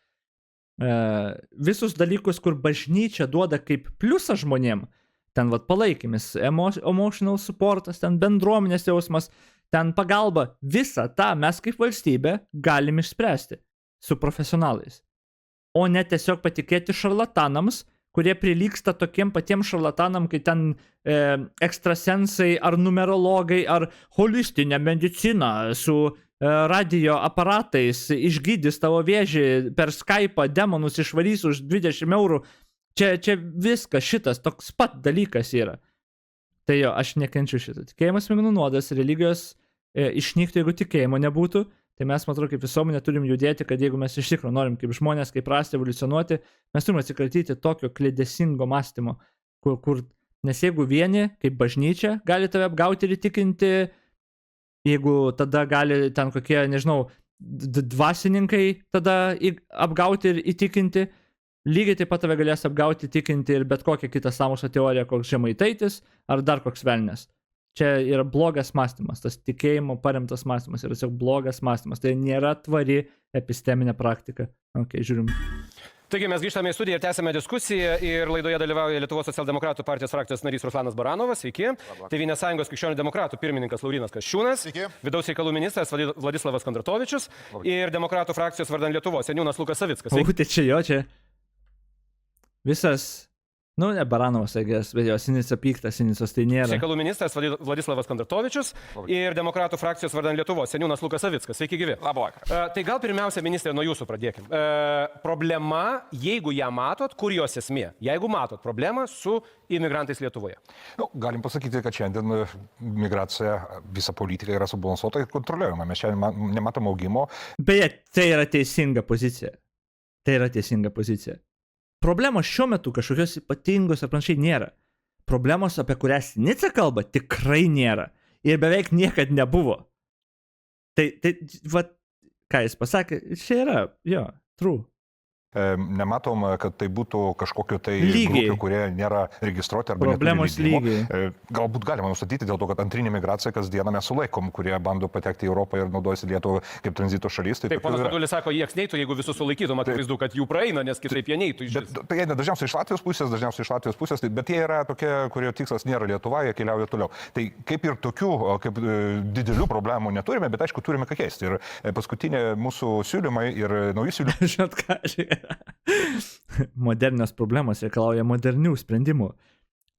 Visus dalykus, kur bažnyčia duoda kaip pliusą žmonėm, ten vat palaikymis, emotional supportas, ten bendruomenės jausmas, ten pagalba, visą tą mes kaip valstybė galim išspręsti su profesionalais. O ne tiesiog patikėti šarlatanams, kurie prilyksta tokiem patiems šarlatanam, kai ten ekstrasensai ar numerologai ar holistinė medicina su radio aparatais išgydys tavo vėžį per Skype'ą, demonus išvarys už 20 eurų. Čia viskas šitas toks pat dalykas yra. Tai jo, aš nekenčiu šitą. Tikėjimas smegenų nuodas, religijos išnyktų, jeigu tikėjimo nebūtų. Tai mes, man atrodo, kaip visuomenė turim judėti, kad jeigu mes iš tikrųjų norim kaip žmonės, kaip rasti evoliucionuoti, mes turim atsikratyti tokio klėdesingo mąstymo, nes jeigu vieni, kaip bažnyčia, gali tave apgauti ir įtikinti, jeigu tada gali ten kokie, nežinau, dvasininkai tada apgauti ir įtikinti, lygiai taip pat tave galės apgauti, įtikinti ir bet kokią kitą sąmokslo teoriją, koks Žemaitaitis ar dar koks velnias. Čia yra blogas mąstymas, tas tikėjimo paremtas mąstymas yra tiesiog blogas mąstymas, tai nėra tvari episteminė praktika. Ok, žiūrim. Taigi mes grįžtame į studiją ir tęsime diskusiją ir laidoje dalyvauja Lietuvos socialdemokratų partijos frakcijos narys Ruslanas Baranovas, sveiki, Tėvynės sąjungos krikščionių demokratų pirmininkas Laurynas Kasčiūnas, Sveiki. Vidaus reikalų ministras Vladislavas Kondratovičius ir demokratų frakcijos vardan Lietuvos seniūnas Lukas Savickas. Sveiki. O tai čia jo, čia visas, ne Baranovas, bet jo Sinica piktas, Sinicos tai nėra. Reikalų ministras Vladislavas Kondratovičius ir demokratų frakcijos vardan Lietuvos seniūnas Lukas Savickas. Sveiki, gyvi. Labvakar. Tai gal pirmiausia, ministrė, nuo jūsų pradėkim. Problema, jeigu ją matot, kur jos esmė? Jeigu matot problemą su imigrantais Lietuvoje. Galim pasakyti, kad šiandien migracija, visa politika yra subalansuota ir kontroliuojama. Mes šiandien nematom augimo. Beje, tai yra teisinga pozicija. Problemos šiuo metu kažkokios ypatingos ar panašiai nėra. Problemos, apie kurią Sinica kalba, tikrai nėra. Ir beveik niekad nebuvo. Tai vat, ką jis pasakė, čia yra, jo, true. Nematom, kad tai būtų kažkokiu tai lygiai, grupių, kurie nėra registruoti arba problemos lygiai. Galbūt galima nustatyti dėl to, kad antrinė migracija kasdieną mes sulaikom, kurie bando patekti į Europą ir naudojasi Lietuvą kaip tranzito šalis. Taip, ponas Badulis sako, jie neitų, jeigu visus sulaikytų, akivaizdu, kad jų praeina, nes kitaip jie neitų. Tai jie dažniausiai iš Latvijos pusės, bet jie yra tokie, kurio tikslas nėra Lietuva, jie keliauja toliau. Tai kaip ir tokių, kaip didelių problemų neturime, bet aišku, turime ką keisti. Ir paskutinė mūsų siūlymai ir nauji siūlymai. Žinot ką, modernios problemos reikalauja modernių sprendimų.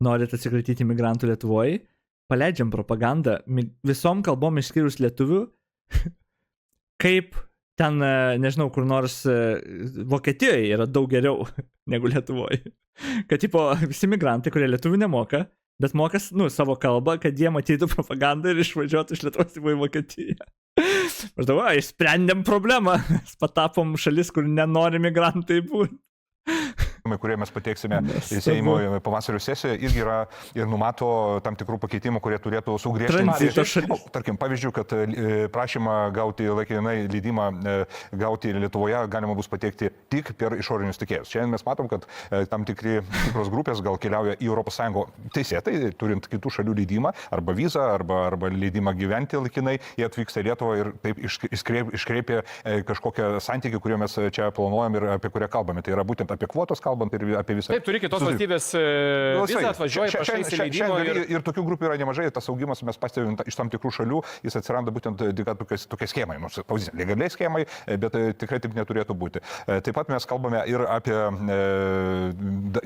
Norit atsikratyti migrantų Lietuvoje, paleidžiam propagandą visom kalbom išskyrus lietuvių, kaip ten, nežinau, kur nors Vokietijoje yra daug geriau negu Lietuvoje. Kad tipo visi migrantai, kurie lietuvių nemoka, bet moka savo kalbą, kad jie matytų propagandą ir išvažiuotų iš Lietuvos į Vokietiją. Maždaug, išsprendėm problemą, patapom šalis, kur nenori migrantai būti. Kurie mes pateiksime į Seimo pavasario sesiją, irgi yra ir numato tam tikrų pakeitimų, kurie turėtų sugriežtinti. Tarkim, pavyzdžių, kad prašymą gauti laikinai leidimą gauti Lietuvoje galima bus pateikti tik per išorinius tiekėjus. Šiandien mes matom, kad tam tikros grupės gal keliauja į ES teisėtai, turint kitų šalių leidimą, arba vizą, arba leidimą gyventi laikinai, jie atvyksta į Lietuvą ir taip iškreipia kažkokią santykį, kurį mes čia planuojam ir apie kurią kalbame. Tai yra būtent apie kvotos kalbame. Ir apie visą. Taip, turi kitos valstybės vizą, atvažiuoja, prašai įsileidimo. Ir tokių grupių yra nemažai, tas augimas mes pastebim iš tam tikrų šalių, jis atsiranda būtent tokie schemai, legaliai schemai, bet tikrai taip neturėtų būti. Taip pat mes kalbame ir apie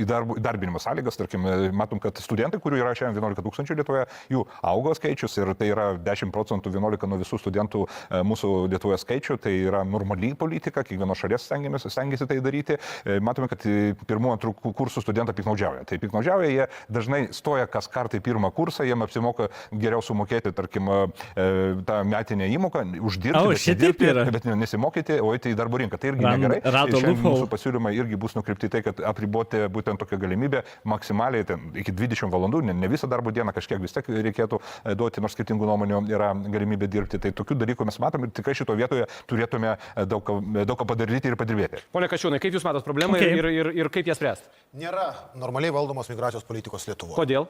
įdarbinimo sąlygas, tarkim, matom, kad studentai, kurių yra šiandien 11 000 Lietuvoje, jų augo skaičius ir tai yra 10% 11 nuo visų studentų mūsų Lietuvoje skaičių, tai yra normali politika, kiekvienos šalies stengiasi tai daryti. Matome, kad pirmų, antrų kursų studentą piknaudžiauja. Tai piknaudžiauja, jie dažnai stoja kas kartą į pirmą kursą, jiem apsimoka geriau sumokėti, tarkim, tą metinę įmoką, uždirbti, bet nesimokyti, o eiti į darbo rinką. Tai irgi negerai. Šiandien mūsų pasiūlymai irgi bus nukreipti tai, kad apriboti būtent tokią galimybę maksimaliai iki 20 valandų, ne visą darbo dieną, kažkiek vis tiek reikėtų duoti, nors skirtingų nuomonių yra galimybė dirbti. Tai tokių dalykų mes matom ir tikrai šito vietoje turėtume daug ką padaryti ir padirbėti. Pone Kasčiūnai, kaip Jūs matot problemą ir kaip jas spręsti? Nėra normaliai valdomos migracijos politikos Lietuvoje. Kodėl?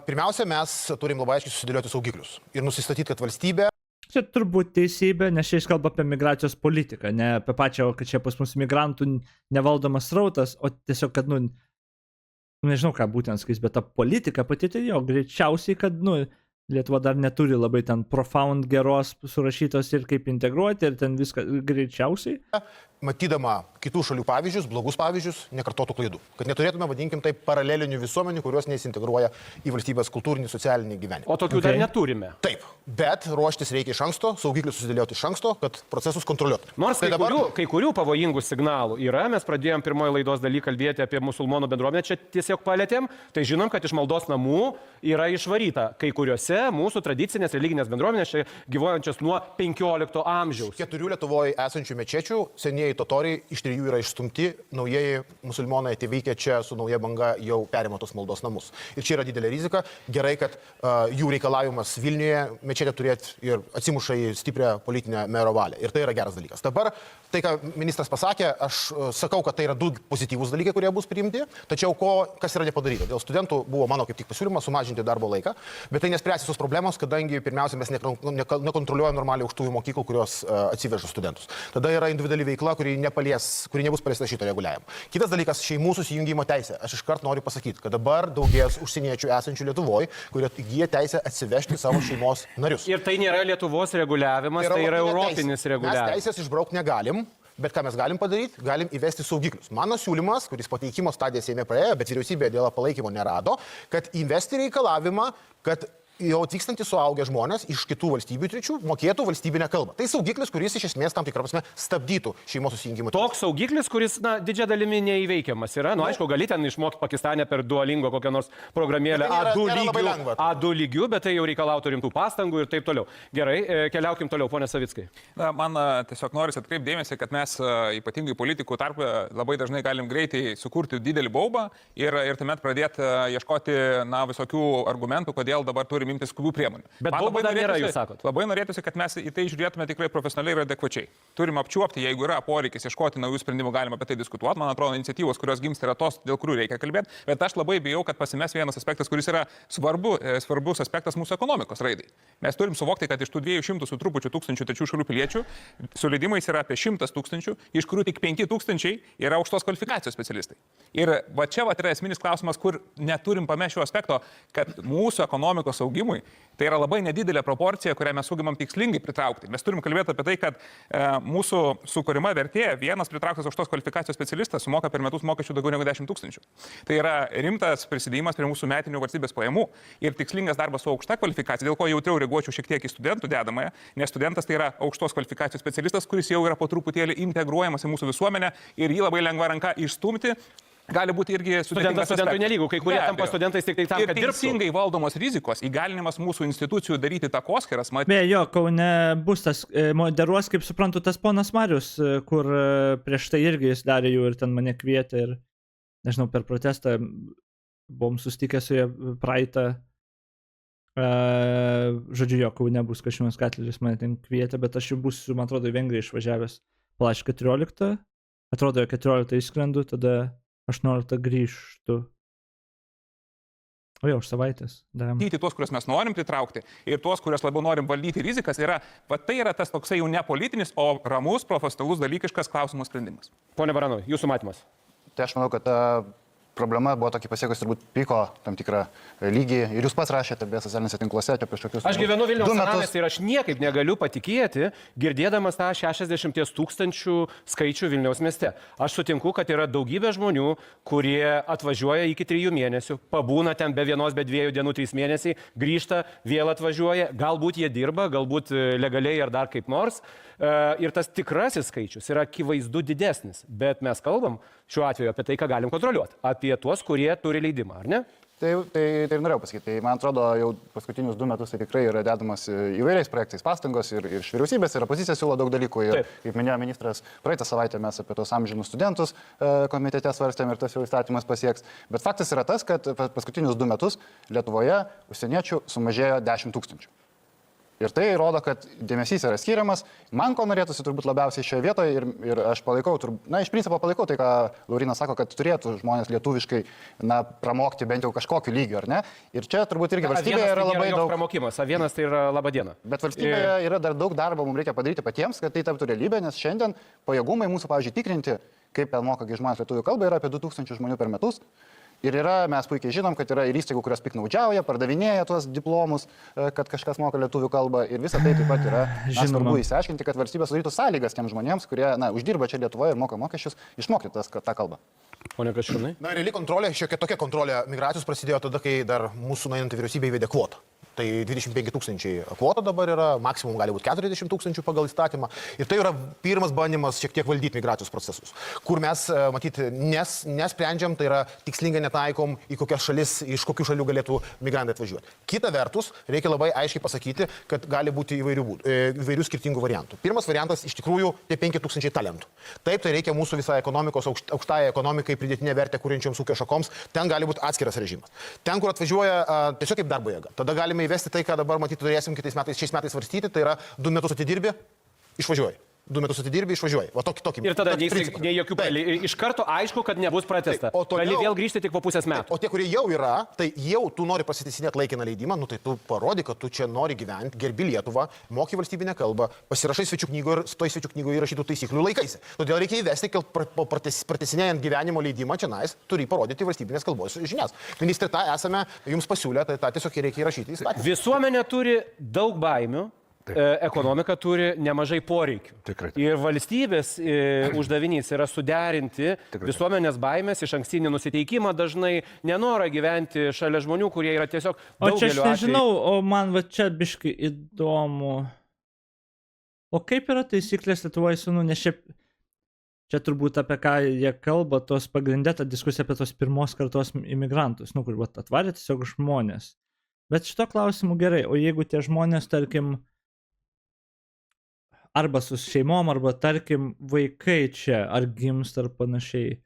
Pirmiausia, mes turim labai aiškiai susidėlioti saugiklius ir nusistatyti, kad valstybė... Čia turbūt teisybė, nes čia jis kalba apie migracijos politiką, ne apie pačią, kad čia pas mus migrantų nevaldomas srautas, o tiesiog, kad, nežinau ką būtent skais, bet ta politika pati tai jo, greičiausiai, kad, Lietuva dar neturi labai ten profound geros surašytos ir kaip integruoti ir ten viską greičiausiai. Matydama kitų šalių pavyzdžius, blogus pavyzdžius, nekartotų klaidų. Kad neturėtume, vadinkim, taip paralelinių visuomenių, kurios neįsintegruoja į valstybės kultūrinį, socialinį gyvenimą. O tokių dar neturime. Taip, bet ruoštis reikia iš anksto, saugiklius susidėlioti iš anksto, kad procesus kontroliuotų. Nors kai kurių pavojingų signalų yra, mes pradėjom pirmoji laidos daly kalbėti apie musulmonų bendruomenę, čia tiesiog palėtėm, tai žinom, kad iš maldos namų yra išvaryta kai kuriuose mūsų tradicinės religinės bendruomenės, čia gyvuojančios nuo 15 amžiaus. 4 Lietuvoje esančių mečečių senieji totoriai iš 3 yra išstumti, naujieji musulmonai atvykę čia su nauja banga jau perima tos maldos namus. Ir čia yra didelė rizika. Gerai, kad jų reikalavimas Vilniuje mečetė turėti ir atsimuša į stiprią politinę mero valią. Ir tai yra geras dalykas. Dabar tai, ką ministras pasakė, aš sakau, kad tai yra 2 pozityvūs dalykai, kurie bus priimti, tačiau kas yra nepadaryta. Dėl studentų buvo mano kaip tik pasiūlymas sumažinti darbo laiką, bet tai nespręs visos problemos, kadangi pirmiausia mes nekontroliuojame normaliai aukštųjų mokyklų, kurios atsiveža studentus. Tada yra individuali veikla, kuri nebus paliesta šito reguliavimo. Kitas dalykas - šeimų susijungimo teisė. Aš iškart noriu pasakyti, kad dabar daugės užsieniečių esančių Lietuvoje, kurie įgyja teisę atsivežti savo šeimos narius. Ir tai nėra Lietuvos reguliavimas, tai yra europinis reguliavimas. Mes teisės išbraukti negalim. Bet ką mes galim padaryti? Galim įvesti saugiklius. Mano siūlymas, kuris pateikimo stadiją Seime praėjo, bet vyriausybė dėl palaikymo nerado, kad įvesti reikalavimą, kad jau atvykstantys suaugę žmonės iš kitų valstybių trečių mokėtų valstybinę kalbą. Tai saugiklis, kuris iš esmės tam tikrą prasme stabdytų šeimos susijungimą. Toks saugiklis, kuris, didžia dalimi neįveikiamas yra. Aišku, gali ten išmokti Pakistane per Duolingo kokią nors programėlę A2 lygių, bet tai jau reikalautų rimtų pastangų ir taip toliau. Gerai, keliaukim toliau, pone Savickai. Man tiesiog norisi atkreipti dėmesį, kad mes ypatingai politikų tarpe labai dažnai galim greitai sukurti didelį baubą ir tuomet pradėti ieškoti visokių argumentų, kodėl dabar turime imtis skubių priemonių. Bet baubų dar nėra, jūs sakot. Labai norėtųsi, kad mes į tai žiūrėtume tikrai profesionaliai ir adekvačiai. Turime apčiuopti, jeigu yra poreikis ieškoti naujų sprendimų, galime apie tai diskutuoti. Man atrodo, iniciatyvos, kurios gimsta, yra tos, dėl kurių reikia kalbėti. Bet aš labai bijau, kad pasimes vienas aspektas, kuris yra svarbus aspektas mūsų ekonomikos raidai. Mes turim suvokti, kad iš tų 200 su trupučiu tūkstančių trečių šalių piliečių su leidimais yra apie 100 000, iš kurių tik 5 000 yra aukštos kvalifikacijos specialistai. Ir čia yra esminis klausimas, kur neturim pamesti šio aspekto, kad mūsų ekonomikos augimui tai yra labai nedidelė proporcija, kurią mes sugebam tikslingai pritraukti. Mes turim kalbėti apie tai, kad mūsų sukūrima vertė, vienas pritrauktas aukštos kvalifikacijos specialistas sumoka per metus mokesčių daugiau negu 10 000. Tai yra rimtas prisidėjimas prie mūsų metinių valstybės pajamų ir tikslingas darbas su aukšta kvalifikacija, dėl ko jautriau reaguočiau šiek tiek į studentų dedamąją, nes studentas tai yra aukštos kvalifikacijos specialistas, kuris jau yra po truputėlį integruojamas į mūsų visuomenę ir jį labai lengva ranka išstumti. Gali būti irgi studentui nelygų, kai kurie tampa studentais tik tai tam, kad dirbtų. Teisingai valdomos rizikos, įgalinimas mūsų institucijų daryti takoskyras. Kaune bus tas, moderuos, kaip suprantu, tas ponas Marius, kur prieš tai irgi jis darė jų ir ten mane kvietė ir, nežinau, per protestą buvom susitikę su jie praeitą, žodžiu, Kaune bus Kasčiūnas Katleris mane ten kvietė, bet aš jau būsiu, man atrodo, į Vengriją išvažiavęs palaš 14, atrodo, 14 išskrendu, tada 18 grįžtu. O jau už savaitės. Valdyti tuos, kuriuos mes norim pritraukti ir tuos, kuriuos labiau norim valdyti rizikas, tai yra tas toksai jau ne politinis, o ramus, profesionalus, dalykiškas klausimų sprendimas. Pone Baranau, jūsų matymas. Tai aš manau, kad problema buvo tokia pasiekus, turbūt pyko tam tikrą lygį ir jūs pats rašėte be socialiniuose tinkluose apie kažkokius... Aš gyvenu Vilniaus senamiesty ir aš niekaip negaliu patikėti, girdėdamas tą 60 000 skaičių Vilniaus mieste. Aš sutinku, kad yra daugybė žmonių, kurie atvažiuoja iki 3 mėnesių, pabūna ten be 1, be 2 dienų, 3 mėnesiai, grįžta, vėl atvažiuoja, galbūt jie dirba, galbūt legaliai ar dar kaip nors. Ir tas tikrasis skaičius yra akivaizdu didesnis, bet mes kalbam šiuo atveju apie tai, ką galim kontroliuoti, apie tuos, kurie turi leidimą, ar ne? Tai ir norėjau pasakyti. Tai man atrodo, jau paskutinius 2 metus tai tikrai yra dedamas įvairiais projektais pastangos ir iš vyriausybės, ir opozicija siūlo daug dalykų. Ir, kaip minėjo ministras, praeitą savaitę mes apie tos amžinus studentus komitete svarstėm ir tas jau įstatymas pasieks. Bet faktas yra tas, kad paskutinius 2 metus Lietuvoje užsieniečių sumažėjo 10 000. Ir tai rodo, kad dėmesys yra skiriamas. Man ko norėtųsi turbūt labiausiai šioje vietoje ir aš palaikau, iš principo palaikau tai, ką Laurynas sako, kad turėtų žmonės lietuviškai pramokti bent jau kažkokiu lygiu, ar ne? Ir čia turbūt irgi valstybėje yra labai daug... pramokimas, A1 tai yra laba diena. Bet valstybėje yra dar daug darbo, mums reikia padaryti patiems, kad tai taptų realybė, nes šiandien pajėgumai mūsų, pavyzdžiui, tikrinti, kaip moka žmonės lietuvių kalbą, yra apie 2000 žmonių per metus. Ir mes puikiai žinom, kad yra ir įstaigų, kurios piknaudžiauja, pardavinėja tuos diplomus, kad kažkas moka lietuvių kalbą. Ir visą tai taip pat yra svarbu įsiaiškinti, kad valstybė sudarytų sąlygas tiems žmonėms, kurie uždirba čia Lietuvoje ir moka mokesčius, išmokti tą kalbą. Pone Kasčiūnai? Reali kontrolė, šiokia tokia kontrolė migracijos prasidėjo tada, kai dar mūsų nueinanti vyriausybė įvedė kvotą. Tai 25 000 kvota dabar yra, maksimum gali būti 40 000 pagal įstatymą. Ir tai yra pirmas bandymas šiek tiek valdyti migracijos procesus, kur mes, matyti, nesprendžiam, tai yra tikslingai netaikom, į kokias šalis, iš kokių šalių galėtų migrantai atvažiuoti. Kita vertus, reikia labai aiškiai pasakyti, kad gali būti įvairių skirtingų variantų. Pirmas variantas iš tikrųjų tie 5 000 talentų. Taip, tai reikia mūsų visai ekonomikos, aukštai ekonomikai, pridėtinę vertę kūrenčioms ūkio šakoms, ten gali būti atskiras režimas. Ten, kur atvažiuoja tiesiog kaip darbo jėga. Tada galime įvesti tai, ką dabar matyti turėsim šiais metais svarstyti, tai yra 2 metus atidirbi, išvažiuoji. 2 metus atidirbi, išvažiuoji. Va, tokį ir tada nei jokių iš karto aišku, kad nebus pratęsta. O gali vėl grįžti tik po pusės metų. O tie, kurie jau yra, tai jau tu nori pasiteisinėti laikiną leidimą, tai tu parodi, kad tu čia nori gyventi, gerbi Lietuvą, moki valstybinę kalbą, pasirašai svečių knygų ir toj svečių knygoje įrašytų taisyklių laikaisi. Todėl reikia įvesti, kad pratęsinėjant gyvenimo leidimą čia turi parodyti valstybinės kalbos žinias. Ministrė, tą esame jums pasiūlę, tai tą tiesiog reikia įrašyti į įstatymą. Visuomenė turi daug baimių. Ekonomika turi nemažai poreikių. Tikrai. Ir valstybės uždavinys yra suderinti visuomenės baimės, iš ankstinį nusiteikimą, dažnai nenorą gyventi šalia žmonių, kurie yra tiesiog daugeliu atveju. O čia aš nežinau, o man va čia biškai įdomu. O kaip yra taisyklės Lietuvoje, nes čia turbūt apie ką jie kalba, tos pagrindė ta diskusija apie tos pirmos kartos imigrantus, kur atvarė tiesiog žmonės. Bet šito klausimu gerai, o jeigu tie žmonės, tarkim, arba su šeimom, arba, tarkim, vaikai čia, ar gimsta, ar panašiai.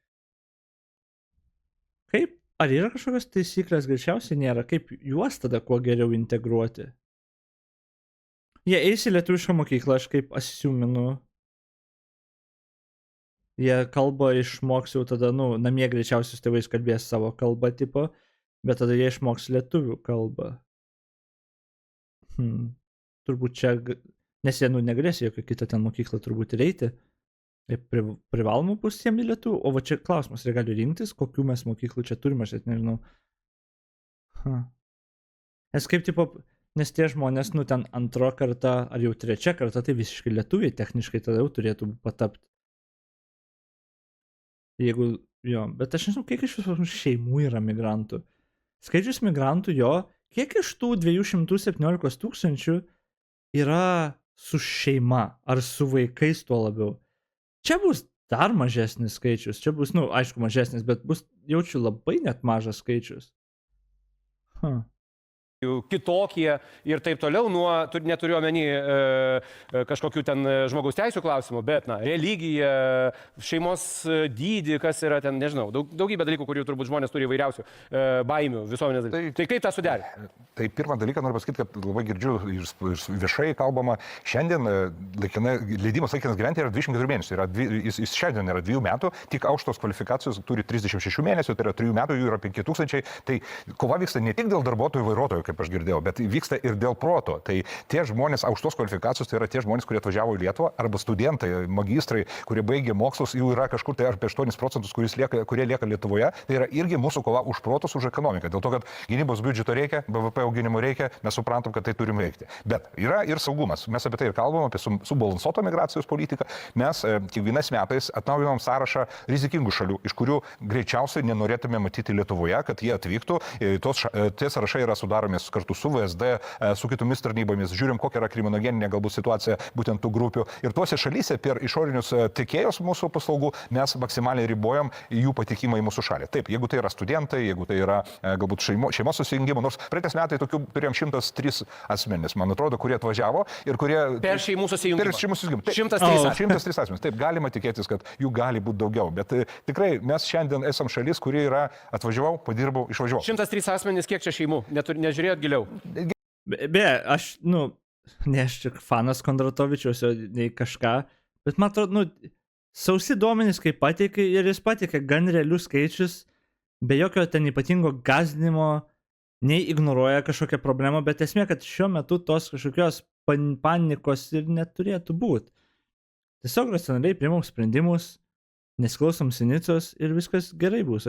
Kaip? Ar yra kažkokios taisyklės? Greičiausiai nėra. Kaip juos tada kuo geriau integruoti? Jie eis į lietuvišką mokyklą, aš kaip asiuminu. Jie kalbą išmoks jau tada, namie greičiausiai su tėvais kalbės savo kalbą, tipo, bet tada jie išmoks lietuvių kalbą. Turbūt čia... Nes jie negalės jokią kitą ten mokyklą turbūt ir eiti. Privaloma bus jiem į lietuvių. O va čia klausimas, jie gali rinktis, kokių mes mokyklų čia turime, aš net nežinau. Nes kaip tipo, nes tie žmonės, ten 2 kartą ar jau 3 kartą, tai visiškai lietuviai techniškai tada jau turėtų patapti. Jeigu, bet aš nežinau, kiek iš visų šeimų yra migrantų. Skaičius migrantų kiek iš tų 217 000 yra su šeima, ar su vaikais tuo labiau. Čia bus dar mažesnis skaičius, čia bus, aišku, mažesnis, bet bus, jaučiu, labai net mažas skaičius. Kitokie ir taip toliau, neturiu omeny kažkokių ten žmogaus teisų klausimų, bet, religija, šeimos dydį, kas yra ten, nežinau, daugybė dalykų, kurių turbūt žmonės turi įvairiausių baimių visuomenės dalykų. Tai kaip tą suderinti? Tai pirmą dalyką noriu pasakyti, kad labai girdžiu ir viešai kalbama, šiandien leidimas laikinas gyventi yra 24 mėnesių, jis šiandien yra 2 metų, tik aukštos kvalifikacijos turi 36 mėnesių, tai yra 3 metų, jų yra 5 000, tai kova vyksta ne tik dėl darbuotojų vairuotojų, kaip aš girdėjau, bet vyksta ir dėl proto. Tai tie žmonės aukštos kvalifikacijos, tai yra tie žmonės, kurie atvažiavo į Lietuvą, arba studentai, magistrai, kurie baigė mokslus, jų yra kažkur tai apie 8%, kurie lieka Lietuvoje. Tai yra irgi mūsų kova už protus, už ekonomiką. Dėl to, kad gynybos biudžeto reikia, BVP auginimo reikia, mes suprantam, kad tai turim veikti. Bet yra ir saugumas. Mes apie tai ir kalbam, apie subalansuotą migracijos politiką. Mes kiekvienais metais atnaujinom sąrašą rizikingų šalių, iš kurių greičiausiai nenorėtume matyti Lietuvoje, kad jie atvyktų. Tie sąrašai yra sudaromi kartu su VSD, su kitomis tarnybomis. Žiūrim, kokia yra kriminogeninė galbūt situacija būtent tų grupių. Ir tuose šalyse per išorinius tiekėjus mūsų paslaugų mes maksimaliai ribojam jų patekimą į mūsų šalį. Taip, jeigu tai yra studentai, jeigu tai yra galbūt šeimos susijungimo, nors praeitais metais tokių turėjom 103 asmenys, man atrodo, kurie atvažiavo ir kurie... Per šeimų susijungimą. Per šeimų susijungimą. 103 asmenys. Taip, galima tikėtis, kad jų gali būti daugiau. Bet tikrai mes šiandien esam šalis, kuri yra atvažiavau, padirbau, išvažiavau. 103 asmenys, kiek čia šeimų? Nežiūrėjot giliau? Aš čia fanas Kondratovičiaus, nei kažką, bet man atrodo, sausi duomenys, kaip pateikė, ir jis pateikė gan realius skaičius, be jokio ten ypatingo gąsdinimo, nei ignoruoja kažkokią problemą, bet esmė, kad šiuo metu tos kažkokios panikos ir neturėtų būti. Tiesiog racionaliai priimam sprendimus, nesiklausom Sinicos ir viskas gerai bus.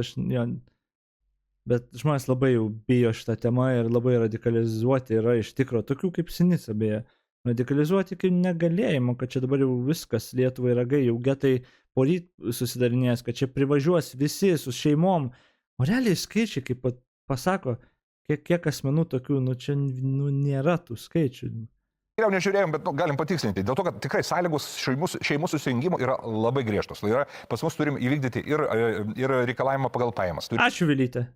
Bet žmonės labai jau bijo šitą temą ir labai radikalizuoti yra iš tikro, tokių kaip Sinica beje. Radikalizuoti iki negalėjimo, kad čia dabar jau viskas Lietuvai ragai, jau getai poryt susidarinės, kad čia privažiuos visi su šeimom. O realiai skaičiai, kaip pasako, kiek asmenų tokių, čia nėra tų skaičių. Jau nežiūrėjom, bet galim patikslinti. Dėl to, kad tikrai sąlygos šeimų susijungimo yra labai griežtos. Tai yra, pas mus turim įvykdyti ir reikalavimą pagal pajamas. Ačiū, Vilytė.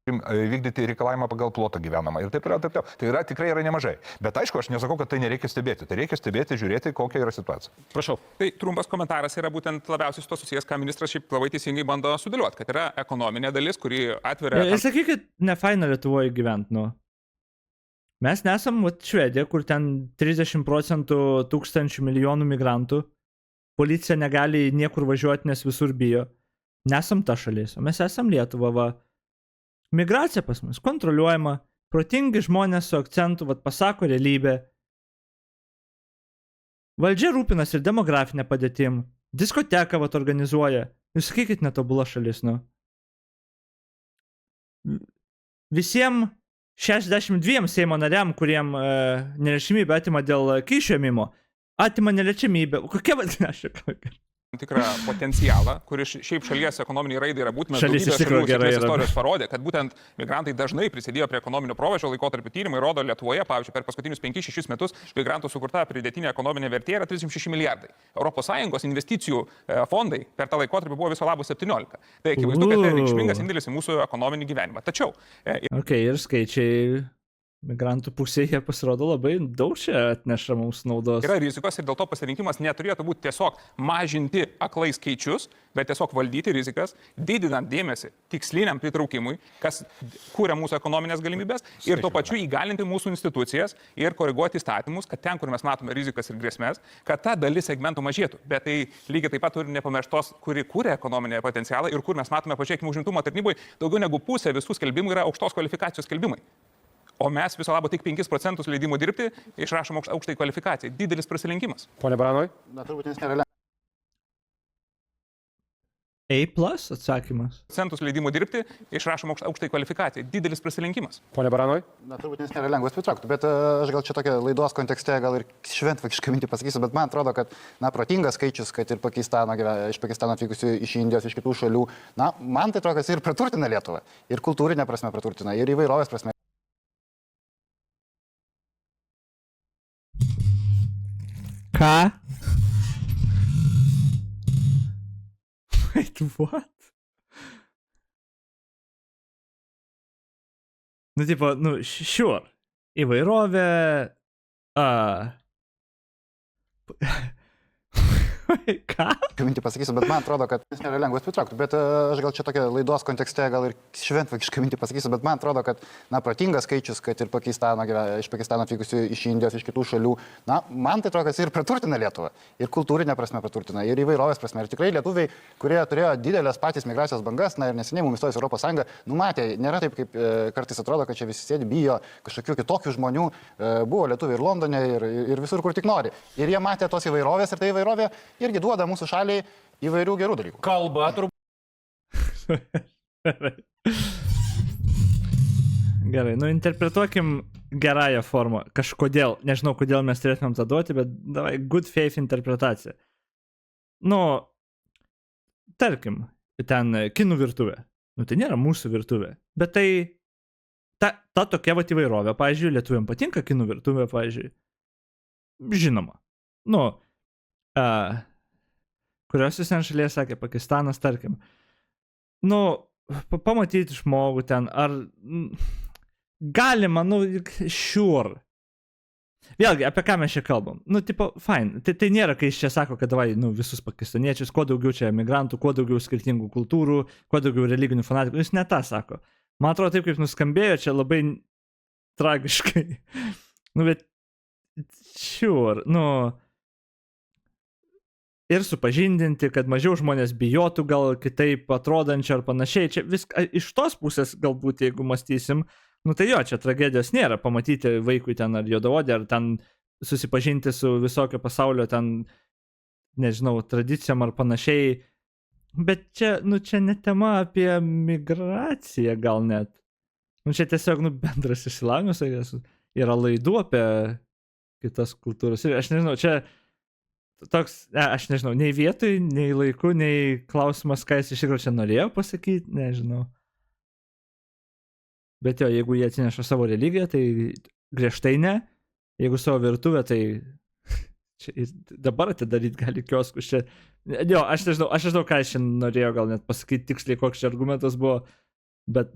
Turim vykdyti reikalavimą pagal plotą gyvenamą. Ir taip yra, taip. Tai tikrai yra nemažai. Bet aišku, aš nesakau, kad tai nereikia stebėti. Tai reikia stebėti, žiūrėti, kokia yra situacija. Prašau. Tai trumpas komentaras yra būtent labiausiai su to susijęs, ką ministras šiaip labai teisingai bando sudėlioti, kad yra ekonominė dalis, kuri atveria... Sakykit, ne faina Lietuvoje gyventi, Mes nesam Švedija, kur ten 30% tūkstančių milijonų migrantų, policija negali niekur važiuoti, nes visur bijo. Nesam ta šalis, o mes esam Lietuva, va. Migracija pas mus kontroliuojama, protingi žmonės su akcentu, pasako realybę. Valdžia rūpinas ir demografinę padėtim, diskoteką organizuoja. Jūs sakykit, netobula šalis, Visiems 62 Seimo nariam, kuriem neliečiamybę atima dėl kyšių ėmimo, atima neliečiamybę. Kokia vadinasi? Tikrą potencialą, kuris šiaip šalies ekonominiai raidai yra būtinas. Daugybė šalių sėkmės istorijos parodė, kad būtent migrantai dažnai prisidėjo prie ekonominio proveržio laikotarpio. Tyrimai rodo Lietuvoje, pavyzdžiui, per paskutinius 5-6 metus migrantų sukurta pridėtinė ekonominė vertė yra 36 milijardai. ES investicijų fondai per tą laikotarpį buvo viso labo 17. Tai akivaizdu, kad tai reikšmingas indėlis į mūsų ekonominį gyvenimą. Tačiau... Ir skaičiai... Migrantų pusėje pasirodo labai daug čia atneša mums naudos. Yra rizikos ir dėl to pasirinkimas neturėtų būti tiesiog mažinti aklai skaičius, bet tiesiog valdyti rizikas, didinant dėmesį tiksliniam pritraukimui, kas kūrė mūsų ekonominės galimybės ir tuo pačiu įgalinti mūsų institucijas ir koreguoti įstatymus, kad ten, kur mes matome rizikas ir grėsmės, kad ta dalis segmentų mažėtų. Bet tai lygiai taip pat turi nepamirštos, kuri kūrė ekonominę potencialą ir kur mes matome, pažiūrėkime, užimtumo tarnyboje daugiau negu pusė visų skelbimų yra aukštos kvalifikacijos skelbimai. O mes viso labo tik 5% leidimų dirbti išrašom aukštai kvalifikacijai. Didelis prasilenkimas. Pone Baranoj? Na, turbūt jis nėra lengvas. A+ atsakymas. Centus leidimų dirbti išrašom aukštai kvalifikacijai. Didelis prasilenkimas. Pone Baranoj? Na, turbūt jis nėra lengvas pritraukti, bet aš gal čia tokia laidos kontekste gal ir šventvagiškai mintį pasakysiu, bet man atrodo, kad, protingas skaičius, kad ir iš Pakistano atvykusių iš Indijos, iš kitų šalių, man tai atrodo, kad jis ir praturtina Lietuvą. Ir kultūrinė prasme praturtina, ir įvairovės prasme. Ką? Wait, what? Sure. Įvairovė... Ką? Mintį pasakysiu, bet man atrodo, kad jis nėra lengvas pritraukti. Bet aš gal čia tokia laidos kontekste, gal ir šventvagiškai mintį pasakysiu, bet man atrodo, kad, protingas skaičius, kad ir iš Pakistano atvykusių, iš Indijos, iš kitų šalių, man tai atrodo, kad jis ir praturtina Lietuvą. Ir kultūrinė prasme praturtina, ir įvairovės prasme. Ir tikrai lietuviai, kurie turėjo didelės patys migracijos bangas, ir neseniai mums įstojus Europos Sąjungą, numatė, nėra taip, kaip kartais atrodo, kad čia visi sėdi, bijo kažkokių kitokių žmonių, buvo lietuviai ir Londone, ir visur, kur tik nori. Ir jie matė tos įvairovės, ir tai įvairovė irgi duoda mūsų šaliai įvairių gerų dalykų. Kalba turbūt. Gerai, interpretuokim gerąją formą. Kažkodėl, nežinau, kodėl mes turėtumėm tą duoti, bet davai, good faith interpretacija. Tarkim, ten kinų virtuvė. Tai nėra mūsų virtuvė, bet tai ta tokia įvairovė, pavyzdžiui, lietuviam patinka kinų virtuvė, pavyzdžiui. Žinoma. Kurios jūs ten šalyje sakė, Pakistanas, tarkim. Pamatyti žmogų ten, ar galima, sure. Vėlgi, apie ką mes čia kalbam? Fine. Tai nėra, kai jis čia sako, kad davai, visus pakistaniečius, kuo daugiau čia emigrantų, kuo daugiau skirtingų kultūrų, kuo daugiau religinių fanatikų. Jis ne tą sako. Man atrodo, taip kaip nuskambėjo, čia labai tragiškai. Bet sure, ir supažindinti, kad mažiau žmonės bijotų gal kitaip atrodančio ar panašiai. Čia viską iš tos pusės galbūt, jeigu mąstysim, tai jo, čia tragedijos nėra. Pamatyti vaikui ten ar juodaodį, ar ten susipažinti su visokio pasaulio ten, nežinau, tradicijom ar panašiai. Bet čia, čia ne tema apie migraciją gal net. Čia tiesiog, bendras išsilavinimas, yra laidų apie kitas kultūras. Ir aš nežinau, čia toks, aš nežinau, nei vietoj, nei laiku, nei klausimas, ką jis iš tikrųjų čia norėjo pasakyti, nežinau. Bet jo, jeigu jie atsineša savo religiją, tai griežtai ne. Jeigu savo virtuvę, tai čia dabar atidaryti gali kioskus čia. Jo, aš nežinau, ką jis čia norėjo gal net pasakyti tiksliai, koks čia argumentas buvo, bet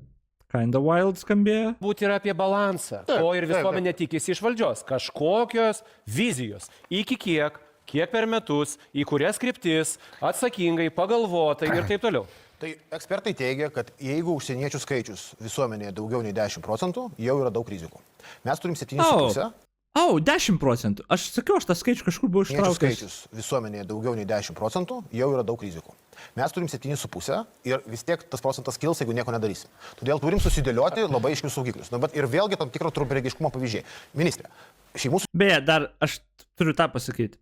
kinda wild skambėjo. Būti ir apie balansą, ko ir visuomenė tikisi iš valdžios. Kažkokios vizijos. Iki kiek per metus, į kurias kryptis, atsakingai, pagalvotai ir taip toliau. Tai ekspertai teigia, kad jeigu užsieniečių skaičius visuomenėje daugiau nei 10%, jau yra daug rizikų. Mes turim 7,5%. 10%. Aš sakiau, aš tą skaičių kažkur buvau ištraukęs. Skaičius visuomenėje daugiau nei 10%, jau yra daug rizikų. Mes turim 7,5% ir vis tiek tas procentas kils, jeigu nieko nedarysim. Todėl turim susidėlioti labai aiškius saugiklius. Bet ir vėlgi tam tikro trumparegiškumo pavyzdžiai. Ministrė, šeimų... Beje, dar aš turiu tą pasakyti.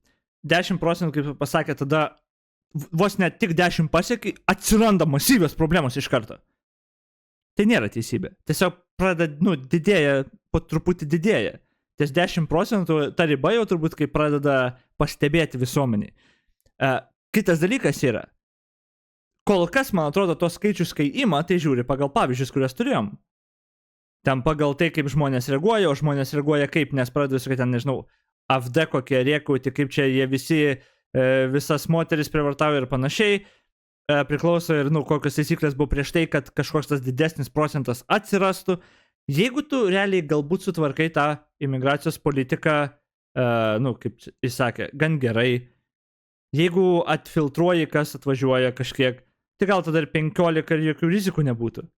10%, kaip pasakė, tada vos net tik 10 pasiekė, atsiranda masyvios problemos iš karto. Tai nėra teisybė. Tiesiog pradeda, didėja, po truputį didėja. Ties 10% ta riba jau turbūt, kai pradeda pastebėti visuomenį. Kitas dalykas yra, kol kas, man atrodo, tos skaičius, kai ima, tai žiūri pagal pavyzdžius, kurias turėjom. Ten pagal tai, kaip žmonės reaguoja, o žmonės reaguoja kaip, nes pradeda sakyti, ten, nežinau, AfD kokie rėkauti, kaip čia jie visi, visas moteris prievartauja ir panašiai, priklauso ir, kokios taisyklės buvo prieš tai, kad kažkoks tas didesnis procentas atsirastų. Jeigu tu realiai galbūt sutvarkai tą imigracijos politiką, kaip jis sakė, gan gerai, jeigu atfiltruoji, kas atvažiuoja kažkiek, tai gal tada ir 15 ir jokių rizikų nebūtų.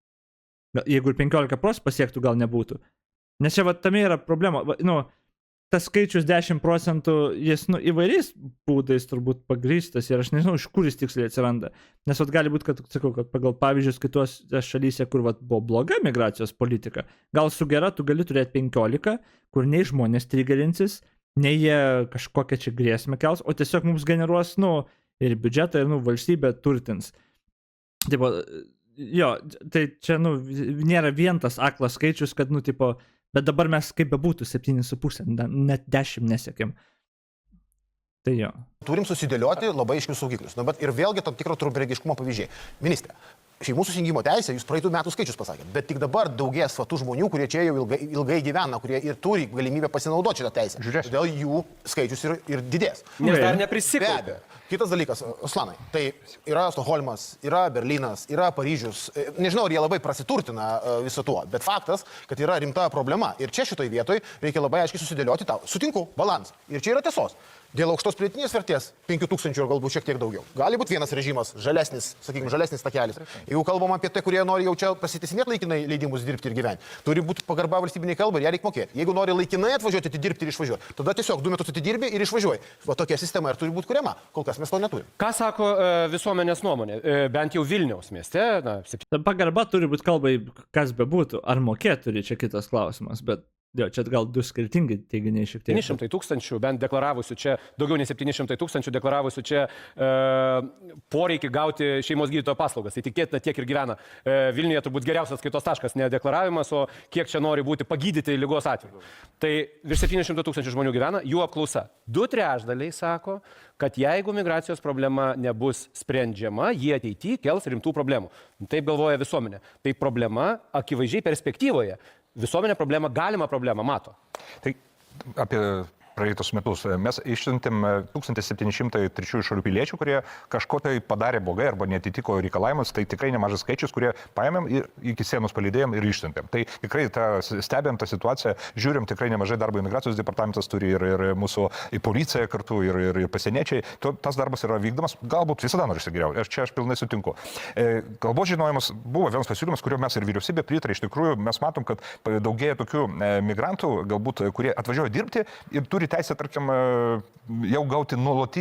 Jeigu ir 15% pasiektų, gal nebūtų. Nes čia tame yra problema. Tas skaičius 10%, jis įvairiais būdais turbūt pagrįstas ir aš nežinau, iš kur jis tiksliai atsiranda. Nes gali būti, kad, sakau, kad pagal pavyzdžius kitos šalyse, kur buvo bloga migracijos politika, gal su gera tu gali turėti 15, kur nei žmonės trigerinsis, nei jie kažkokią čia grėsmę kels, o tiesiog mums generuos, ir biudžetą, ir, valstybę turtins. Taip, jo, tai čia, nėra vien tas aklas skaičius, kad, bet dabar mes kaip bebūtų 7,5, net 10 nesiekėm. Tai jo. Turim susidėlioti labai aiškius saugiklius. Bet ir vėlgi tam tikro trumparegiškumo pavyzdžiai. Ministrė, šeimų susijungimo teisė, jūs praeitų metų skaičius pasakėte, bet tik dabar daugės tų žmonių, kurie čia jau ilgai gyvena, kurie ir turi galimybę pasinaudoti šitą teisę. Todėl jų skaičius ir didės. Nes dar neprisikėlė. Kitas dalykas, Ruslanai, tai yra Stokholmas, yra Berlynas, yra Paryžius. Nežinau, ar jie labai prasiturtina viso tuo, bet faktas, kad yra rimta problema. Ir čia šitoj vietoj reikia labai aiškiai susidėlioti tą, sutinku, balansą. Ir čia yra tiesos. Dėl aukštos pridėtinės vertės 5000 ar galbūt šiek tiek daugiau. Gali būti vienas režimas, žalesnis, sakykime, žalesnis takelis. Jeigu kalbam apie tai, kurie nori jau čia pasiteisinėti laikinai leidimus dirbti ir gyventi, turi būti pagarba valstybiniai kalbai ir ją reikia mokėti. Jeigu nori laikinai atvažiuoti, atidirbti ir išvažiuoti, tada tiesiog 2 metus atidirbi ir išvažiuoji. Va tokia sistema ir turi būti kuriama. Kol kas mes to neturime. Ką sako visuomenės nuomonė? Bent jau Vilniaus mieste, Pagarba turi būti kalbai, kas bebūtų. Ar mokėti turi, čia kitas klausimas, bet jo, čia gal 2 skirtingi teiginiai šiek tiek. 700 000, bent deklaravusių čia, daugiau nei 700 000 deklaravusių čia poreikį gauti šeimos gydytojo paslaugas. Tai tikėtina tiek ir gyvena. Vilniuje turbūt geriausias skaitos taškas ne deklaravimas, o kiek čia nori būti pagydyti lygos atveju. Tai virš 700 000 žmonių gyvena, jų apklausa. 2/3 sako, kad jeigu migracijos problema nebus sprendžiama, jie ateityje kels rimtų problemų. Taip galvoja visuomenė. Tai problema akivaizdžiai perspektyvoje. Visuomenė problemą, galimą problemą mato. Tai apie praeitus metus mes išsiuntėm 1700 trečiųjų šalių piliečių, kurie kažko tai padarė blogai arba netitiko reikalavimus, tai tikrai nemažas skaičius, kurie paėmėm ir iki sienos palydėjom ir išsiuntėm. Tai tikrai stebėm tą situaciją, žiūrim, tikrai nemažai darbo imigracijos departamentas turi ir mūsų policija kartu ir pasieniečiai. Tas darbas yra vykdomas, galbūt visada nori geriau. Ir čia aš pilnai sutinku. Kalbos žinojimas buvo vienas pasiūlymas, kurio mes ir vyriausybė pritarė. Iš tikrųjų, mes matom, kad daugėja tokių migrantų, galbūt, kurie atvažiuoja dirbti ir turi teisę, tarkim, jau gauti nuolat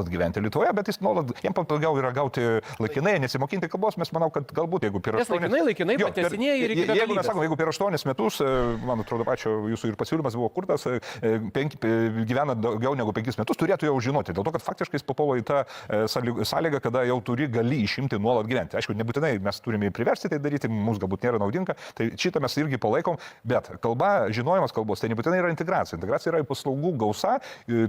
gyventi Lietuvoje, bet jiems patogiau yra gauti laikinai, nesimokinti kalbos. Mes manau, kad galbūt, jeigu per 8... Laikinai patesinėja ir iki jeigu mes sakome, jeigu per 8 metus, man atrodo, pačio jūsų ir pasiūlymas buvo kurtas, gyvena daugiau negu 5 metus, turėtų jau žinoti. Dėl to, kad faktiškai papuola į tą sąlygą, kada jau gali išimti nuolat gyventi. Aišku, nebūtinai mes turime priversti tai daryti, mums galbūt nėra naudinga, tai šitą mes irgi palaikom, bet kalba, žinojimas kalbos, tai nebūtinai yra integracija. Integracija yra paslaugų gausa,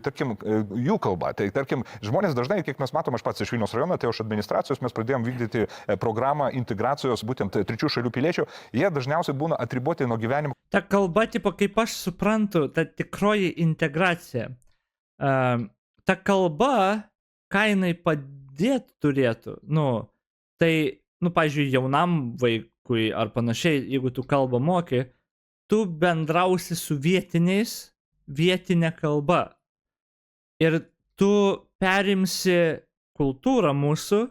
tarkim, jų kalba. Tai, tarkim, žmonės dažnai, kiek mes matom, aš pats iš Vilniaus rajono, tai iš administracijos mes pradėjom vykdyti programą integracijos būtent trečių šalių piliečių. Jie dažniausiai būna atriboti nuo gyvenimo. Ta kalba, tipo, kaip aš suprantu, ta tikroji integracija. Ta kalba, ką jinai padėti turėtų. Tai, pavyzdžiui, jaunam vaikui ar panašiai, jeigu tu kalbą moki, tu bendrausi su vietinė kalba. Ir tu perimsi kultūrą mūsų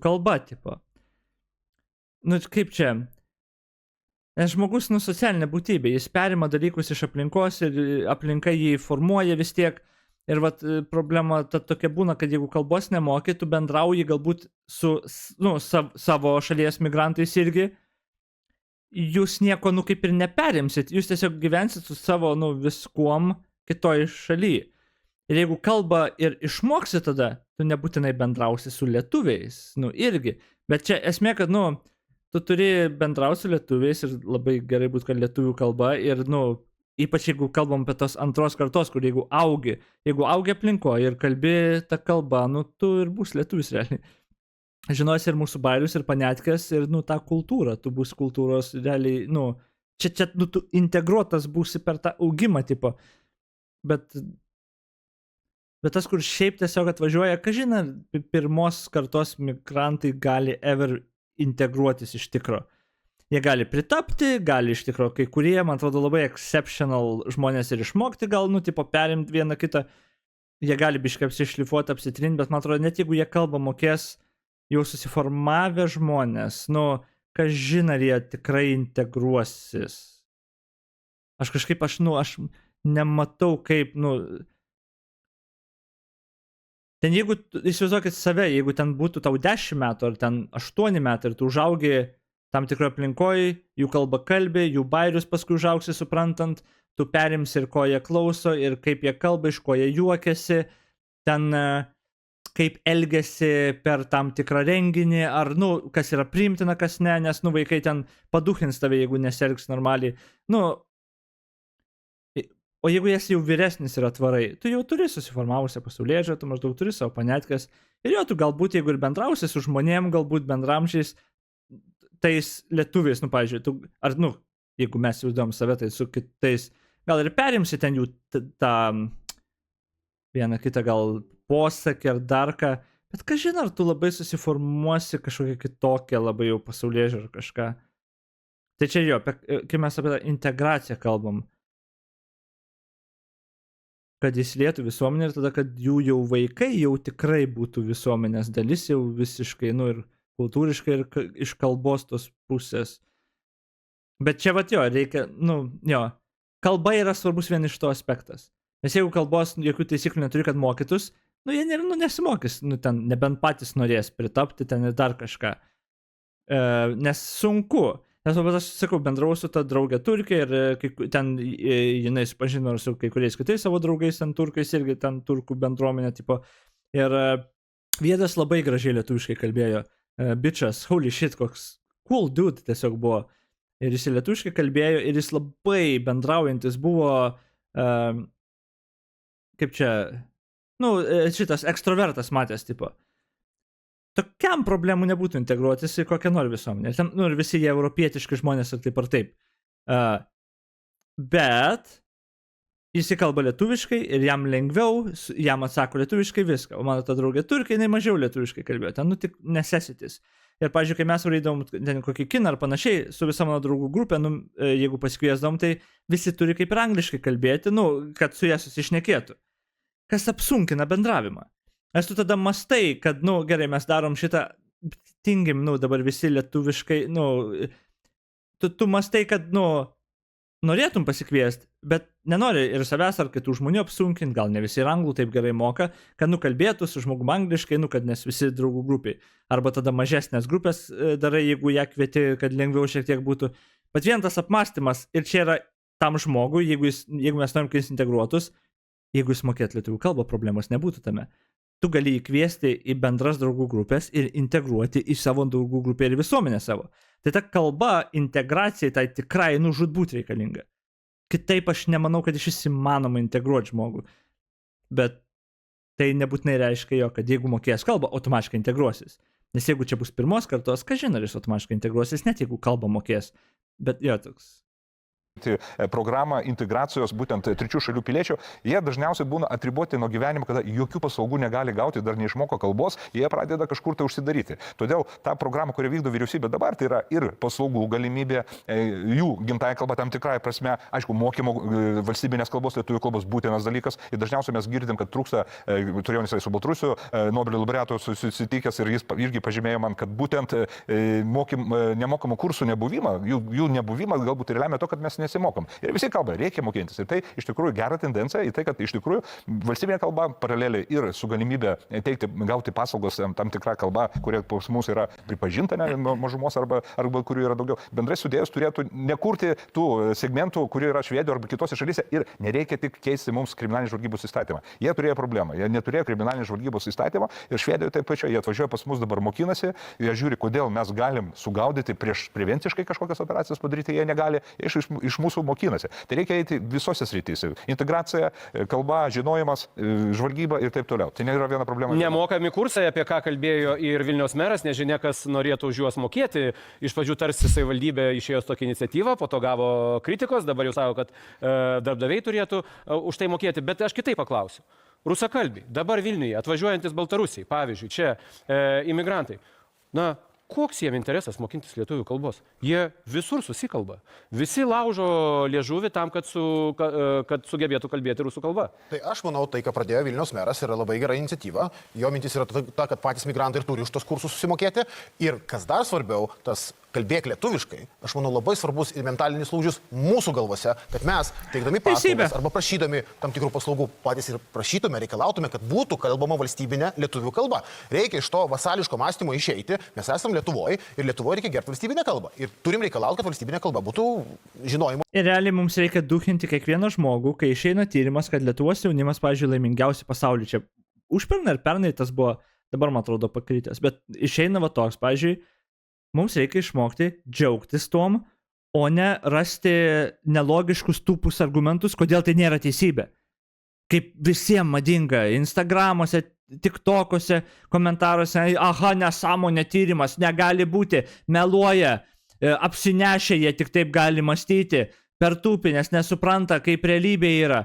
kalba, tipo. Kaip čia? Nes žmogus, socialinė būtybė, jis perima dalykus iš aplinkos ir aplinka jį formuoja vis tiek. Ir problema tokia būna, kad jeigu kalbos nemoki, tu bendrauji galbūt su savo šalies migrantais irgi, jūs nieko, kaip ir neperimsit, jūs tiesiog gyvensit su savo, viskuom kitoj šaly. Ir jeigu kalbą ir išmoksi tada, tu nebūtinai bendrausi su lietuviais, irgi. Bet čia esmė, kad, tu turi bendrauti su lietuviais ir labai gerai būtų, kad lietuvių kalba ir, ypač jeigu kalbam apie tos antros kartos, kur jeigu augi aplinkoje ir kalbi tą kalbą, tu ir bus lietuvis realiai. Žinosi ir mūsų bairius, ir panetkės, ir, tą kultūrą. Tu būsi kultūros realiai, čia tu integruotas būsi per tą augimą, tipo. Bet tas, kur šiaip tiesiog atvažiuoja, kažina, pirmos kartos migrantai gali ever integruotis iš tikro. Jie gali pritapti, gali iš tikro kai kurie, man atrodo, labai exceptional žmonės ir išmokti gal, tipo, perimti vieną kitą. Jie gali biškai apsišlifuoti, apsitrinti, bet man atrodo, net jeigu jie kalbą mokės, jau susiformavę žmonės, kažin ar jie tikrai integruosis. Aš kažkaip, aš nematau kaip, ten jeigu, įsivaizduokit save, jeigu ten būtų tau 10 metų ar ten 8 metų ir tu užaugi tam tikroje aplinkoje, jų kalbą kalbė, jų bairius paskui užaugsi suprantant, tu perimsi ir ko jie klauso, ir kaip jie kalba, iš ko jie juokiasi, ten kaip elgesi per tam tikrą renginį, ar, kas yra priimtina, kas ne, nes, vaikai ten paduchins tave, jeigu nesielgs normaliai. O jeigu esi jau vyresnis ir atvarai, tu jau turi susiformavusią pasaulėžiūrą, tu maždaug turi savo panetkės, ir tu galbūt, jeigu ir bendrausi su žmonėm, galbūt bendramžiais, tais lietuviais, pavyzdžiui, ar, jeigu mes jausdom save, tai su kitais, gal ir perimsi ten jų tą vieną kitą gal posakį ar dar ką, bet kažin ar tu labai susiformuosi kažkokią kitokią labai jau pasaulėžiūrą kažką. Tai čia kai mes apie tą integraciją kalbam, kad įsilietų visuomenė ir tada, kad jų jau vaikai jau tikrai būtų visuomenės dalis jau visiškai, nu ir kultūriškai ir iš kalbos tos pusės. Bet čia vat jo, reikia, nu jo, kalba yra svarbus vien iš to aspektas. Nes jeigu kalbos jokių taisyklių neturi, kad mokytus, nu jie nesimokys, nu ten nebent patys norės pritapti ten ir dar kažką. Nes sunku. Nes aš sakau, bendravau su ta draugė Turkija ir ten jinai supažino su kai kuriais kitais savo draugais, ten turkais irgi ten turkų bendruomenė tipo. Ir vienas labai gražiai lietuviškai kalbėjo. Bičas, holy shit, koks cool dude tiesiog buvo. Ir jis lietuviškai kalbėjo ir jis labai bendraujantis buvo, kaip čia, nu, šitas ekstrovertas matęs tipo. Tokiam problemų nebūtų integruotis į kokią nori visuomenę. Ten, nu, ir visi jie europietiški žmonės ir taip ar taip. Bet jis įkalba lietuviškai ir jam lengviau, jam atsako lietuviškai viską. O mano ta draugė Turkija, jinai mažiau lietuviškai kalbėjo. Ten, nu, tik necessities. Ir, pavyzdžiui, kai mes varydavom ten kokį kiną ar panašiai, su visa mano draugų grupė, nu, jeigu pasikviesdavom, tai visi turi kaip ir angliškai kalbėti, nu, kad su jie susišnekėtų. Kas apsunkina bendravimą. Nes tu tada mastai, kad, nu, gerai, mes darom šitą, tingim, nu, dabar visi lietuviškai, nu, tu mastai, kad, nu, norėtum pasikviesti, bet nenori ir savęs ar kitų žmonių apsunkinti, gal ne visi ir anglų taip gerai moka, kad nukalbėtų su žmogum angliškai, nu, kad nes visi draugų grupiai. Arba tada mažesnės grupės darai, jeigu ją kvieti, kad lengviau šiek tiek būtų. Bet vien tas apmąstymas, ir čia yra tam žmogui, jeigu mes norim, kad jis integruotus, jeigu jis mokėt lietuvių kalbą, problemos nebūtų tame. Tu gali įkviesti į bendras draugų grupės ir integruoti į savo draugų grupę ir visuomenę savo. Tai ta kalba integracijai tai tikrai, nu, žudbūt reikalinga. Kitaip aš nemanau, kad iš įmanoma integruoti žmogų. Bet tai nebūtinai reiškia jo, kad jeigu mokės kalbą, automatiškai integruosis. Nes jeigu čia bus pirmos kartos, kažin ar jis automatiškai integruosis, net jeigu kalbą mokės. Bet jo, toks. Programą integracijos būtent trečių šalių piliečių, jie dažniausiai būna atriboti nuo gyvenimo, kada jokių paslaugų negali gauti, dar neišmoko kalbos, jie pradeda kažkur tai užsidaryti. Todėl ta programa, kurią vykdo vyriausybė dabar, tai yra ir paslaugų galimybė, jų gimtąją kalbą tam tikrąją prasme, aišku, mokymo valstybinės kalbos, lietuvių kalbos būtinas dalykas. Ir dažniausiai mes girdim, kad trūksta, turėjau nesai su Baltarusiu, Nobelio laureatu susitikęs ir jis irgi pažymėjo man, kad būtent nemokamų kursų nebuvimą, jų nebuvimas galbūt ir lemia to, kad mes nesimokom. Ir visi kalba, reikia mokintis. Ir tai iš tikrųjų gera tendencija į tai, kad iš tikrųjų valstybinė kalba paraleliai ir su galimybė teikti, gauti paslaugos tam tikrą kalbą, kurie pas mus yra pripažinta mažumos arba kurių yra daugiau. Bendrai sudėjus turėtų nekurti tų segmentų, kurie yra Švedijoje arba kitose šalyse ir nereikia tik keisti mums kriminalinės žvalgybos įstatymą. Jie turėjo problemą, jie neturėjo kriminalinės žvalgybos įstatymą ir Švedijoje taip pačiai, jie atvažiuoja pas mus dabar mokinasi, jie žiūri, kodėl mes galim sugaudyti prevenciškai kažkokias operacijas padaryti, jie negali, iš mūsų mokinasi. Tai reikia eiti visose srityse. Integracija, kalba, žinojimas, žvalgyba ir taip toliau. Tai nėra viena problema. Nemokami kursai, apie ką kalbėjo ir Vilniaus meras, nežinia, kas norėtų už juos mokėti. Iš pradžių tarsi savivaldybė išėjo tokią iniciatyvą, po to gavo kritikos, dabar jau sako, kad darbdaviai turėtų už tai mokėti. Bet aš kitaip paklausiu. Rusakalbiai, dabar Vilniuje, atvažiuojantis Baltarusiai, pavyzdžiui, čia imigrantai. Na, koks jiem interesas mokintis lietuvių kalbos? Jie visur susikalba. Visi laužo liežuvį tam, kad sugebėtų kalbėti rusų kalba. Tai aš manau, tai, ką pradėjo Vilniaus meras, yra labai gera iniciatyva. Jo mintis yra ta, kad patys migrantai ir turi už tos kursus susimokėti. Ir kas dar svarbiau, tas kalbėk lietuviškai, aš manau, labai svarbus ir mentalinis lūžis mūsų galvose, kad mes, teikdami paslaugas arba prašydami tam tikrų paslaugų, patys ir prašytume, reikalautume, kad būtų kalbama valstybinė lietuvių kalba. Reikia iš to vasališko mąstymo išeiti, mes esame Lietuvoje ir Lietuvoje reikia gerbti valstybinę kalbą. Ir turim reikalauti, kad valstybinė kalba būtų žinojimo. Ir realiai mums reikia duhinti kiekvieną žmogų, kai išeina tyrimas, kad Lietuvos jaunimas, pavyzdžiui, laimingiausi pasaulyje. Čia užpernai ir pernai tas buvo, dabar man atrodo pakrytęs, bet išeina va toks, pavyzdžiui, mums reikia išmokti džiaugtis tom, o ne rasti nelogiškus tūpus argumentus, kodėl tai nėra teisybė. Kaip visiems madinga Instagramuose, TikTokuose, komentaruose, aha, nesąmonė tyrimas, negali būti, meluoja, apsinešę jie tik taip gali mąstyti, per tūpį, nes nesupranta, kaip realybė yra,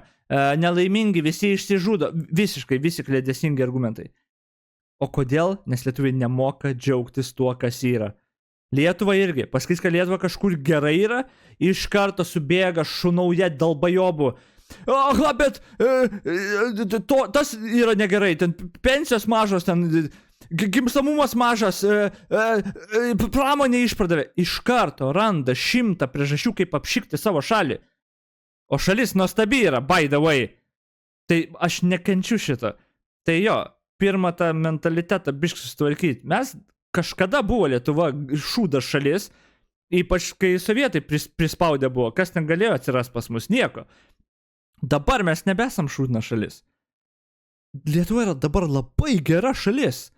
nelaimingi, visi išsižudo, visiškai visi klėdesingi argumentai. O kodėl? Nes lietuviai nemoka džiaugtis tuo, kas yra. Lietuva irgi, pasakys, kad Lietuva kažkur gerai yra, iš karto subėga šunauja dalbajobų. aha, bet tas yra negerai, ten pensijos mažos, ten gimstamumas mažas, pramonė išpardavė. Iš karto randa 100 priežasčių, kaip apšikti savo šalį. O šalis nuostabi yra, by the way. Tai aš nekenčiu šito. Tai jo, pirmą tą mentalitetą biškai sutvarkyti. Mes kažkada buvo Lietuva šūdas šalis, ypač kai sovietai prispaudė buvo. Kas ten galėjo atsiras pas mus? Nieko. Dabar mes nebesam šūdna šalis. Lietuva yra dabar labai gera šalis.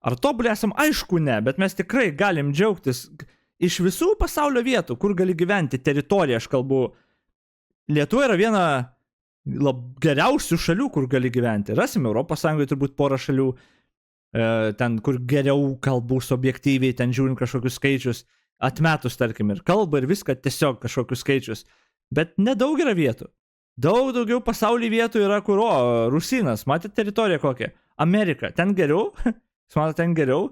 Ar tobulė esam? Aišku ne, bet mes tikrai galim džiaugtis iš visų pasaulio vietų, kur gali gyventi, teritoriją aš kalbu. Lietuva yra viena geriausių šalių, kur gali gyventi. Rasim Europos Sąjungoje turbūt porą šalių, ten, kur geriau kalbus objektyviai, ten žiūrint kažkokius skaičius, atmetus, tarkim, ir kalbą, ir viską, tiesiog kažkokius skaičius. Bet nedaug yra vietų. Daug daugiau pasaulyje vietų yra, kur, Rusinas, matėte teritoriją kokią? Amerika, ten geriau? Matote, ten geriau?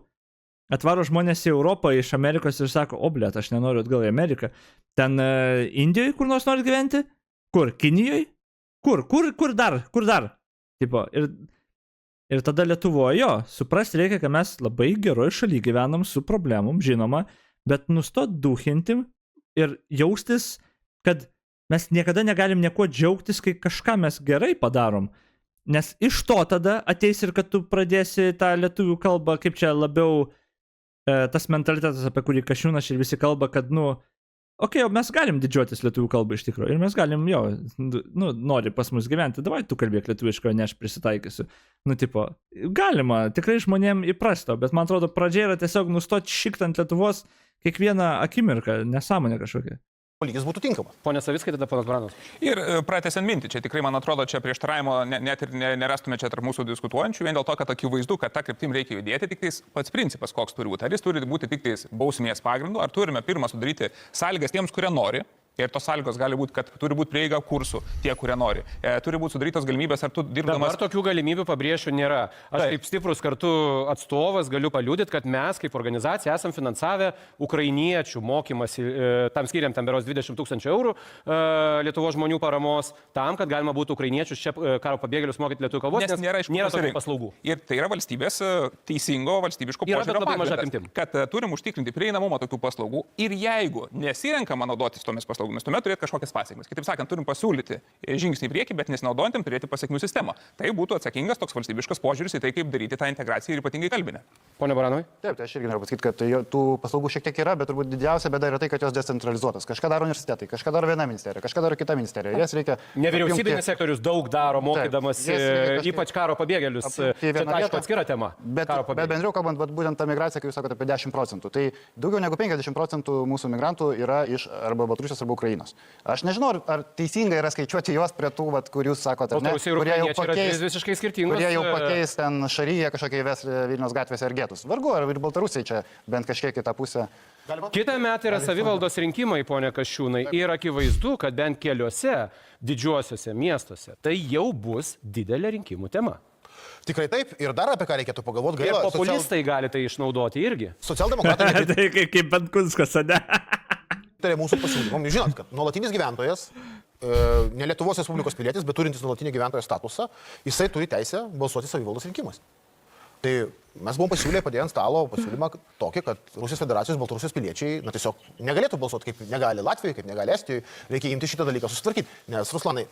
Atvaro žmonės į Europą iš Amerikos ir sako, blėt, aš nenoriu atgal į Ameriką. Ten Indijoje kur nors nori gyventi? Kur? Kinijoje? Kur dar? Tipo, ir tada Lietuvoje, suprasti reikia, kad mes labai geroj šaly gyvenam su problemom, žinoma, bet nustot duhinti ir jaustis, kad mes niekada negalim nieko džiaugtis, kai kažką mes gerai padarom. Nes iš to tada ateis ir kad tu pradėsi tą lietuvių kalbą, kaip čia labiau tas mentalitetas, apie kurį Kasčiūnas ir visi kalba, kad, mes galim didžiuotis lietuvių kalbą iš tikrųjų. Ir mes galim, nori pas mus gyventi, davai tu kalbėk lietuviškai, ne aš prisitaikysiu. Galima, tikrai žmonėm įprasto, bet man atrodo, pradžia yra tiesiog nustoti šiktant Lietuvos kiekvieną akimirką, nesąmonė kažkokia. Lygis būtų tinkama. Pone Savickai, tada ponas Branas. Ir pratęsiant mintį, čia tikrai, man atrodo, čia prieštaravimo net ir nerastume čia tarp mūsų diskutuojančių, vien dėl to, kad akivaizdu, kad tą kryptim reikia judėti, tik tais pats principas, koks turi būti. Ar jis turi būti tik tais bausmės pagrindu, ar turime pirmą sudaryti sąlygas tiems, kurie nori. Ir tos sąlygos gali būti, kad turi būti prieiga kursų tie, kurie nori. Turi būti sudarytos galimybės, ar tu dirbdamas... Dabar tokių galimybių, pabrėšiu, nėra. Aš kaip stiprus kartu atstovas galiu paliudyti, kad mes kaip organizacija esam finansavę ukrainiečių mokymasi, tam skiriam tam beros 20 000 eurų Lietuvos žmonių paramos, tam, kad galima būtų ukrainiečius čia karo pabėgėlius mokyti lietuvių kalbos, nes nėra tokių paslaugų. Ir tai yra valstybės teisingo, valstybiško požiūrio pagrindas, kad turim užtikrinti prieinamumą tokių paslaugų ir jeigu nesirenkama naudotis tomis paslaugomis, tuomet turėti kažkokias pasiekmes. Kitaip sakant, turim pasiūlyti žingsnį į priekį, bet nesinaudojantiem turėti pasiekmių sistemą. Tai būtų atsakingas toks valstybiškas požiūris į tai, kaip daryti tą integraciją ir ypatingai kalbinę. Pone Baranai? Taip, tai aš irgi noriu pasakyti, kad tų paslaugų šiek tiek yra, bet turbūt didžiausia bėda yra tai, kad jos decentralizuotas. Kažką daro universitetai, kažką daro viena ministerija, kažką daro kita ministerija. Jas reikia... Nevyriausybinis sektorius daug daro, mokydamas ypač karo pabėgėlius. Tai aišku atskira tema. Bet bendriau kalbant, būtent ta migracija, kai jūs sakote apie 10%, tai daugiau negu 50% mūsų migrantų yra iš arba Baltarusijos arba Ukrainos. Aš nežinau, ar teisingai yra skaičiuoti juos prie tų, kur jūs sakote, kurie jau pakeis ten Šaryje kažkokiai įves Vilniaus gatvėse ir getus. Vargu, ar ir Baltarusiai čia bent kažkiek kitą pusę. Kitą metą yra savivaldos rinkimai, ponė Kasčiūnai, ir akivaizdu, kad bent keliuose didžiuosiuose miestuose tai jau bus didelė rinkimų tema. Tikrai taip, ir dar apie ką reikėtų pagalvoti. Ir populistai gali tai išnaudoti irgi. Socialdemokratai. Tai kaip Benkunskas, ne? Tai mūsų pasiūlymom. Žinot, kad nuolatinis gyventojas, ne Lietuvos Respublikos pilietis, bet turintis nuolatinį gyventojo statusą, jisai turi teisę balsuoti savivaldos rinkimuose. Tai mes buvom pasiūlę padėję ant stalo pasiūlymą tokį, kad Rusijos federacijos Baltarusijos piliečiai tiesiog negalėtų balsuoti, kaip negali Latvijoje, kaip negali Estijoje. Reikia imti šitą dalyką susitvarkyti, nes Ruslanai,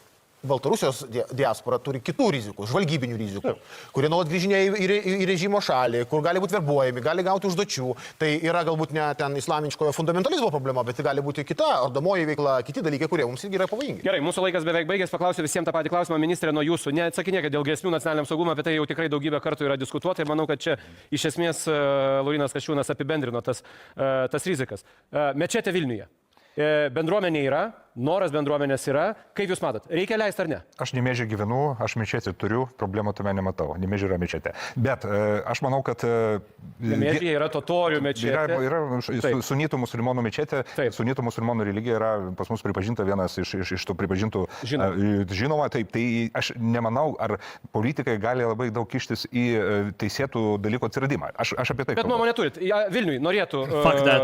Baltarusijos diaspora turi kitų rizikų, žvalgybinių rizikų, kurie nuolat grįžinėja į režimo šalį, kur gali būti verbuojami, gali gauti užduočių. Tai yra galbūt ne ten islamiškojo fundamentalizmo problema, bet tai gali būti kita ardomoji veikla, kiti dalykai, kurie mums irgi yra pavojingi. Gerai, mūsų laikas beveik baigęs, paklausiu visiems tą patį klausimą, ministrė, nuo jūsų. Neatsakinėkite dėl grėsmių nacionaliniam saugumui, apie tai jau tikrai daugybę kartų yra diskutuota ir manau, kad čia iš esmės Laurynas Kasčiūnas apibendrino tas rizikas. Mečetė Vilniuje. Bendruomenė yra, noras bendruomenės yra. Kaip jūs matot, reikia leisti ar ne? Aš Nemėžį gyvenu, aš mečetį turiu, problemų tame nematau. Nemėžį yra mečetė. Bet aš manau, kad... Nemėžį yra totorių mečetė. Yra sunitų musulmonų mečetė. Sunitų musulmonų religija yra pas mus pripažinta vienas iš tų pripažintų. Žinoma, taip. Tai aš nemanau, ar politikai gali labai daug kištis į teisėtų dalykų atsiradimą. Aš apie tai. Bet nuomonę turit. Vilniui norėtų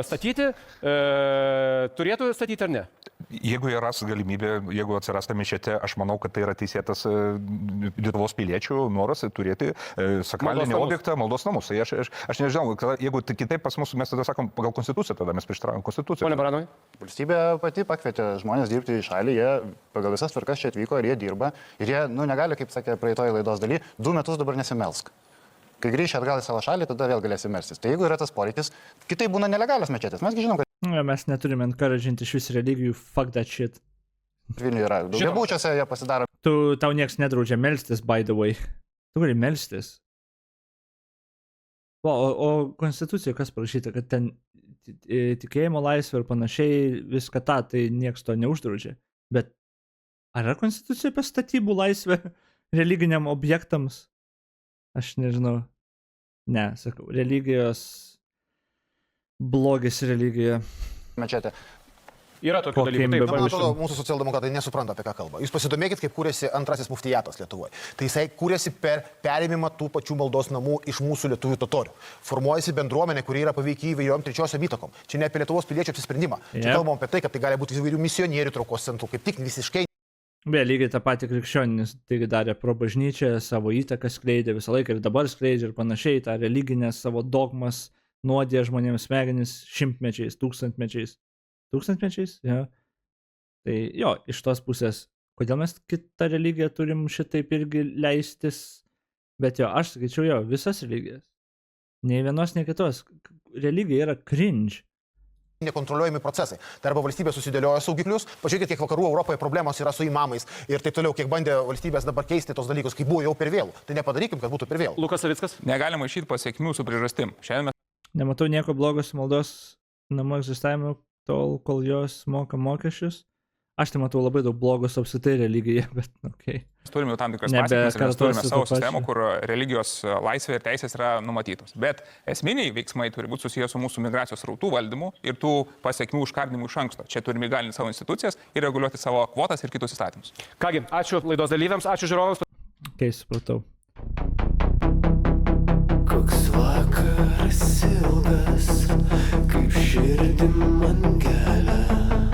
statyti, turėtų statyti ar ne? Jeigu yra galimybė, jeigu atsiras ta mečetė, aš manau, kad tai yra teisėtas Lietuvos piliečių noras turėti sakralinį objektą, maldos namus. Tai aš nežinau, jeigu kitaip pas mus, mes tada sakom, pagal konstituciją, tada mes prieštraujam konstituciją. Pone Baranovai? Valstybė pati pakvietė žmonės dirbti į šalį, jie pagal visas tvarkas čia atvyko ir jie dirba. Ir jie, negali, kaip sakė praeitoje laidos daly, 2 metus dabar nesimelsk. Kai grįši atgal į savo šalį, tada vėl galėsi melstis. Tai jeigu yra tas poreikis, kitai būna nelegalios mečetės. Mesgi žinom, kad Mes neturime encouraginti iš vis religijų, fuck that shit. Vilniuje yra. Daugiabučiuose jie pasidaro. Tau nieks nedraudžia melstis, by the way. Tu gali melstis. O konstitucijoje kas parašyta, kad ten tikėjimo laisvė ir panašiai, viską tai nieks to neuždraudžia. Bet ar yra konstitucija apie statybų laisvę religiniam objektams? Aš nežinau. Ne, sakau, religijos blogis religija. Mečetė. Yra tokių dalykų. Kokiem Taip, Man atrodo, mūsų socialdemokratai nesupranta, apie ką kalba. Jūs pasidomėkit, kaip kūrėsi antrasis muftijatas Lietuvoje. Tai jisai kūrėsi per perėmimą tų pačių maldos namų iš mūsų lietuvių totorių. Formuojasi bendruomenė, kuri yra paveikiai įvairiom trečiosiom įtakom. Čia ne apie Lietuvos piliečių apsisprendimą. Čia kalbam apie tai, kad tai gali būti įvairių misionierių traukos centrų, kaip tik visiškai. Beje, lygiai tą patį krikščionis taigi darė pro bažnyčią, savo įtaką skleidė visą laiką ir dabar skleidžia ir panašiai, tą religinę savo dogmas nuodė žmonėms smegenis šimtmečiais, tūkstantmečiais. Tūkstantmečiais, jo. Tai jo, iš tos pusės, kodėl mes kitą religiją turim šitaip irgi leistis, bet jo, aš sakyčiau jo, visas religijas. Nei vienos, nei kitos. Religija yra cringe. Nekontroliuojami procesai. Tai arba valstybė susidėlioja saugiklius, pažiūrėkit, kiek vakarų Europoje problemos yra su imamais ir taip toliau, kiek bandė valstybės dabar keisti tos dalykus, kai buvo jau per vėlų. Tai nepadarykim, kad būtų per vėlų. Lukas Savickas? Negalima išyti pasiekmių su priežastim. Šiandien mes Nematau nieko blogo su maldos namų egzistavimu tol, kol jos moka mokesčius. Aš tai matau labai daug blogos apsitai religijoje, bet okei. turime jau tam tikras Nebe pasekmes ir mes turime kartosiu savo to pačio. sistemą, kur religijos laisvė ir teisės yra numatytos. Bet esminiai veiksmai turi būti susijęs su mūsų migracijos rautų valdymu ir tų pasiekmių užkardimu iš anksto. Čia turime įgalinti savo institucijas ir reguliuoti savo kvotas ir kitus įstatymus. Kągi, ačiū laidos dalyviams, ačiū žiūrovams. Okei, supratau. Koks vakaras ilgas, kaip širdį man gelia.